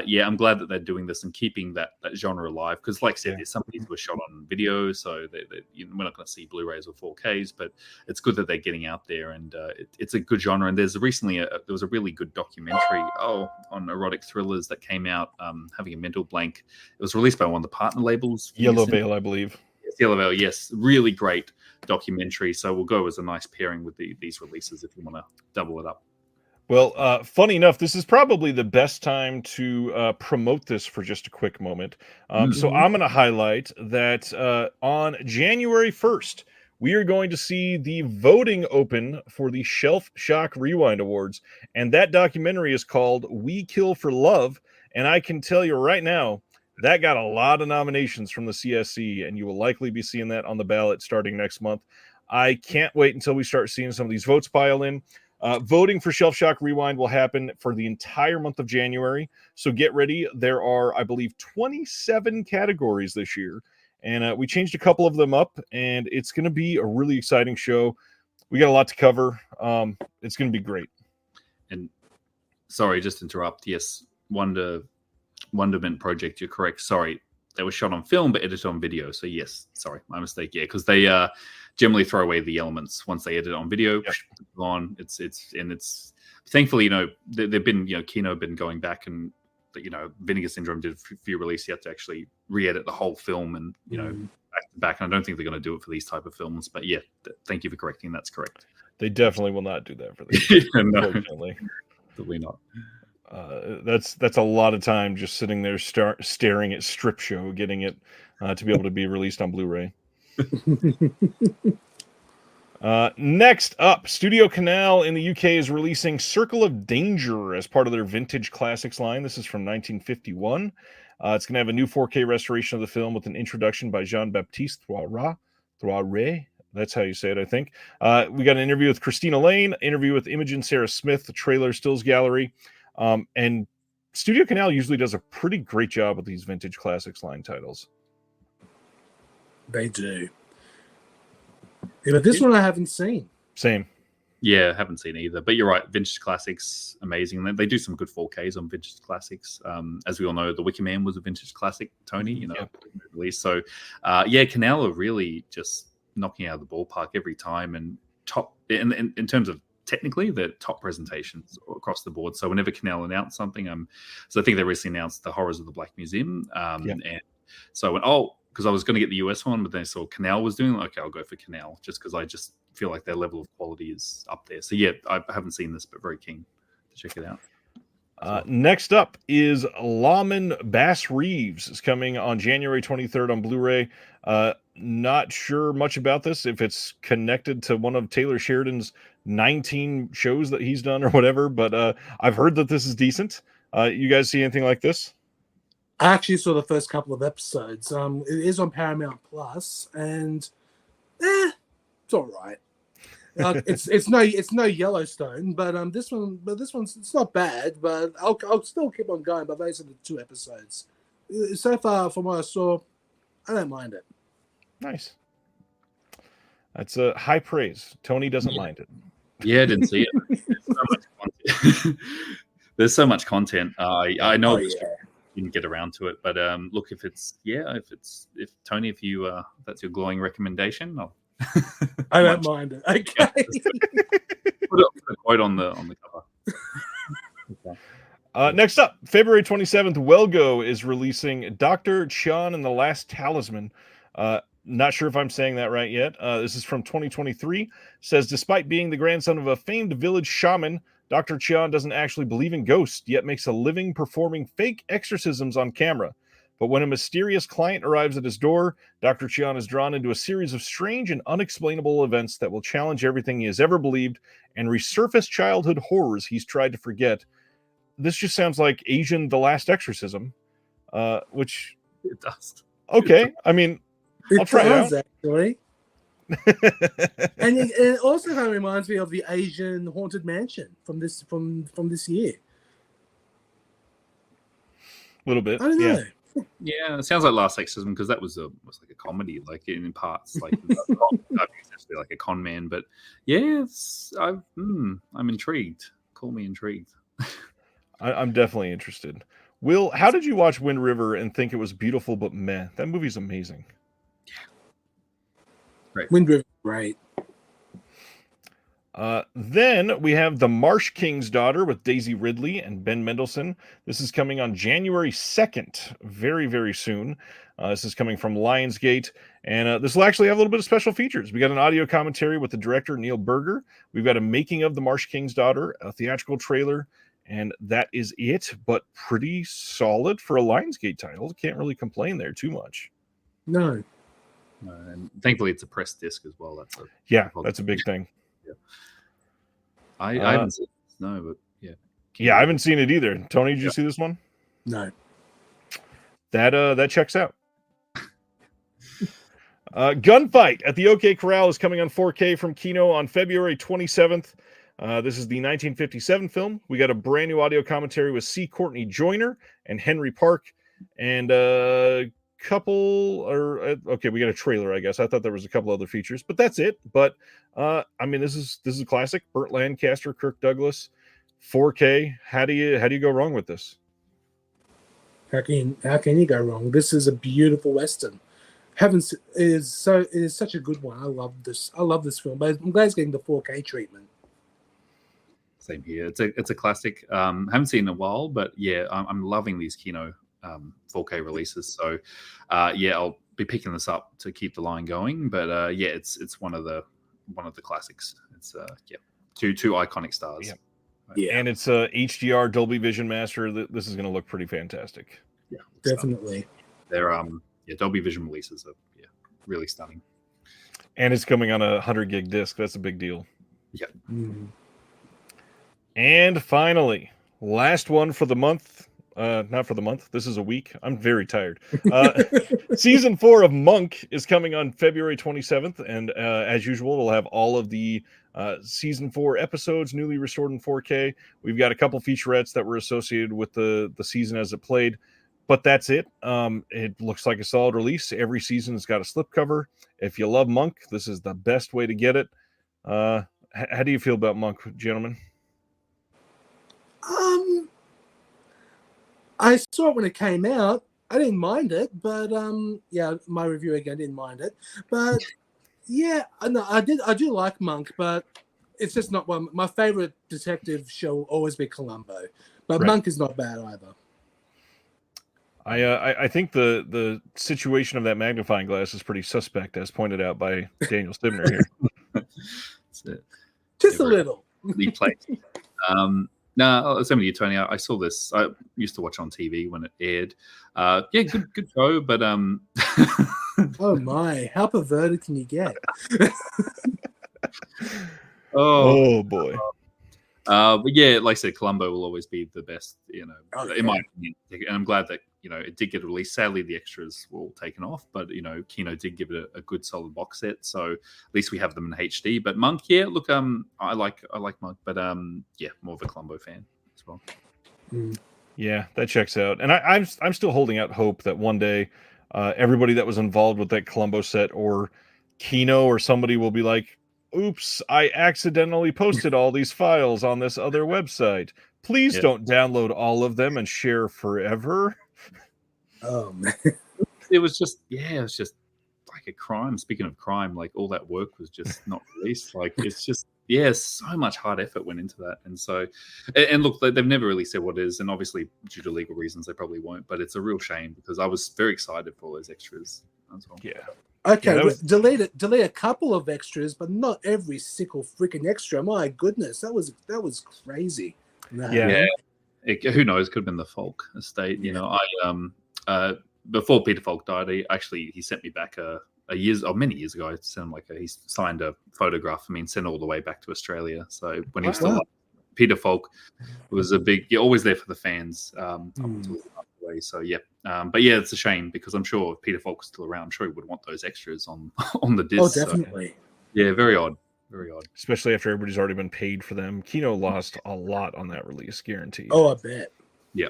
S3: yeah, I'm glad that they're doing this and keeping that genre alive. Because like I said, some of these were shot on video, so we're not going to see Blu-rays or 4Ks, but it's good that they're getting out there, and it's a good genre. And there's recently there was a really good documentary on erotic thrillers that came out. Having a mental blank. It was released by one of the partner labels,
S1: Yellow Veil, I believe.
S3: Yellow Veil, yes, really great documentary. So we'll go as a nice pairing with these releases if you want to double it up.
S1: Well, funny enough, this is probably the best time to promote this for just a quick moment. So I'm going to highlight that on January 1st, we are going to see the voting open for the Shelf Shock Rewind Awards. And that documentary is called We Kill for Love. And I can tell you right now, that got a lot of nominations from the CSC, and you will likely be seeing that on the ballot starting next month. I can't wait until we start seeing some of these votes pile in. Voting for Shelf Shock Rewind will happen for the entire month of January, so get ready. There are, I believe, 27 categories this year, and we changed a couple of them up, and it's going to be a really exciting show. We got a lot to cover. It's going to be great.
S3: And sorry, just to interrupt. Yes, Wonderment Project, you're correct. Sorry, they were shot on film but edited on video. So yes, sorry, my mistake. Yeah, because they generally throw away the elements once they edit it on video. Yep. On it's thankfully they've been Kino been going back, and Vinegar Syndrome did a few releases. You have to actually re-edit the whole film and back. And I don't think they're going to do it for these type of films. But yeah, thank you for correcting. That's correct.
S1: They definitely will not do that for these. Unfortunately,
S3: probably not.
S1: That's a lot of time just sitting there staring at Strip Show, getting it to be able to be released on Blu-ray. Next up, Studio Canal in the UK is releasing Circle of Danger as part of their Vintage Classics line. This is from 1951. It's going to have a new 4K restoration of the film with an introduction by Jean-Baptiste Thoiret. That's how you say it, I think. We got an interview with Christina Lane, interview with Imogen Sarah Smith, the trailer stills gallery. And Studio Canal usually does a pretty great job with these Vintage Classics line titles.
S2: They do. Yeah, but this one I haven't seen.
S1: Same.
S3: Yeah, I haven't seen either. But you're right, Vintage Classics, amazing. They do some good 4Ks on Vintage Classics. As we all know, The Wicker Man was a Vintage Classic, Tony, release. So, Canal are really just knocking out of the ballpark every time, and top in terms of technically the top presentations across the board. So whenever Canal announced something, so I think they recently announced The Horrors of the Black Museum, and so I went, because I was going to get the US one, but then I saw Canal was doing it. Okay, I'll go for Canal just because I just feel like their level of quality is up there. So yeah, I haven't seen this, but very keen to check it out.
S1: Next up is Lawman Bass Reeves is coming on January 23rd on Blu-ray. Not sure much about this, if it's connected to one of Taylor Sheridan's 19 shows that he's done or whatever, but I've heard that this is decent. You guys see anything like this?
S2: I actually saw the first couple of episodes. It is on Paramount Plus, and it's all right. It's no Yellowstone, but this one's it's not bad. But I'll still keep on going. But those are the 2 episodes so far. From what I saw, I don't mind it.
S1: Nice. That's a high praise. Tony doesn't mind it.
S3: Yeah, I didn't see it. There's so much content. I know didn't get around to it, but look, if Tony, if you that's your glowing recommendation,
S2: I don't mind it. Okay.
S3: Put a quote on the cover.
S1: Okay. Next up, February 27th, Welgo is releasing Dr. Chan and the Last Talisman. Not sure if I'm saying that right yet. This is from 2023. Says, despite being the grandson of a famed village shaman, Dr. Chian doesn't actually believe in ghosts, yet makes a living performing fake exorcisms on camera. But when a mysterious client arrives at his door, Dr. Chian is drawn into a series of strange and unexplainable events that will challenge everything he has ever believed and resurface childhood horrors he's tried to forget. This just sounds like Asian The Last Exorcism, which...
S3: It does.
S1: Okay, I mean... I'll try it out.
S2: Actually. And it also kind of reminds me of the Asian Haunted Mansion from this year.
S1: A little bit.
S2: I don't know.
S3: Yeah, it sounds like Last Exorcism because that was like a comedy, like in parts, like essentially like a con man. But yeah, I'm intrigued. Call me intrigued.
S1: I'm definitely interested. Will, how did you watch Wind River and think it was beautiful but meh? That movie's amazing.
S3: Right.
S2: Wind River, right.
S1: Then we have The Marsh King's Daughter with Daisy Ridley and Ben Mendelsohn. This is coming on January 2nd, very, very soon. This is coming from Lionsgate, and this will actually have a little bit of special features. We got an audio commentary with the director, Neil Berger. We've got a making of The Marsh King's Daughter, a theatrical trailer, and that is it, but pretty solid for a Lionsgate title. Can't really complain there too much.
S2: No.
S3: And thankfully, it's a press disc as well.
S1: That's a big thing.
S3: Yeah. I haven't seen this, no, but yeah.
S1: Yeah, I haven't seen it either. Tony, did you see this one?
S2: No.
S1: That checks out. Gunfight at the OK Corral is coming on 4K from Kino on February 27th. This is the 1957 film. We got a brand new audio commentary with C. Courtney Joyner and Henry Park, and we got a trailer, I guess. I thought there was a couple other features, but that's it. But I mean, this is a classic. Burt Lancaster, Kirk Douglas, 4K. How do you go wrong with this?
S2: How can you go wrong? This is a beautiful Western. It is such a good one. I love this film, but I'm glad it's getting the 4K treatment.
S3: Same here. It's a classic. Haven't seen it in a while, but yeah, I'm loving these Kino 4K releases. So I'll be picking this up to keep the line going. But it's one of the classics. It's two iconic stars.
S2: Yeah,
S1: and it's a HDR Dolby Vision Master. This is going to look pretty fantastic.
S2: Yeah, definitely.
S3: They're Dolby Vision releases are really stunning.
S1: And it's coming on a 100 gig disc. That's a big deal.
S3: Yeah.
S2: Mm.
S1: And finally, last one for the month. Not for the month. This is a week. I'm very tired. Season 4 of Monk is coming on February 27th. And as usual, we'll have all of the Season 4 episodes newly restored in 4K. We've got a couple featurettes that were associated with the season as it played. But that's it. It looks like a solid release. Every season has got a slipcover. If you love Monk, this is the best way to get it. How do you feel about Monk, gentlemen?
S2: I saw it when it came out. I didn't mind it, but my review again didn't mind it. But yeah, no, I do like Monk, but it's just not one. My favorite detective show will always be Columbo, but right. Monk is not bad either.
S1: I think the situation of that magnifying glass is pretty suspect, as pointed out by Daniel Stibner here.
S3: That's it.
S2: Just a little.
S3: No, same with you, Tony. I saw this. I used to watch on TV when it aired. Good show, but
S2: oh my, how perverted can you get?
S1: Oh boy.
S3: But yeah, like I said, Columbo will always be the best, in my opinion. And I'm glad that it did get released. Sadly, the extras were all taken off, but Kino did give it a good solid box set. So at least we have them in HD. But Monk, look, I like Monk, but more of a Columbo fan as well.
S1: Yeah, that checks out. And I'm still holding out hope that one day everybody that was involved with that Columbo set or Kino or somebody will be like, oops, I accidentally posted all these files on this other website. Please don't download all of them and share forever.
S2: Oh, man.
S3: It was just like a crime. Speaking of crime, like all that work was just not released. Like it's just, so much hard effort went into that. And so, and look, they've never really said what it is. And obviously, due to legal reasons, they probably won't. But it's a real shame because I was very excited for all those extras as well.
S1: Yeah.
S2: Okay,
S1: that was-
S2: delete a couple of extras, but not every single freaking extra. My goodness, that was crazy.
S1: Yeah.
S3: Who knows? Could have been the Falk estate. You know, I before Peter Falk died, he sent me back many years ago. I sent him he signed a photograph for me and sent it all the way back to Australia. So when he was still alive, Peter Falk was always there for the fans up until he passed away. So but yeah, it's a shame because I'm sure if Peter Falk was still around, I'm sure he would want those extras on the disc.
S2: Oh, definitely.
S3: So, yeah, very odd. Very odd.
S1: Especially after everybody's already been paid for them. Kino lost a lot on that release, guaranteed.
S2: Oh, I bet.
S3: Yeah.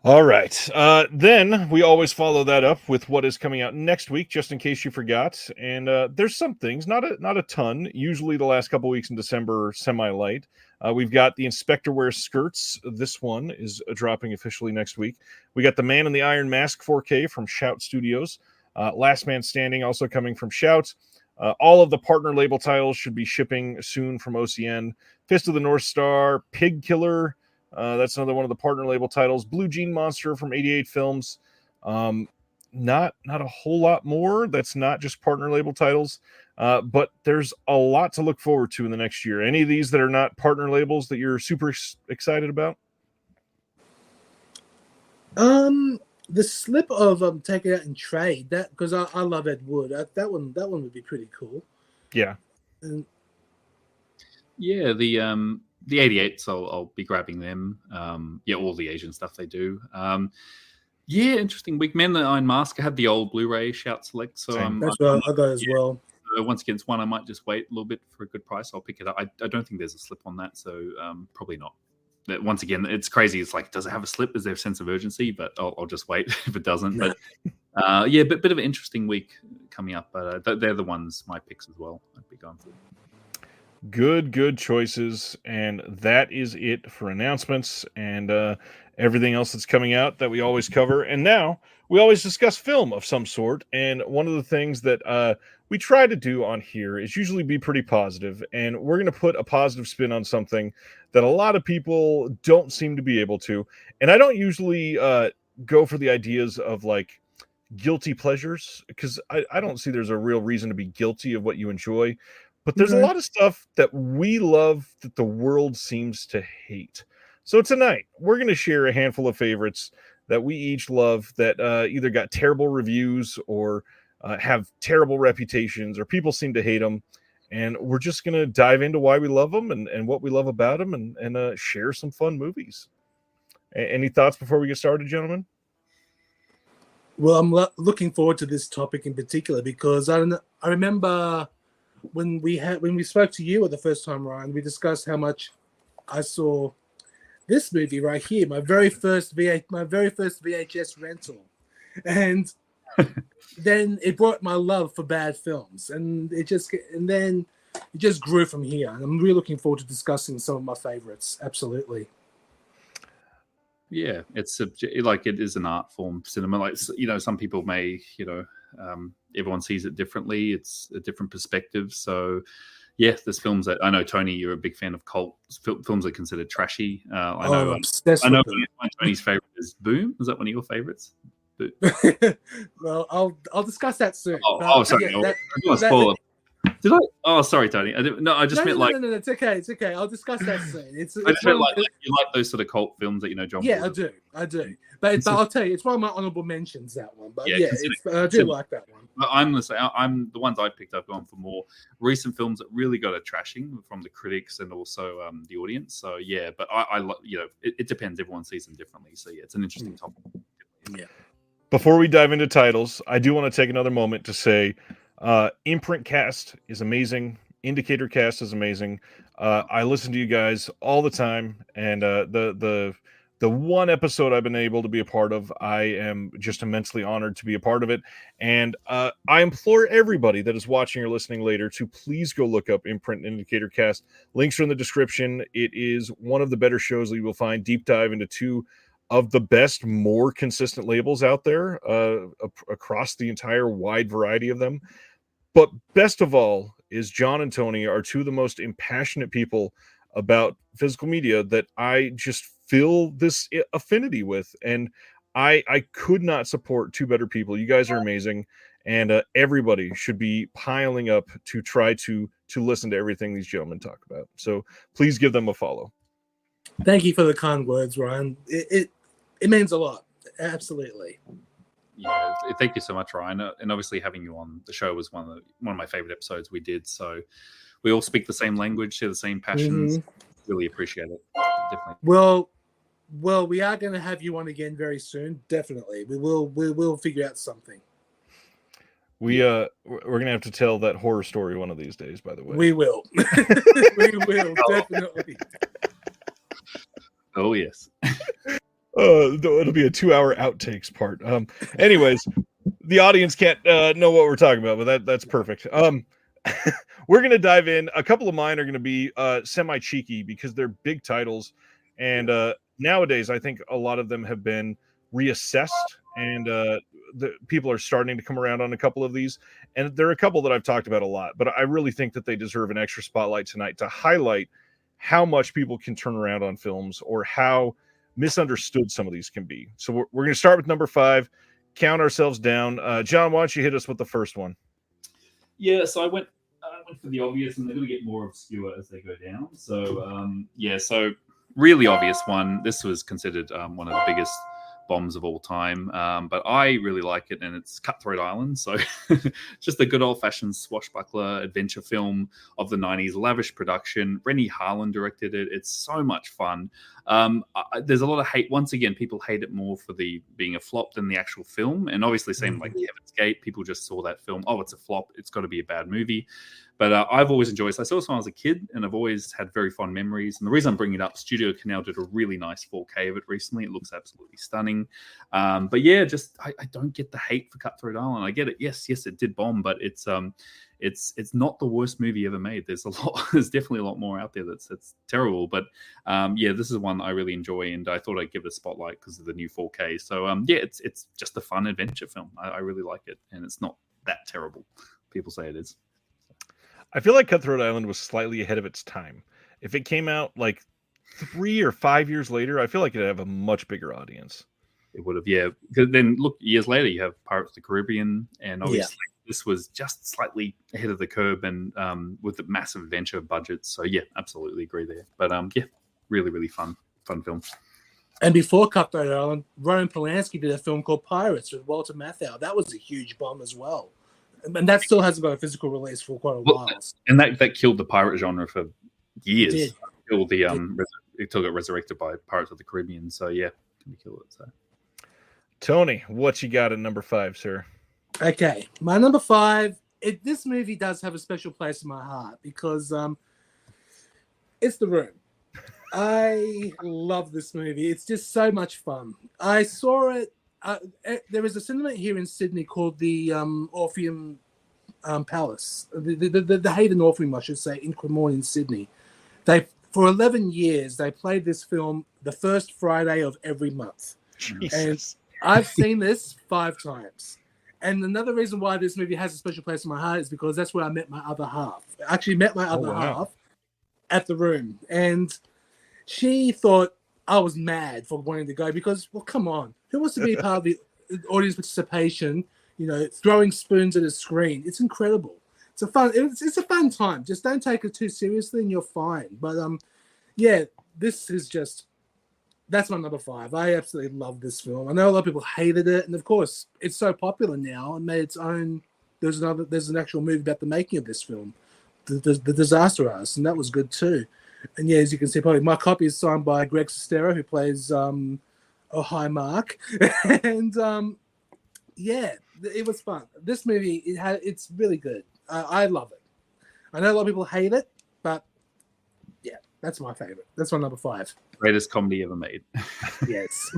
S1: All right. Then we always follow that up with what is coming out next week, just in case you forgot. And there's some things, not a ton. Usually the last couple weeks in December are semi-light. We've got the Inspector Wears Skirts. This one is dropping officially next week. We got The Man in the Iron Mask 4K from Shout Studios. Last Man Standing also coming from Shout. All of the partner label titles should be shipping soon from OCN. Fist of the North Star, Pig Killer. That's another one of the partner label titles. Blue Jean Monster from 88 Films. Not a whole lot more. That's not just partner label titles. But there's a lot to look forward to in the next year. Any of these that are not partner labels that you're super excited about?
S2: The slip of Take It Out and Trade, that because I love Ed Wood. That one would be pretty cool.
S1: Yeah.
S3: Yeah, the 88s, I'll be grabbing them. All the Asian stuff they do. Interesting week. Man in the Iron Mask, I had the old Blu-ray Shout Select, so
S2: that's what I got as well.
S3: Once again, it's one I might just wait a little bit for a good price. I'll pick it up. I don't think there's a slip on that, so probably not. Once again, it's crazy. It's like, does it have a slip? Is there a sense of urgency? But I'll just wait if it doesn't. But bit of an interesting week coming up. But they're the ones, my picks as well. I'd be going for.
S1: Good choices. And that is it for announcements and everything else that's coming out that we always cover. And now we always discuss film of some sort. And one of the things that we try to do on here is usually be pretty positive. And we're going to put a positive spin on something that a lot of people don't seem to be able to. And I don't usually go for the ideas of like guilty pleasures because I don't see there's a real reason to be guilty of what you enjoy. But there's a lot of stuff that we love that the world seems to hate. So tonight, we're going to share a handful of favorites that we each love that either got terrible reviews or have terrible reputations or people seem to hate them. And we're just going to dive into why we love them and what we love about them and share some fun movies. Any thoughts before we get started, gentlemen?
S2: Well, I'm looking forward to this topic in particular because I remember when we spoke to you the first time, Ryan, we discussed how much I saw this movie right here, my very first VHS rental, and then it brought my love for bad films, and then it just grew from here. And I'm really looking forward to discussing some of my favorites. Absolutely.
S3: Yeah, it is an art form, cinema. Like, some people may, everyone sees it differently. It's a different perspective. So, yeah, there's films that I know, Tony, you're a big fan of cult films that are considered trashy. I know Tony's favorite is Boom. Is that one of your favorites?
S2: Well, I'll discuss that soon.
S3: Sorry. I don't want to spoil it. Did I? Oh, sorry, Tony. I just meant
S2: No, it's okay. It's okay. I'll discuss that soon.
S3: I just meant like you like those sort of cult films that John.
S2: Yeah, I do. But I'll tell you, it's one of my honorable mentions. That one, but I do like that one.
S3: I'm the ones I picked up going for more recent films that really got a trashing from the critics and also the audience. So yeah, but it depends. Everyone sees them differently. So yeah, it's an interesting topic.
S2: Yeah.
S1: Before we dive into titles, I do want to take another moment to say Imprint Cast is amazing. Indicator Cast is amazing. I listen to you guys all the time, and the one episode I've been able to be a part of, I am just immensely honored to be a part of it. And I implore everybody that is watching or listening later to please go look up Imprint Indicator Cast. Links are in the description. It is one of the better shows that you will find. Deep dive into two of the best, more consistent labels out there across the entire wide variety of them. But best of all is John and Tony are two of the most impassionate people about physical media that I just feel this affinity with. And I could not support two better people. You guys are amazing. and everybody should be piling up to try to listen to everything these gentlemen talk about. So please give them a follow.
S2: Thank you for the kind words, Ryan. It means a lot. Absolutely.
S3: Yeah, thank you so much, Ryan. And obviously, having you on the show was one of my favorite episodes we did. So we all speak the same language, share the same passions. Really appreciate it. Definitely.
S2: Well, we are going to have you on again very soon. Definitely, we will figure out something.
S1: We're gonna have to tell that horror story one of these days. By the way,
S2: we will. We will definitely.
S3: Oh yes.
S1: It'll be a 2-hour outtakes part. Anyways, the audience can't know what we're talking about, but that's perfect. We're gonna dive in. A couple of mine are gonna be semi cheeky because they're big titles, and nowadays I think a lot of them have been reassessed, and the people are starting to come around on a couple of these. And there are a couple that I've talked about a lot, but I really think that they deserve an extra spotlight tonight to highlight how much people can turn around on films or how misunderstood some of these can be. So we're going to start with number 5, count ourselves down. John, why don't you hit us with the first one?
S3: Yeah, so I went for the obvious, and they're going to get more obscure as they go down. So so really obvious one. This was considered one of the biggest bombs of all time, but I really like it, and it's Cutthroat Island. So just a good old-fashioned swashbuckler adventure film of the 90s, lavish production. Rennie Harlan directed it. It's so much fun. There's a lot of hate. Once again, people hate it more for being a flop than the actual film, and obviously same like Heaven's Gate. People just saw that film, oh, it's a flop, it's got to be a bad movie. But I've always enjoyed it. So I saw this when I was a kid, and I've always had very fond memories. And the reason I'm bringing it up, Studio Canal did a really nice 4K of it recently. It looks absolutely stunning. But yeah, just I don't get the hate for Cutthroat Island. I get it. Yes, it did bomb, but it's not the worst movie ever made. There's definitely a lot more out there that's terrible. But this is one I really enjoy, and I thought I'd give it a spotlight because of the new 4K. So it's just a fun adventure film. I really like it, and it's not that terrible. People say it is.
S1: I feel like Cutthroat Island was slightly ahead of its time. If it came out like 3 or 5 years later, I feel like it'd have a much bigger audience.
S3: It would have, yeah. Because then look, years later, you have Pirates of the Caribbean, and obviously this was just slightly ahead of the curve, and with the massive adventure budgets. So yeah, absolutely agree there. But really, really fun film.
S2: And before Cutthroat Island, Roman Polanski did a film called Pirates with Walter Matthau. That was a huge bomb as well. And that still hasn't got a physical release for quite a while.
S3: And that killed the pirate genre for years. It killed until it got resurrected by Pirates of the Caribbean. So yeah, can kill it. So
S1: Tony, what you got at number 5, sir?
S2: Okay, my number 5. This movie does have a special place in my heart because it's The Room. I love this movie. It's just so much fun. I saw it. There is a cinema here in Sydney called the Orpheum Palace, the Hayden Orpheum, I should say, in Cremorne in Sydney. For 11 years, they played this film the first Friday of every month.
S1: Jesus.
S2: And I've seen this 5 times. And another reason why this movie has a special place in my heart is because that's where I met my other half. I actually met my other half at The Room. And she thought I was mad for wanting to go because, well, come on. Who wants to be part of the audience participation, throwing spoons at a screen? It's incredible. It's a fun time. Just don't take it too seriously and you're fine. But, this is just, that's my number 5. I absolutely love this film. I know a lot of people hated it. And, of course, it's so popular now and made its own. There's an actual movie about the making of this film, the Disaster Artist, and that was good too. And yeah, as you can see, probably my copy is signed by Greg Sestero, who plays Hi Mark. And it was fun. This movie, it's really good. I love it. I know a lot of people hate it, but yeah, that's my favorite. That's my number 5.
S3: Greatest comedy ever made.
S2: Yes.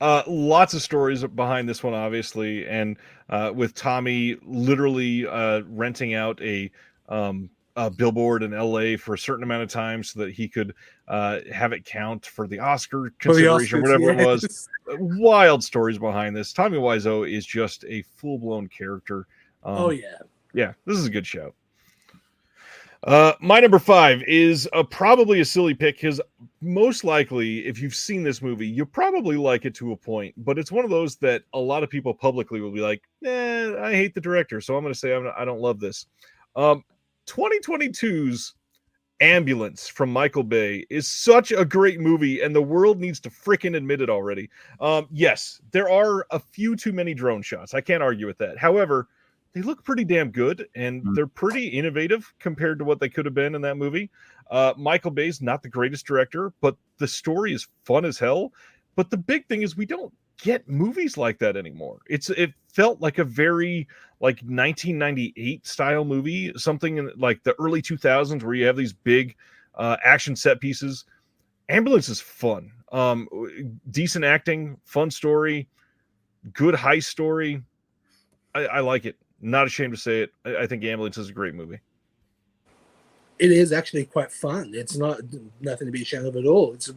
S1: Lots of stories behind this one, obviously, and with Tommy literally renting out a billboard in LA for a certain amount of time so that he could have it count for the Oscar consideration, whatever it was. Wild stories behind this. Tommy Wiseau is just a full-blown character. Yeah, this is a good show. My number 5 is probably a silly pick because most likely, if you've seen this movie, you'll probably like it to a point, but it's one of those that a lot of people publicly will be like, I hate the director, so I'm going to say I don't love this. 2022's Ambulance from Michael Bay is such a great movie, and the world needs to freaking admit it already. Yes, there are a few too many drone shots. I can't argue with that. However, they look pretty damn good, and they're pretty innovative compared to what they could have been in that movie. Michael Bay's not the greatest director, but the story is fun as hell. But the big thing is we don't get movies like that anymore. It felt like a very like 1998 style movie, something in like the early 2000s where you have these big action set pieces. Ambulance is fun. Decent acting, fun story, good heist story. I like it. Not ashamed to say it. I think Ambulance is a great movie.
S2: It is actually quite fun. It's not nothing to be ashamed of at all. It's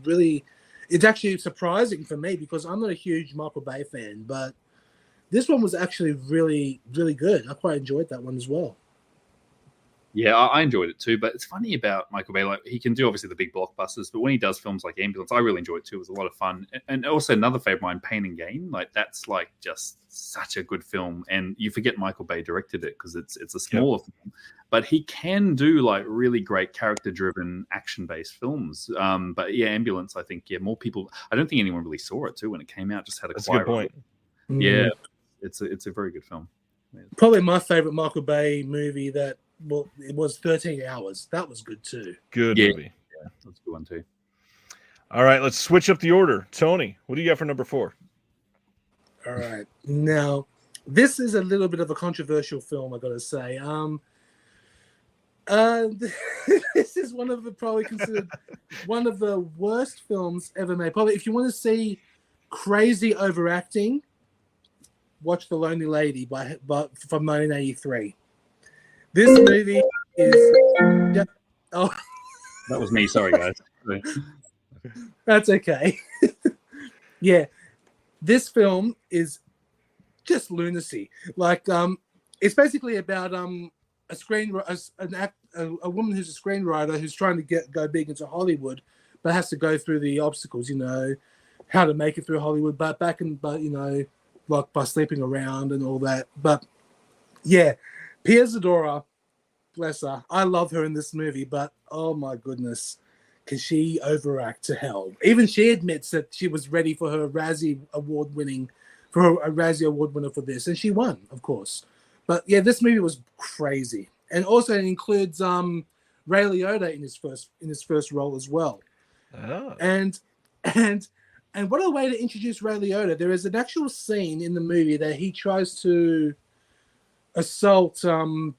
S2: actually surprising for me because I'm not a huge Michael Bay fan, but this one was actually really, really good. I quite enjoyed that one as well.
S3: Yeah, I enjoyed it too. But it's funny about Michael Bay. Like, he can do obviously the big blockbusters, but when he does films like Ambulance, I really enjoy it too. It was a lot of fun. And also another favorite of mine, Pain and Gain. Like, that's like just such a good film. And you forget Michael Bay directed it because it's a smaller film. But he can do like really great character-driven, action-based films. But yeah, Ambulance, I think, more people. I don't think anyone really saw it too when it came out. Just had a
S1: That's a good point.
S3: Yeah, it's a very good film.
S2: Probably my favorite Michael Bay movie that. Well, it was 13 Hours. That was good too.
S1: Good movie.
S3: Yeah, that's a good one too.
S1: All right, let's switch up the order. Tony, what do you got for number 4?
S2: All right. Now, this is a little bit of a controversial film, I got to say. This is one of the probably considered one of the worst films ever made. Probably, if you want to see crazy overacting, watch The Lonely Lady from 1983. This movie is... Oh,
S3: that was me. Sorry, guys.
S2: That's okay. Yeah, this film is just lunacy. Like, it's basically about a woman who's a screenwriter who's trying to go big into Hollywood, but has to go through the obstacles. How to make it through Hollywood, but like by sleeping around and all that. But yeah. Pia Zadora, bless her. I love her in this movie, but oh my goodness, can she overact to hell? Even she admits that she was ready for her Razzie Award winner for this, and she won, of course. But yeah, this movie was crazy, and also it includes Ray Liotta in his first role as well.
S1: Oh.
S2: And what a way to introduce Ray Liotta! There is an actual scene in the movie that he tries to assault Pia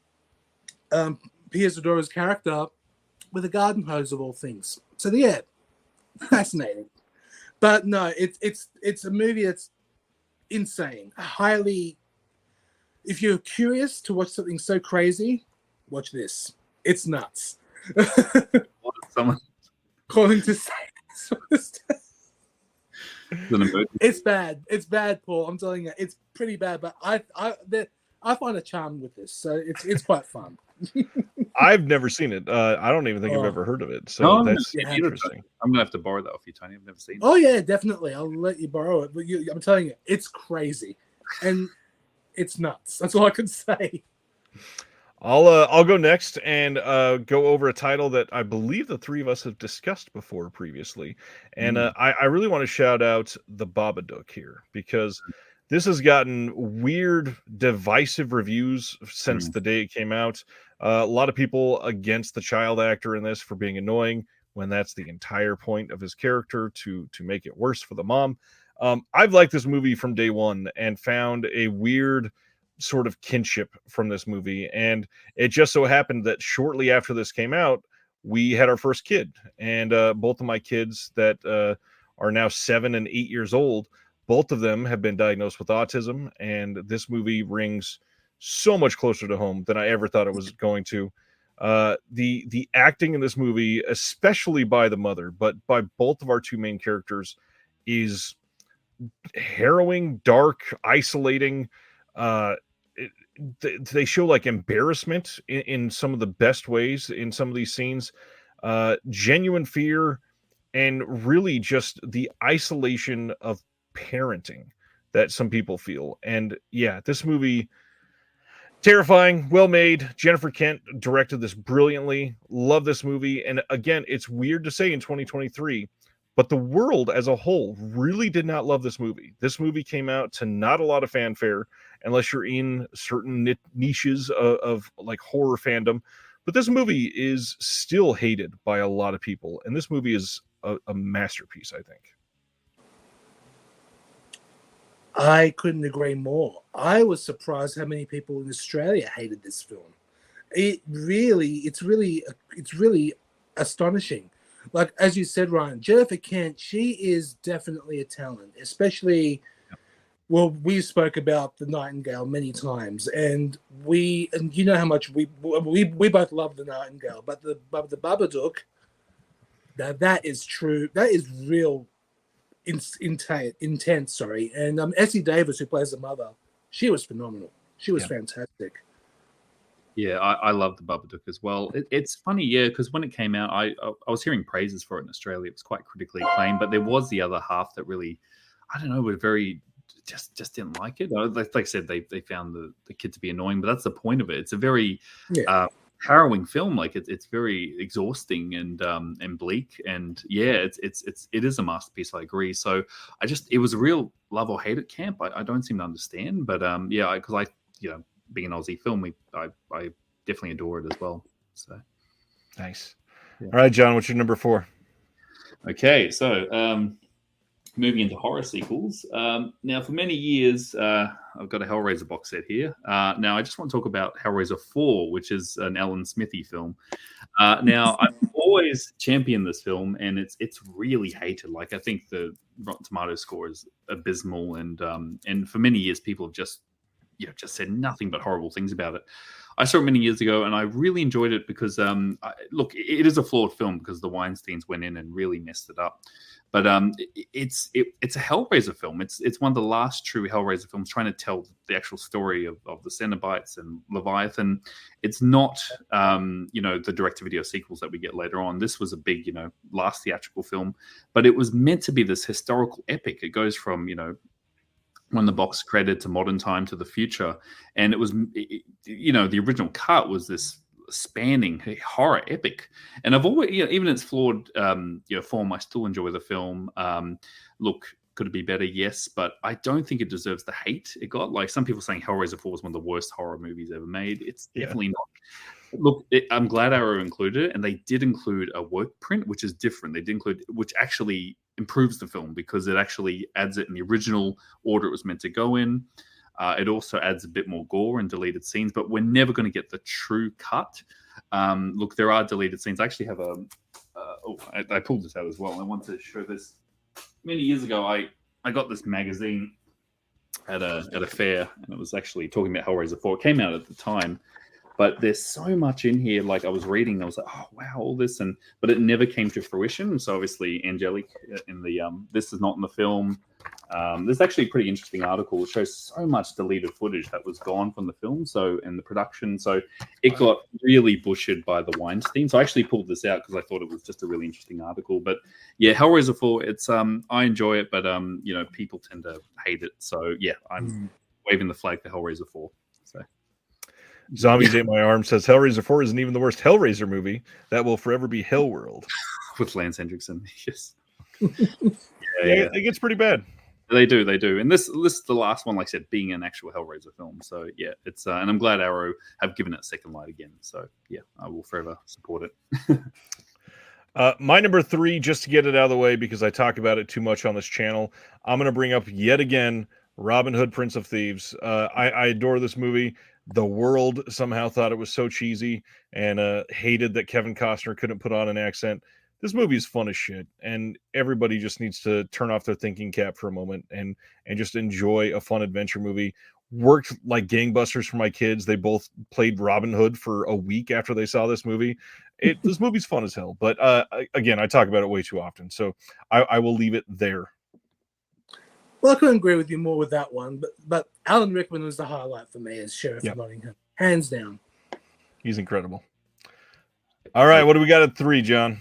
S2: Zadora's character with a garden hose of all things. So yeah, fascinating. But no, it's a movie that's insane. Highly, if you're curious to watch something so crazy, watch this. It's nuts.
S3: Someone
S2: calling to say it's bad. It's bad, Paul. I'm telling you, it's pretty bad. But I find a charm with this, so it's quite fun.
S1: I've never seen it. I don't even think I've ever heard of it. So that's interesting.
S3: I'm gonna have to borrow that off you, Tony. I've never seen it.
S2: Oh yeah, definitely. I'll let you borrow it. But I'm telling you, it's crazy, and it's nuts. That's all I can say.
S1: I'll go next and go over a title that I believe the three of us have discussed before previously, and I really want to shout out The Babadook here because this has gotten weird, divisive reviews since the day it came out. A lot of people against the child actor in this for being annoying when that's the entire point of his character to make it worse for the mom. I've liked this movie from day one and found a weird sort of kinship from this movie. And it just so happened that shortly after this came out, we had our first kid. And both of my kids that are now 7 and 8 years old, both of them have been diagnosed with autism. And this movie rings so much closer to home than I ever thought it was going to. The acting in this movie, especially by the mother, but by both of our two main characters, is harrowing, dark, isolating. They show like embarrassment in some of the best ways in some of these scenes, genuine fear, and really just the isolation of parenting that some people feel. And yeah, this movie, terrifying, well made. Jennifer Kent directed this brilliantly. Love this movie. And again, it's weird to say in 2023, but the world as a whole really did not love this movie. This movie came out to not a lot of fanfare, unless you're in certain niches of like horror fandom. But this movie is still hated by a lot of people, and this movie is a masterpiece, I think.
S2: I couldn't agree more. I was surprised how many people in Australia hated this film. It's really astonishing. Like, as you said, Ryan, Jennifer Kent, she is definitely a talent, especially, well, we spoke about The Nightingale many times, and you know how much we both love The Nightingale, but the Babadook, that is true. That is real intense, sorry. And Essie Davis, who plays the mother, she was phenomenal. She was fantastic.
S3: Yeah, I love the Babadook as well. It's funny, yeah, because when it came out, I was hearing praises for it in Australia. It was quite critically acclaimed, but there was the other half that really, I don't know, were very just didn't like it. Like I said, they found the kid to be annoying, but that's the point of it. It's a very harrowing film. Like it's very exhausting and bleak, and yeah, it is a masterpiece. I agree. So it was a real love or hate it camp. I don't seem to understand, but yeah, because I being an Aussie film, I definitely adore it as well. So
S1: nice.
S3: Yeah.
S1: All right, John, what's your number 4?
S3: Okay, so moving into horror sequels. Now, for many years, I've got a Hellraiser box set here. Now, I just want to talk about Hellraiser 4, which is an Alan Smithy film. Now, I've always championed this film, and it's really hated. Like, I think the Rotten Tomatoes score is abysmal, and for many years, people have just said nothing but horrible things about it. I saw it many years ago, and I really enjoyed it because, look, it is a flawed film because the Weinsteins went in and really messed it up. But it's a Hellraiser film. It's one of the last true Hellraiser films trying to tell the actual story of the Cenobites and Leviathan. It's not, the direct-to-video sequels that we get later on. This was a big, last theatrical film, but it was meant to be this historical epic. It goes from, when the box credited to modern time to the future, and it was, the original cut was this spanning horror epic, and I've always, even in its flawed form, I still enjoy the film. Look, could it be better? Yes, but I don't think it deserves the hate it got. Like some people saying Hellraiser 4 was one of the worst horror movies ever made. It's definitely not. Look, I'm glad Arrow included it, and they did include a work print, which is different. They did include, which actually improves the film because it actually adds it in the original order it was meant to go in. It also adds a bit more gore and deleted scenes, but we're never going to get the true cut. Look, there are deleted scenes. I actually have I pulled this out as well. I want to show this. Many years ago, I got this magazine at a fair, and it was actually talking about Hellraiser 4. It came out at the time, but there's so much in here. Like I was reading, I was like, oh wow, all this, but it never came to fruition. So obviously, Angelique in the this is not in the film. There's actually a pretty interesting article. It shows so much deleted footage that was gone from the film, and the production. So it got really butchered by the Weinstein. So I actually pulled this out because I thought it was just a really interesting article. But yeah, Hellraiser 4, it's I enjoy it, but people tend to hate it. So yeah, I'm waving the flag for Hellraiser 4. So
S1: Zombies Ate My Arm says Hellraiser 4 isn't even the worst Hellraiser movie. That will forever be Hellworld.
S3: With Lance Hendrickson, yes.
S1: Yeah, it gets pretty bad.
S3: They do. And this is the last one, like I said, being an actual Hellraiser film. So yeah, it's and I'm glad Arrow have given it a second light again. So yeah, I will forever support it.
S1: My number 3, just to get it out of the way because I talk about it too much on this channel, I'm going to bring up yet again Robin Hood, Prince of Thieves. I adore this movie. The world somehow thought it was so cheesy and hated that Kevin Costner couldn't put on an accent. This movie is fun as shit, and everybody just needs to turn off their thinking cap for a moment and just enjoy a fun adventure movie. Worked like gangbusters for my kids. They both played Robin Hood for a week after they saw this movie. This movie's fun as hell, but again, I talk about it way too often, so I will leave it there.
S2: Well, I couldn't agree with you more with that one, but Alan Rickman was the highlight for me as Sheriff of Nottingham, hands down.
S1: He's incredible. All right, what do we got at 3, John?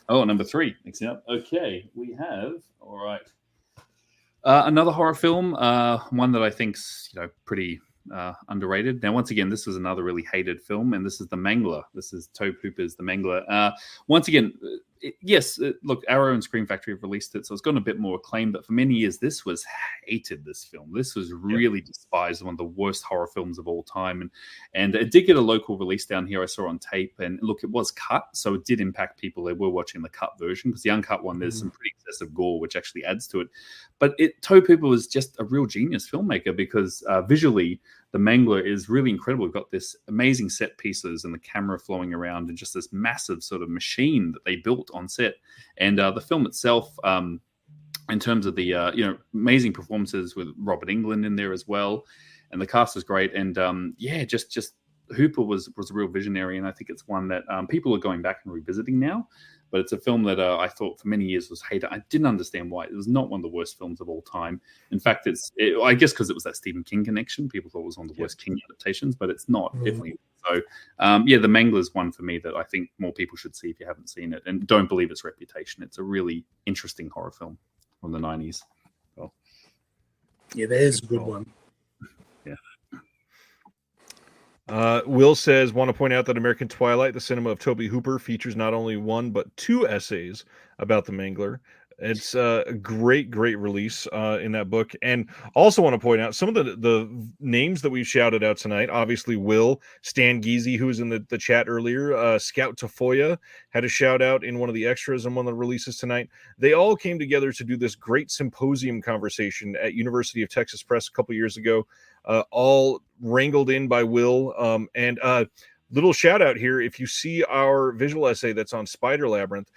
S3: Oh, number 3. Mixing up. Okay, we have all right. Another horror film, one that I think's pretty underrated. Now, once again, this was another really hated film, and this is The Mangler. This is Tobe Hooper's The Mangler. Once again, look, Arrow and Scream Factory have released it, so it's gotten a bit more acclaim. But for many years, this was hated. This film, this was really despised, one of the worst horror films of all time. And it did get a local release down here. I saw on tape, and look, it was cut, so it did impact people. They were watching the cut version because the uncut one, there's some pretty excessive gore, which actually adds to it. But Tobe Hooper was just a real genius filmmaker because visually, The Mangler is really incredible. We've got this amazing set pieces and the camera flowing around and just this massive sort of machine that they built on set. And the film itself, in terms of the amazing performances with Robert Englund in there as well, and the cast is great. And just Hooper was a real visionary, and I think it's one that people are going back and revisiting now. But it's a film that I thought for many years was hated. I didn't understand why. It was not one of the worst films of all time. In fact, I guess because it was that Stephen King connection. People thought it was one of the worst King adaptations, but it's not, definitely. So, The Mangler is one for me that I think more people should see if you haven't seen it. And don't believe its reputation. It's a really interesting horror film from the 90s. Well,
S2: yeah, that is a good one.
S1: Will says, want to point out that American Twilight, the cinema of Tobe Hooper, features not only one but 2 essays about the Mangler. It's a great release in that book. And also want to point out some of the names that we've shouted out tonight. Obviously, Will, Stan Geezy, who was in the chat earlier, Scout Tafoya had a shout out in one of the extras in one of the releases tonight. They all came together to do this great symposium conversation at University of Texas Press a couple years ago, all wrangled in by Will. And little shout out here, if you see our visual essay that's on Spider Labyrinth,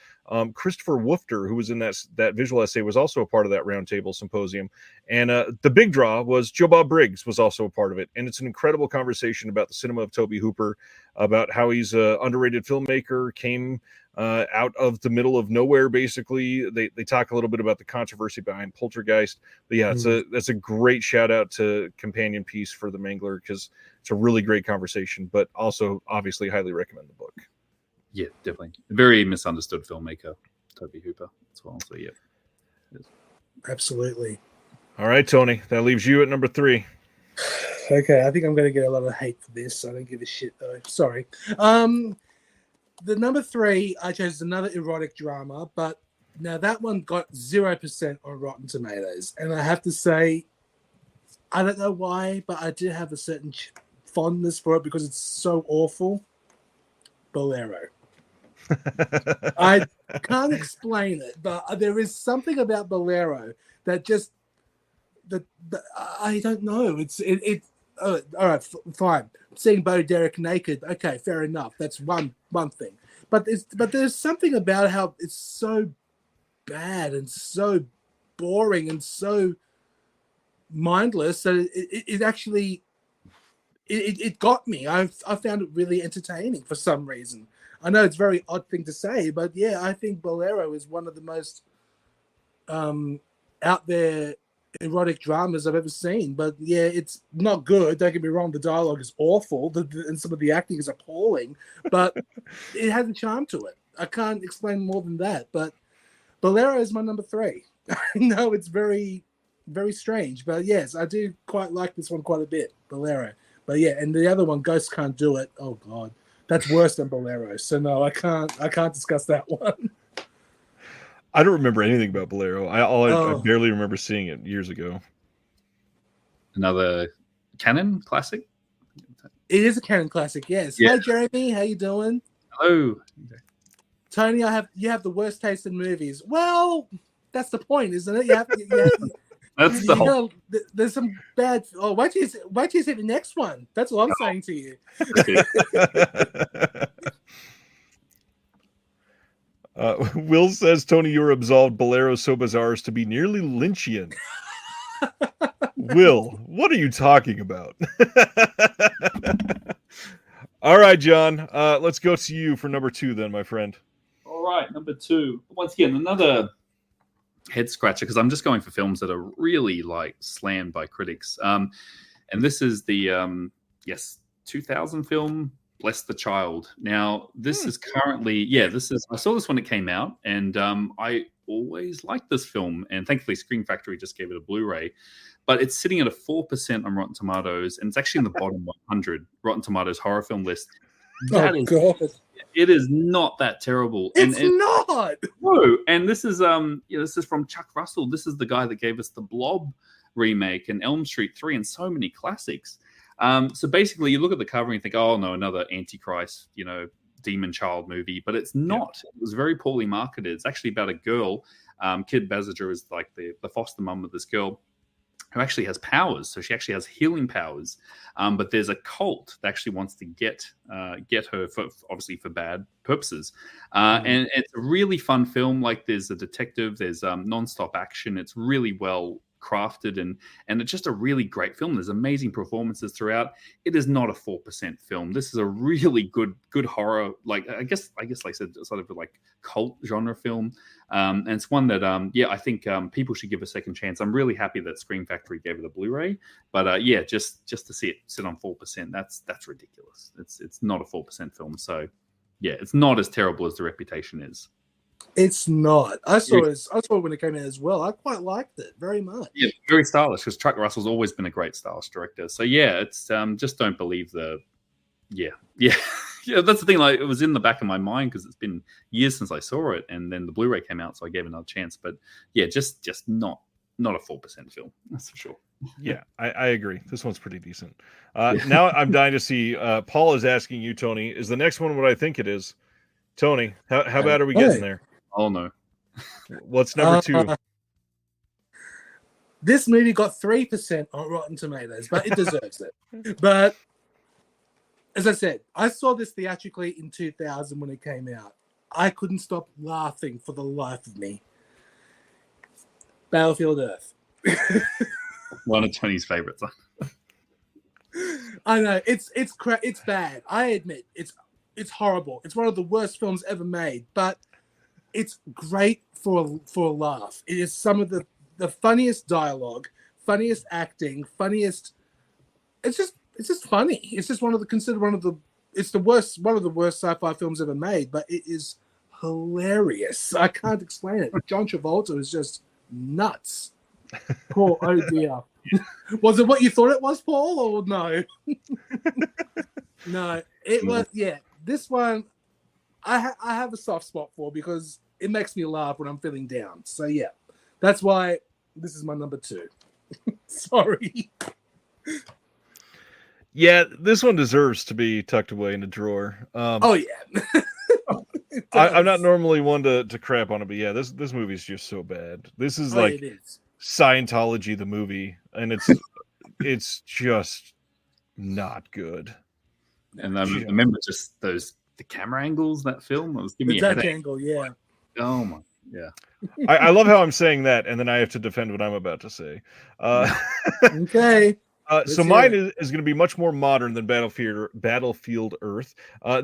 S1: Christopher Woofter, who was in that visual essay, was also a part of that roundtable symposium. And the big draw was Joe Bob Briggs was also a part of it. And it's an incredible conversation about the cinema of Tobe Hooper, about how he's an underrated filmmaker, came out of the middle of nowhere, basically. They talk a little bit about the controversy behind Poltergeist. But yeah, that's a great shout out to companion piece for The Mangler, because it's a really great conversation, but also obviously highly recommend the book.
S3: Yeah, definitely. A very misunderstood filmmaker, Tobe Hooper, as well. So, yeah.
S2: Absolutely.
S1: All right, Tony, that leaves you at number 3.
S2: Okay, I think I'm going to get a lot of hate for this. I don't give a shit, though. Sorry. The number 3, I chose another erotic drama, but now that one got 0% on Rotten Tomatoes. And I have to say, I don't know why, but I do have a certain fondness for it because it's so awful. Bolero. I can't explain it, but there is something about Bolero that just I don't know. All right, fine. Seeing Bo Derek naked, okay, fair enough. That's one thing. But there's something about how it's so bad and so boring and so mindless that it actually got me. I found it really entertaining for some reason. I know it's a very odd thing to say, but yeah, I think Bolero is one of the most out there erotic dramas I've ever seen. But yeah, it's not good. Don't get me wrong. The dialogue is awful, and some of the acting is appalling. But it has a charm to it. I can't explain more than that. But Bolero is my number 3. I know it's very, very strange, but yes, I do quite like this one quite a bit, Bolero. But yeah, and the other one, Ghosts Can't Do It. Oh God, that's worse than Bolero. So no, I can't discuss that one.
S1: I don't remember anything about Bolero. I barely remember seeing it years ago.
S3: Another canon classic.
S2: It is a canon classic. Yes. Yeah. Hi Jeremy, how you doing?
S3: Hello.
S2: Tony, you have the worst taste in movies. Well, that's the point, isn't it?
S3: That's the whole.
S2: There's some bad. Oh, wait till you see the next one. That's what I'm saying to you.
S1: Will says, Tony, you're absolved. Bolero so bizarre as to be nearly Lynchian. Will, what are you talking about? All right, John. Let's go to you for number 2 then, my friend.
S3: All right, number 2. Once again, another head scratcher, because I'm just going for films that are really slammed by critics. And this is the 2000 film Bless the Child. Now, this is currently, I saw this when it came out, and I always liked this film, and thankfully Screen Factory just gave it a Blu-ray, but it's sitting at a 4% on Rotten Tomatoes, and it's actually in the bottom 100 Rotten Tomatoes horror film list.
S2: God.
S3: It is not that terrible.
S2: It's not.
S3: No, and this is this is from Chuck Russell. This is the guy that gave us the Blob remake and Elm Street 3 and so many classics. So basically, you look at the cover and you think, oh no, another Antichrist, demon child movie, but it's not. Yeah. It was very poorly marketed. It's actually about a girl. Kid Basinger is like the foster mum of this girl who actually has powers. So she actually has healing powers. But there's a cult that actually wants to get her obviously for bad purposes. And it's a really fun film. Like there's a detective, there's nonstop action. It's really well crafted and it's just a really great film. There's amazing performances throughout. It is not a 4% film. This is a really good horror, like I guess like I said, sort of like cult genre film. And it's one that I think people should give a second chance. I'm really happy that Screen Factory gave it a Blu-ray, but just to see it sit on 4%, that's ridiculous. It's not a 4% film, so yeah, it's not as terrible as the reputation is.
S2: It's not. I saw it when it came out as well. I quite liked it very much.
S3: Yeah, very stylish, because Chuck Russell's always been a great stylish director. So yeah, it's just don't believe yeah. That's the thing. Like it was in the back of my mind because it's been years since I saw it, and then the Blu-ray came out, so I gave it another chance. But yeah, just not a 4% film. That's for sure.
S1: Yeah, I agree. This one's pretty decent. Now I'm dying to see. Paul is asking you, Tony, is the next one what I think it is? Tony, how bad are we getting there?
S3: Oh no.
S1: What's number 2?
S2: This movie got 3% on Rotten Tomatoes, but it deserves it. But as I said, I saw this theatrically in 2000 when it came out. I couldn't stop laughing for the life of me. Battlefield Earth.
S3: One of Tony's favorites.
S2: I know it's bad. I admit it's horrible. It's one of the worst films ever made, but it's great for a laugh. It is some of the funniest dialogue, funniest acting, funniest. It's just funny. It's just one of the worst sci-fi films ever made, but it is hilarious. I can't explain it. John Travolta is just nuts. Paul, oh dear. Was it what you thought it was, Paul, or no? No, it was. Yeah, this one I have a soft spot for because it makes me laugh when I'm feeling down. So yeah, that's why this is my number 2. Sorry.
S1: Yeah, this one deserves to be tucked away in a drawer.
S2: Oh yeah.
S1: I'm not normally one to crap on it, but yeah, this movie is just so bad. This is like Scientology the movie, and it's just not good.
S3: And I remember just the camera angles, that film. It was giving me a headache.
S2: Angle, yeah.
S3: Oh my, yeah.
S1: I love how I'm saying that, and then I have to defend what I'm about to say.
S2: Okay.
S1: So mine is going to be much more modern than Battlefield Earth.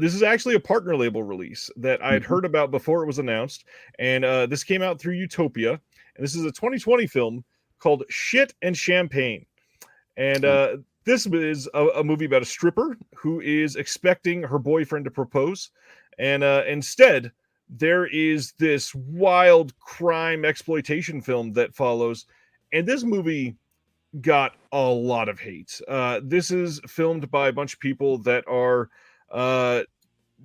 S1: This is actually a partner label release that I had heard about before it was announced, and this came out through Utopia. And this is a 2020 film called Shit and Champagne. And this is a movie about a stripper who is expecting her boyfriend to propose. And instead, there is this wild crime exploitation film that follows. And this movie got a lot of hate. This is filmed by a bunch of people that are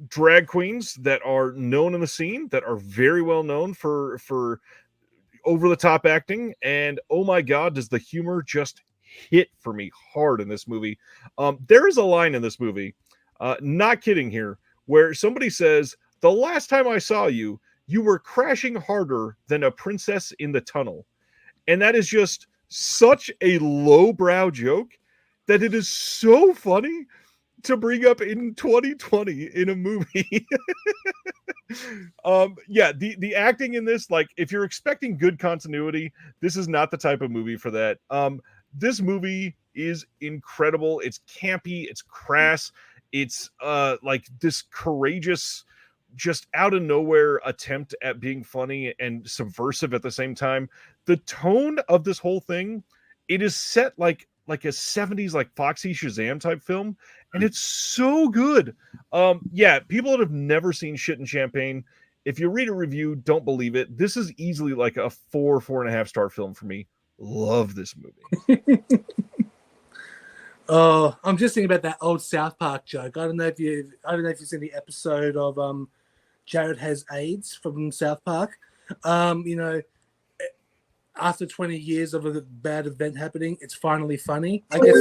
S1: drag queens that are known in the scene, that are very well known for over-the-top acting. And oh my God, does the humor just hit for me hard in this movie. There is a line in this movie, not kidding here, where somebody says, "The last time I saw you, you were crashing harder than a princess in the tunnel." And that is just such a lowbrow joke that it is so funny to bring up in 2020 in a movie. The acting in this, like, if you're expecting good continuity, this is not the type of movie for that. This movie is incredible. It's campy, it's crass, it's like this courageous, just out of nowhere attempt at being funny and subversive at the same time. The tone of this whole thing, it is set like like a 70s like Foxy Shazam type film, and it's so good. Yeah, people that have never seen Shit and Champagne, if you read a review, don't believe it. This is easily like a 4.5 star film for me. Love this movie.
S2: Oh, I'm just thinking about that old South Park joke. I don't know if you've seen the episode of Jared Has AIDS from South Park. You know, after 20 years of a bad event happening, it's finally funny. I guess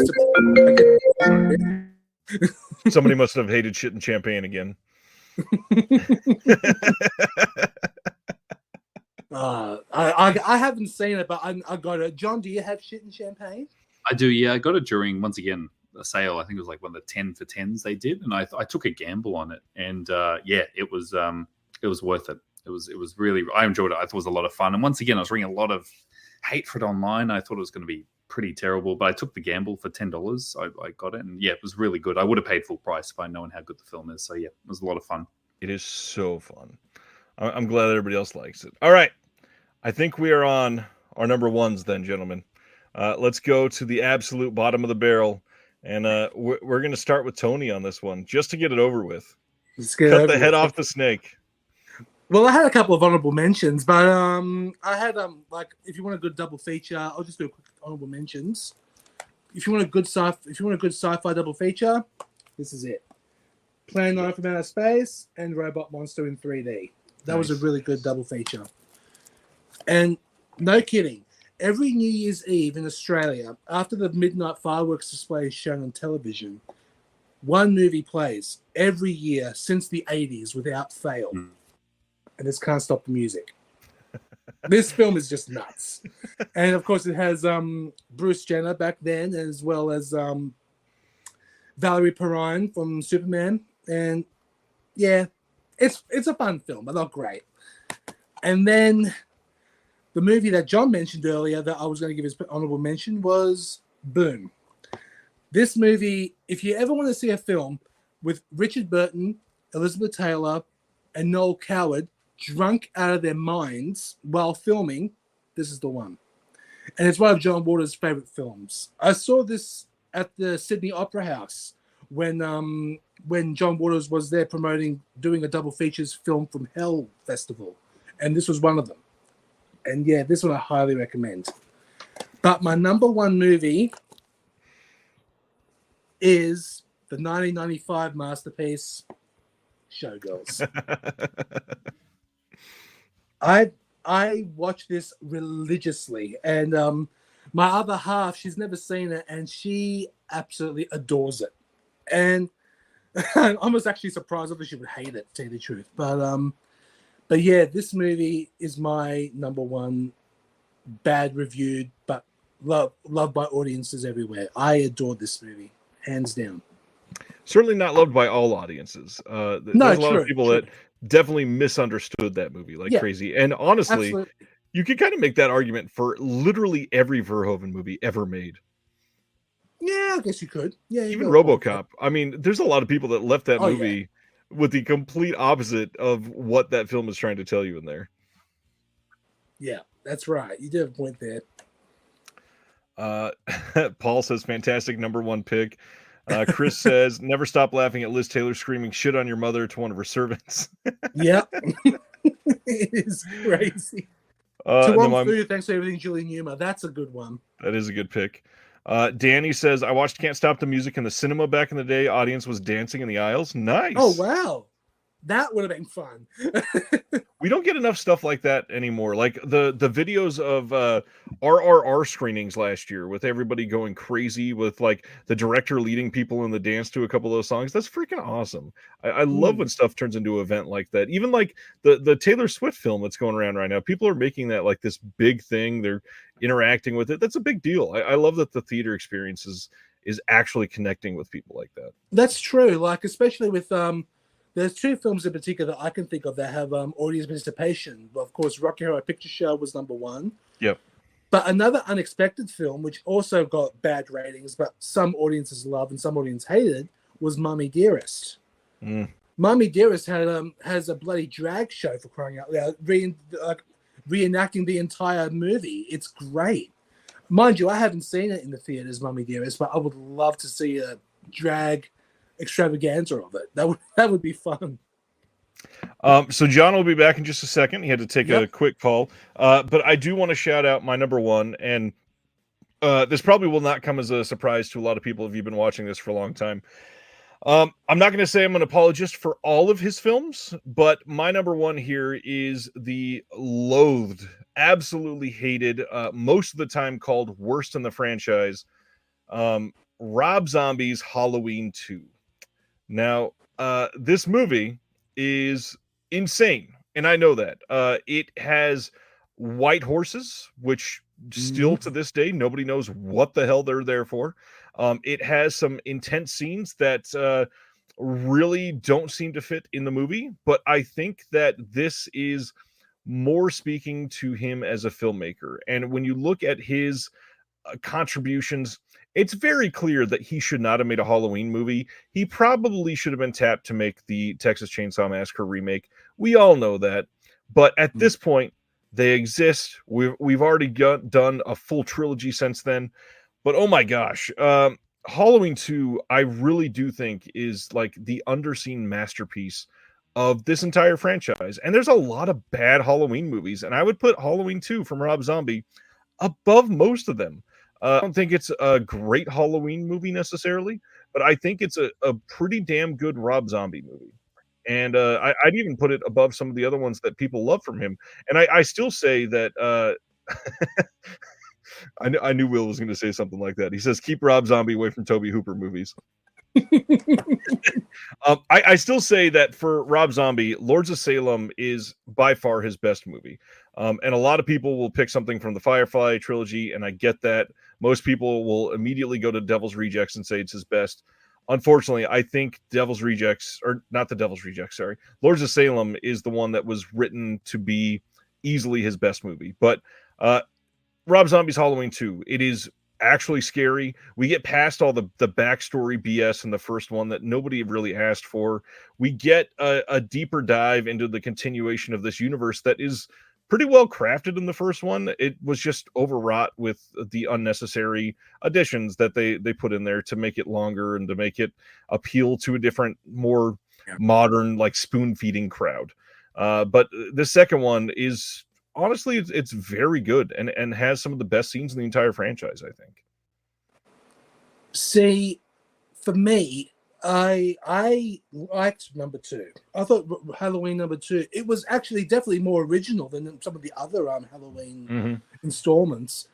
S1: Somebody must have hated Shit and Champagne again.
S2: I haven't seen it, but I got it. John, do you have Shit and Champagne?
S3: I do, yeah. I got it during, once again, a sale. I think it was like one of the 10 for 10s they did, and I took a gamble on it, and yeah, it was worth it. It was really, I enjoyed it. I thought it was a lot of fun, and once again, I was reading a lot of hate for it online. I thought it was going to be pretty terrible, but I took the gamble for $10. I got it, and yeah, it was really good. I would have paid full price if I'd known how good the film is. So yeah, it was a lot of fun.
S1: It is so fun. I'm glad that everybody else likes it. All right, I think we are on our number ones then, gentlemen. Let's go to the absolute bottom of the barrel, and we're going to start with Tony on this one, just to get it over with. Cut the head off the snake.
S2: Well, I had a couple of honorable mentions, but I had like, if you want a good double feature, I'll just do a quick honorable mentions. If you want a good sci-fi double feature, this is it: Plan 9 from Outer Space and Robot Monster in 3D. That was a really good double feature. And no kidding, every New Year's Eve in Australia, after the midnight fireworks display is shown on television, one movie plays every year since the 80s without fail. And it's Can't Stop the Music. This film is just nuts. And of course it has Bruce Jenner back then, as well as Valerie Perrine from Superman. And yeah, it's a fun film, but not great. And then the movie that John mentioned earlier that I was going to give his honorable mention was Boom. This movie, if you ever want to see a film with Richard Burton, Elizabeth Taylor, and Noel Coward drunk out of their minds while filming, this is the one. And it's one of John Waters' favorite films. I saw this at the Sydney Opera House when John Waters was there doing a double features film from Hell Festival. And this was one of them. And yeah, this one I highly recommend. But my number one movie is the 1995 masterpiece, Showgirls. I watch this religiously, and my other half, she's never seen it, and she absolutely adores it. And I was actually surprised that she would hate it, to tell you the truth. But yeah, this movie is my number one bad reviewed, but loved by audiences everywhere. I adore this movie, hands down.
S1: Certainly not loved by all audiences. There's a lot of people that definitely misunderstood that movie like crazy. And honestly, absolutely, you can kind of make that argument for literally every Verhoeven movie ever made.
S2: Yeah, I guess you could. Yeah,
S1: even RoboCop. I mean, there's a lot of people that left that movie with the complete opposite of what that film is trying to tell you in there.
S2: Yeah, that's right. You did have a point there.
S1: Paul says, fantastic number one pick. Chris says, never stop laughing at Liz Taylor screaming shit on your mother to one of her servants.
S2: Yeah. It is crazy. Thanks for everything, Julie Newmar. That's a good one.
S1: That is a good pick. Danny says, I watched Can't Stop the Music in the cinema back in the day. Audience was dancing in the aisles. Nice.
S2: Oh, wow. That would have been fun.
S1: We don't get enough stuff like that anymore. Like the videos of RRR screenings last year with everybody going crazy with like the director leading people in the dance to a couple of those songs. That's freaking awesome. I love when stuff turns into an event like that. Even like the Taylor Swift film that's going around right now. People are making that like this big thing. They're interacting with it. That's a big deal. I love that the theater experience is actually connecting with people like that.
S2: That's true. Like, especially with there's two films in particular that I can think of that have audience participation. Of course, Rocky Horror Picture Show was number one.
S1: Yep.
S2: But another unexpected film, which also got bad ratings, but some audiences loved and some audiences hated, was Mommy Dearest. Mommy Dearest has a bloody drag show, for crying out loud, reenacting the entire movie. It's great. Mind you, I haven't seen it in the theaters, Mummy Dearest, but I would love to see a drag extravaganza of it. That would be fun.
S1: So John will be back in just a second. He had to take a quick call. But I do want to shout out my number one, and this probably will not come as a surprise to a lot of people if you've been watching this for a long time. I'm not going to say I'm an apologist for all of his films, but my number one here is the loathed, absolutely hated, most of the time called worst in the franchise, Rob Zombie's Halloween 2. Now, this movie is insane, and I know that. It has white horses, which still to this day, nobody knows what the hell they're there for. It has some intense scenes that really don't seem to fit in the movie, but I think that this is more speaking to him as a filmmaker. And when you look at his contributions, it's very clear that he should not have made a Halloween movie. He probably should have been tapped to make the Texas Chainsaw Massacre remake. We all know that. But at this point, they exist. We've already done a full trilogy since then. But oh my gosh, Halloween 2, I really do think is like the underseen masterpiece of this entire franchise. And there's a lot of bad Halloween movies, and I would put Halloween 2 from Rob Zombie above most of them. I don't think it's a great Halloween movie necessarily, but I think it's a pretty damn good Rob Zombie movie. And I'd even put it above some of the other ones that people love from him. And I still say that I knew Will was going to say something like that. He says, keep Rob Zombie away from Tobe Hooper movies. I still say that for Rob Zombie, Lords of Salem is by far his best movie. And a lot of people will pick something from the Firefly trilogy, and I get that. Most people will immediately go to Devil's Rejects and say it's his best. Unfortunately, I think Lords of Salem is the one that was written to be easily his best movie. But Rob Zombie's Halloween 2, it is actually scary. We get past all the backstory BS in the first one that nobody really asked for. We get a deeper dive into the continuation of this universe that is pretty well crafted in the first one. It was just overwrought with the unnecessary additions that they put in there to make it longer and to make it appeal to a different, more modern, like spoon-feeding crowd. But the second one is honestly, it's very good and has some of the best scenes in the entire franchise, I think.
S2: See, for me, I liked number 2. I thought Halloween number 2, it was actually definitely more original than some of the other Halloween installments.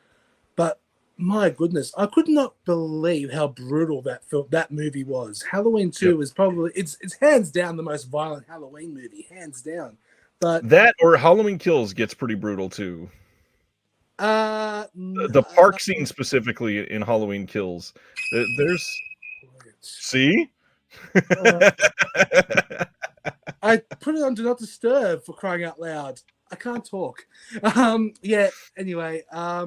S2: But my goodness, I could not believe how brutal that movie was. Halloween 2 is probably it's hands down the most violent Halloween movie, hands down. But
S1: that or Halloween Kills gets pretty brutal too. The park scene specifically in Halloween Kills. There's see.
S2: I put it on Do Not Disturb, for crying out loud. I can't talk. Anyway, as I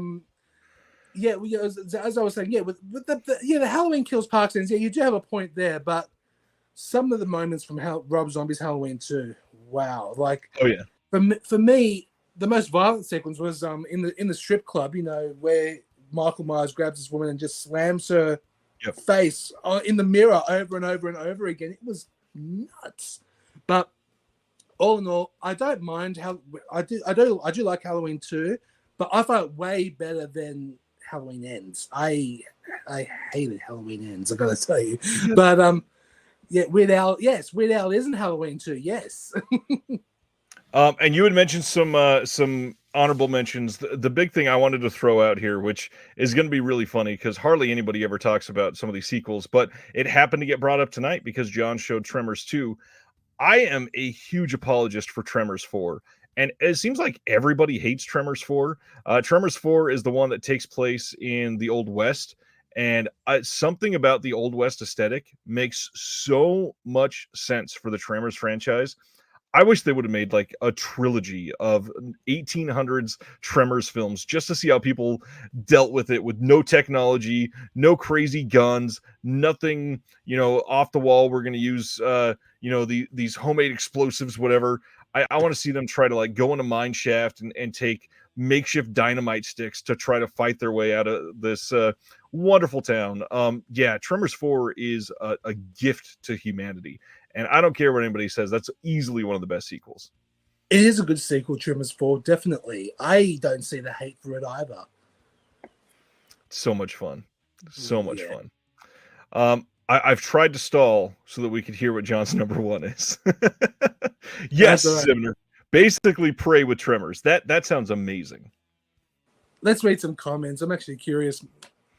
S2: was saying, with the Halloween Kills park scenes, you do have a point there, but some of the moments from Rob Zombie's Halloween 2, wow, like for me, the most violent sequence was in the strip club, where Michael Myers grabs this woman and just slams her face in the mirror over and over and over again. It was nuts. But all in all, I don't mind I do like Halloween 2, but I find it way better than Halloween Ends. I hated Halloween Ends, I gotta tell you. But Weird Al isn't Halloween 2, yes.
S1: And you had mentioned some honorable mentions. The big thing I wanted to throw out here, which is going to be really funny because hardly anybody ever talks about some of these sequels, but it happened to get brought up tonight because John showed Tremors 2. I am a huge apologist for Tremors 4. And it seems like everybody hates Tremors 4. Tremors 4 is the one that takes place in the Old West. And something about the Old West aesthetic makes so much sense for the Tremors franchise. I wish they would have made like a trilogy of 1800s Tremors films just to see how people dealt with it with no technology, no crazy guns, nothing, off the wall. We're going to use, these homemade explosives, whatever. I want to see them try to like go in a mine shaft and take makeshift dynamite sticks to try to fight their way out of this wonderful town. Yeah, Tremors 4 is a gift to humanity. And I don't care what anybody says. That's easily one of the best sequels.
S2: It is a good sequel, Tremors 4, definitely. I don't see the hate for it either.
S1: So much fun. So much fun. I've tried to stall so that we could hear what John's number one is. Yes, right. Zimner. Basically, Prey with Tremors. That sounds amazing.
S2: Let's read some comments. I'm actually curious.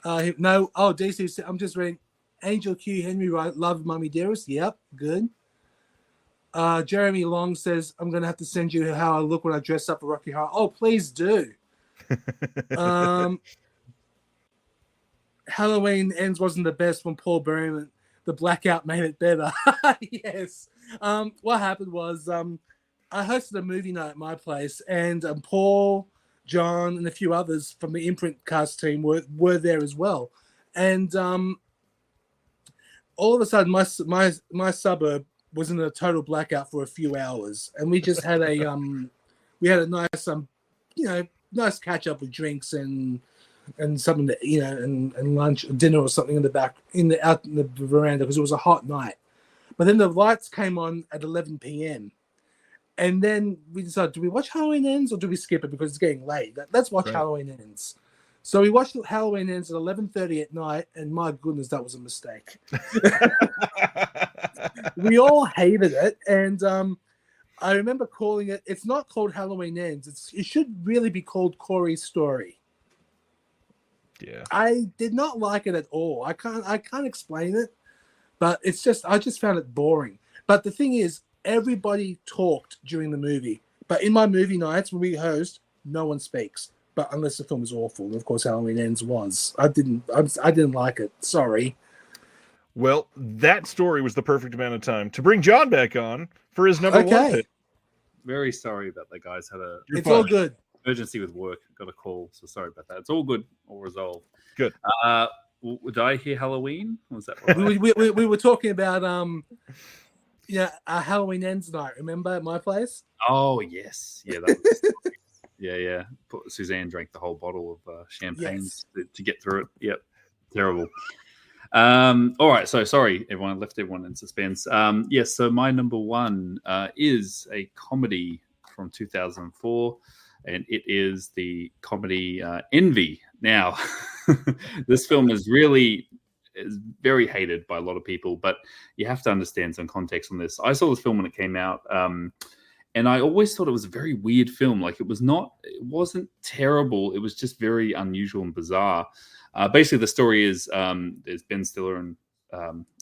S2: DC, I'm just reading. Angel Q. Henry, love Mummy Dearest. Yep, good. Jeremy Long says, I'm going to have to send you how I look when I dress up for Rocky Horror. Oh, please do. Halloween Ends wasn't the best when Paul Berryman, the blackout, made it better. Yes. What happened was I hosted a movie night at my place, and Paul, John, and a few others from the Imprint cast team were there as well. And all of a sudden, my suburb was in a total blackout for a few hours, and we just had a nice nice catch up with drinks and something to, and lunch, dinner or something in the back out in the veranda because it was a hot night. But then the lights came on at 11 p.m. and then we decided, do we watch Halloween Ends or do we skip it because it's getting late? Let's watch Halloween Ends. So we watched Halloween Ends at 11:30 at night, and my goodness, that was a mistake. We all hated it, and I remember calling it. It's not called Halloween Ends. It should really be called Corey's Story.
S1: Yeah,
S2: I did not like it at all. I can't explain it, but it's just I just found it boring. But the thing is, everybody talked during the movie. But in my movie nights when we host, no one speaks. But unless the film is awful, and of course Halloween Ends was. I didn't like it. Sorry.
S1: Well, that story was the perfect amount of time to bring John back on for his number one pick.
S3: Very sorry about that, guys.
S2: It's all good.
S3: Emergency with work. Got a call, so sorry about that. It's all good. All resolved.
S1: Good.
S3: Did I hear Halloween? Was that right?
S2: we were talking about Halloween Ends night. Remember at my place?
S3: Oh yes, yeah. That was yeah. Suzanne drank the whole bottle of champagne to get through it. Yep, terrible. All right, so sorry, everyone. I left everyone in suspense. Yes, so my number one is a comedy from 2004, and it is the comedy Envy. Now, this film is very hated by a lot of people, but you have to understand some context on this. I saw this film when it came out. And I always thought it was a very weird film. Like it wasn't terrible. It was just very unusual and bizarre. Basically, the story is there's Ben Stiller and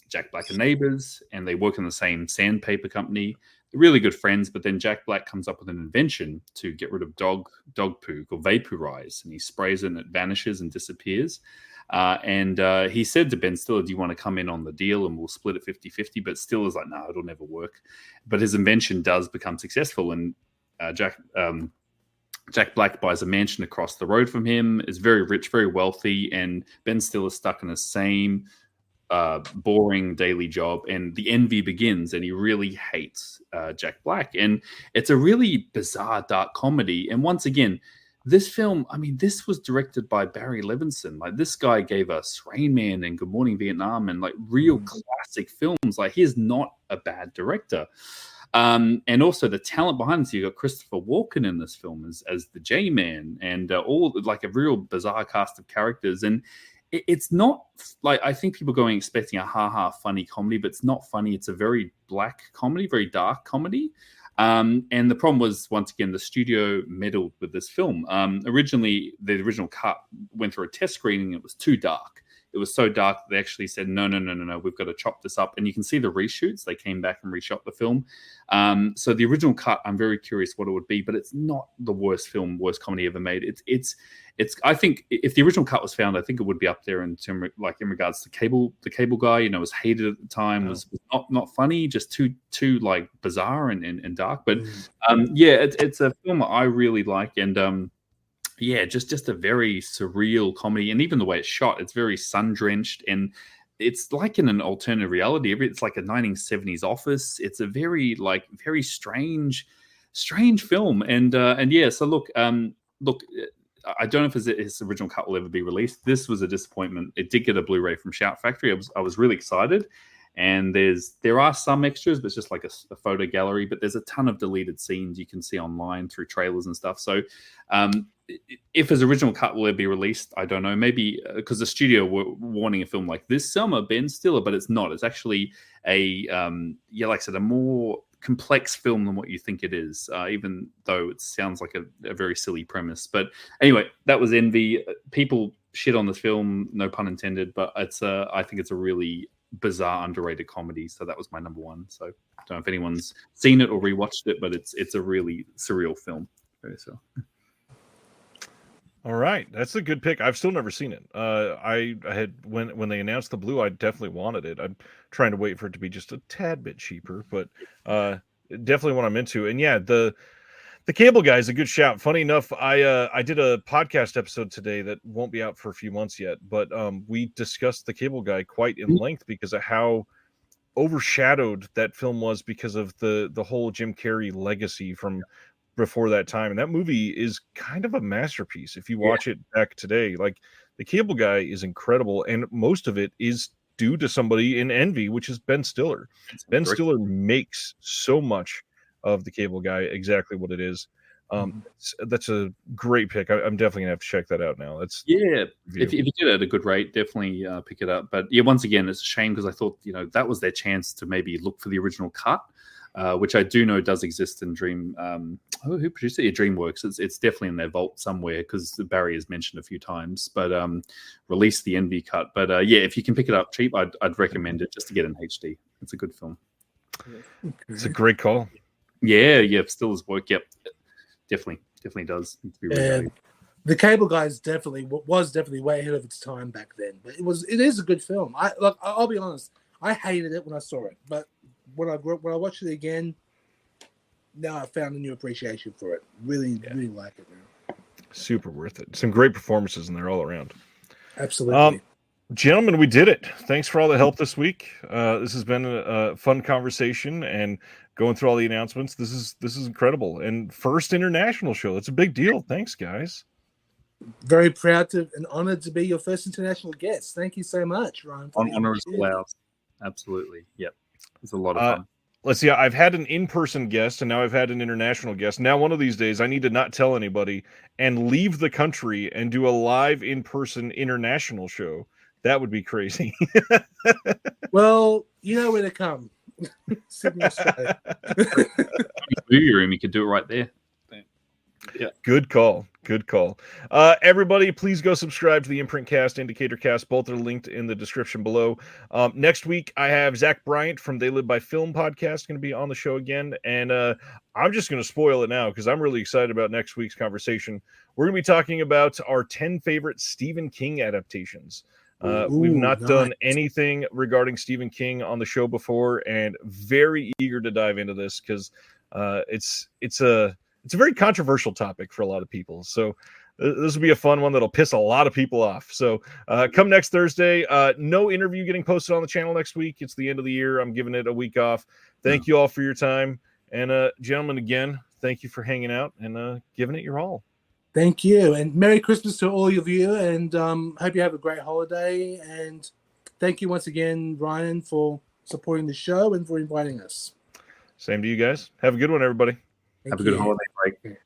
S3: Jack Black are neighbors, and they work in the same sandpaper company. They're really good friends, but then Jack Black comes up with an invention to get rid of dog poo called vaporize, and he sprays it and it vanishes and disappears. And he said to Ben Stiller, do you want to come in on the deal and we'll split it 50-50? But Stiller's like, no, it'll never work. But his invention does become successful. And Jack Black buys a mansion across the road from him, is very rich, very wealthy. And Ben Stiller's stuck in the same boring daily job. And the envy begins, and he really hates Jack Black. And it's a really bizarre, dark comedy. And once again, this film, I mean, this was directed by Barry Levinson. Like, this guy gave us Rain Man and Good Morning Vietnam and like real classic films. Like, he's not a bad director. And also the talent behind this, you got Christopher Walken in this film as the J-Man, and all like a real bizarre cast of characters. And it's not like, I think people going expecting a ha-ha funny comedy, but it's not funny. It's a very black comedy, very dark comedy. And the problem was, once again, the studio meddled with this film. Originally, the original cut went through a test screening. It was too dark. It was so dark that they actually said, no, we've got to chop this up. And you can see the reshoots. They came back and reshot the film. So the original cut, I'm very curious what it would be, but it's not the worst comedy ever made. It's. I think if the original cut was found, I think it would be up there in regards to the cable guy. You know, was hated at the time, was not funny, just too like bizarre and dark. But it's a film I really like, and just a very surreal comedy. And even the way it's shot, it's very sun drenched, and it's like in an alternate reality. It's like a 1970s office. It's a very strange film. So look. look, I don't know if his original cut will ever be released. This was a disappointment. It did get a Blu-ray from Shout Factory. I was really excited. And there are some extras, but it's just like a photo gallery. But there's a ton of deleted scenes you can see online through trailers and stuff. So if his original cut will ever be released, I don't know. Maybe because the studio were wanting a film like this summer, Ben Stiller, but it's not. It's actually like I said, a more complex film than what you think it is, even though it sounds like a very silly premise. But anyway, that was Envy. People shit on this film, no pun intended, but I think it's a really bizarre, underrated comedy. So that was my number one. So I don't know if anyone's seen it or rewatched it, but it's a really surreal film. So.
S1: All right, that's a good pick. I've still never seen it. I had when they announced the Blue, I definitely wanted it. I'm trying to wait for it to be just a tad bit cheaper, but definitely what I'm into. And yeah, the Cable Guy is a good shout. Funny enough, I did a podcast episode today that won't be out for a few months yet, but we discussed the Cable Guy quite in length because of how overshadowed that film was because of the whole Jim Carrey legacy from before that time. And that movie is kind of a masterpiece if you watch it back today. Like, the Cable Guy is incredible, and most of it is due to somebody in Envy, which is Ben Stiller. Ben Stiller makes so much of the Cable Guy exactly what it is. That's a great pick. I'm definitely gonna have to check that out now. That's
S3: if you get it at a good rate, definitely pick it up. But yeah, once again, it's a shame because I thought that was their chance to maybe look for the original cut, which I do know does exist in Dream. Who produced it? Yeah, DreamWorks. It's definitely in their vault somewhere because Barry has mentioned a few times. But release the Envy cut. But yeah, if you can pick it up cheap, I'd recommend it just to get in HD. It's a good film.
S1: It's a great call.
S3: Yeah, Stiller's work. Yep, definitely does need to be revalued.
S2: The Cable Guy was definitely way ahead of its time back then. But it is a good film. I'll be honest. I hated it when I saw it, but when I watched it again, now I found a new appreciation for it. Really like it now.
S1: Super worth it. Some great performances in there all around.
S2: Absolutely.
S1: Gentlemen, we did it. Thanks for all the help this week. This has been a fun conversation and going through all the announcements. This is incredible. And first international show. That's a big deal. Thanks, guys.
S2: Very proud and honored to be your first international guest. Thank you so much, Ryan.
S3: Honor is allowed. Absolutely. Yep. It's a lot of fun.
S1: Let's see. I've had an in-person guest, and now I've had an international guest. Now, one of these days, I need to not tell anybody and leave the country and do a live in-person international show. That would be crazy.
S2: Well, you know where to come. Sydney, Australia.
S3: You could do it right there. Yeah.
S1: Good call. Everybody, please go subscribe to the Imprint Cast, Indicator Cast. Both are linked in the description below. Next week, I have Zach Bryant from They Live by Film podcast going to be on the show again. And I'm just going to spoil it now because I'm really excited about next week's conversation. We're going to be talking about our 10 favorite Stephen King adaptations. We've not done anything regarding Stephen King on the show before, and very eager to dive into this because it's a very controversial topic for a lot of people. So this will be a fun one that'll piss a lot of people off. So come next Thursday. No interview getting posted on the channel next week. It's the end of the year. I'm giving it a week off. Thank you all for your time. And gentlemen, again, thank you for hanging out and giving it your all.
S2: Thank you. And Merry Christmas to all of you. And hope you have a great holiday. And thank you once again, Ryan, for supporting the show and for inviting us.
S1: Same to you guys. Have a good one, everybody.
S3: Have a good holiday break.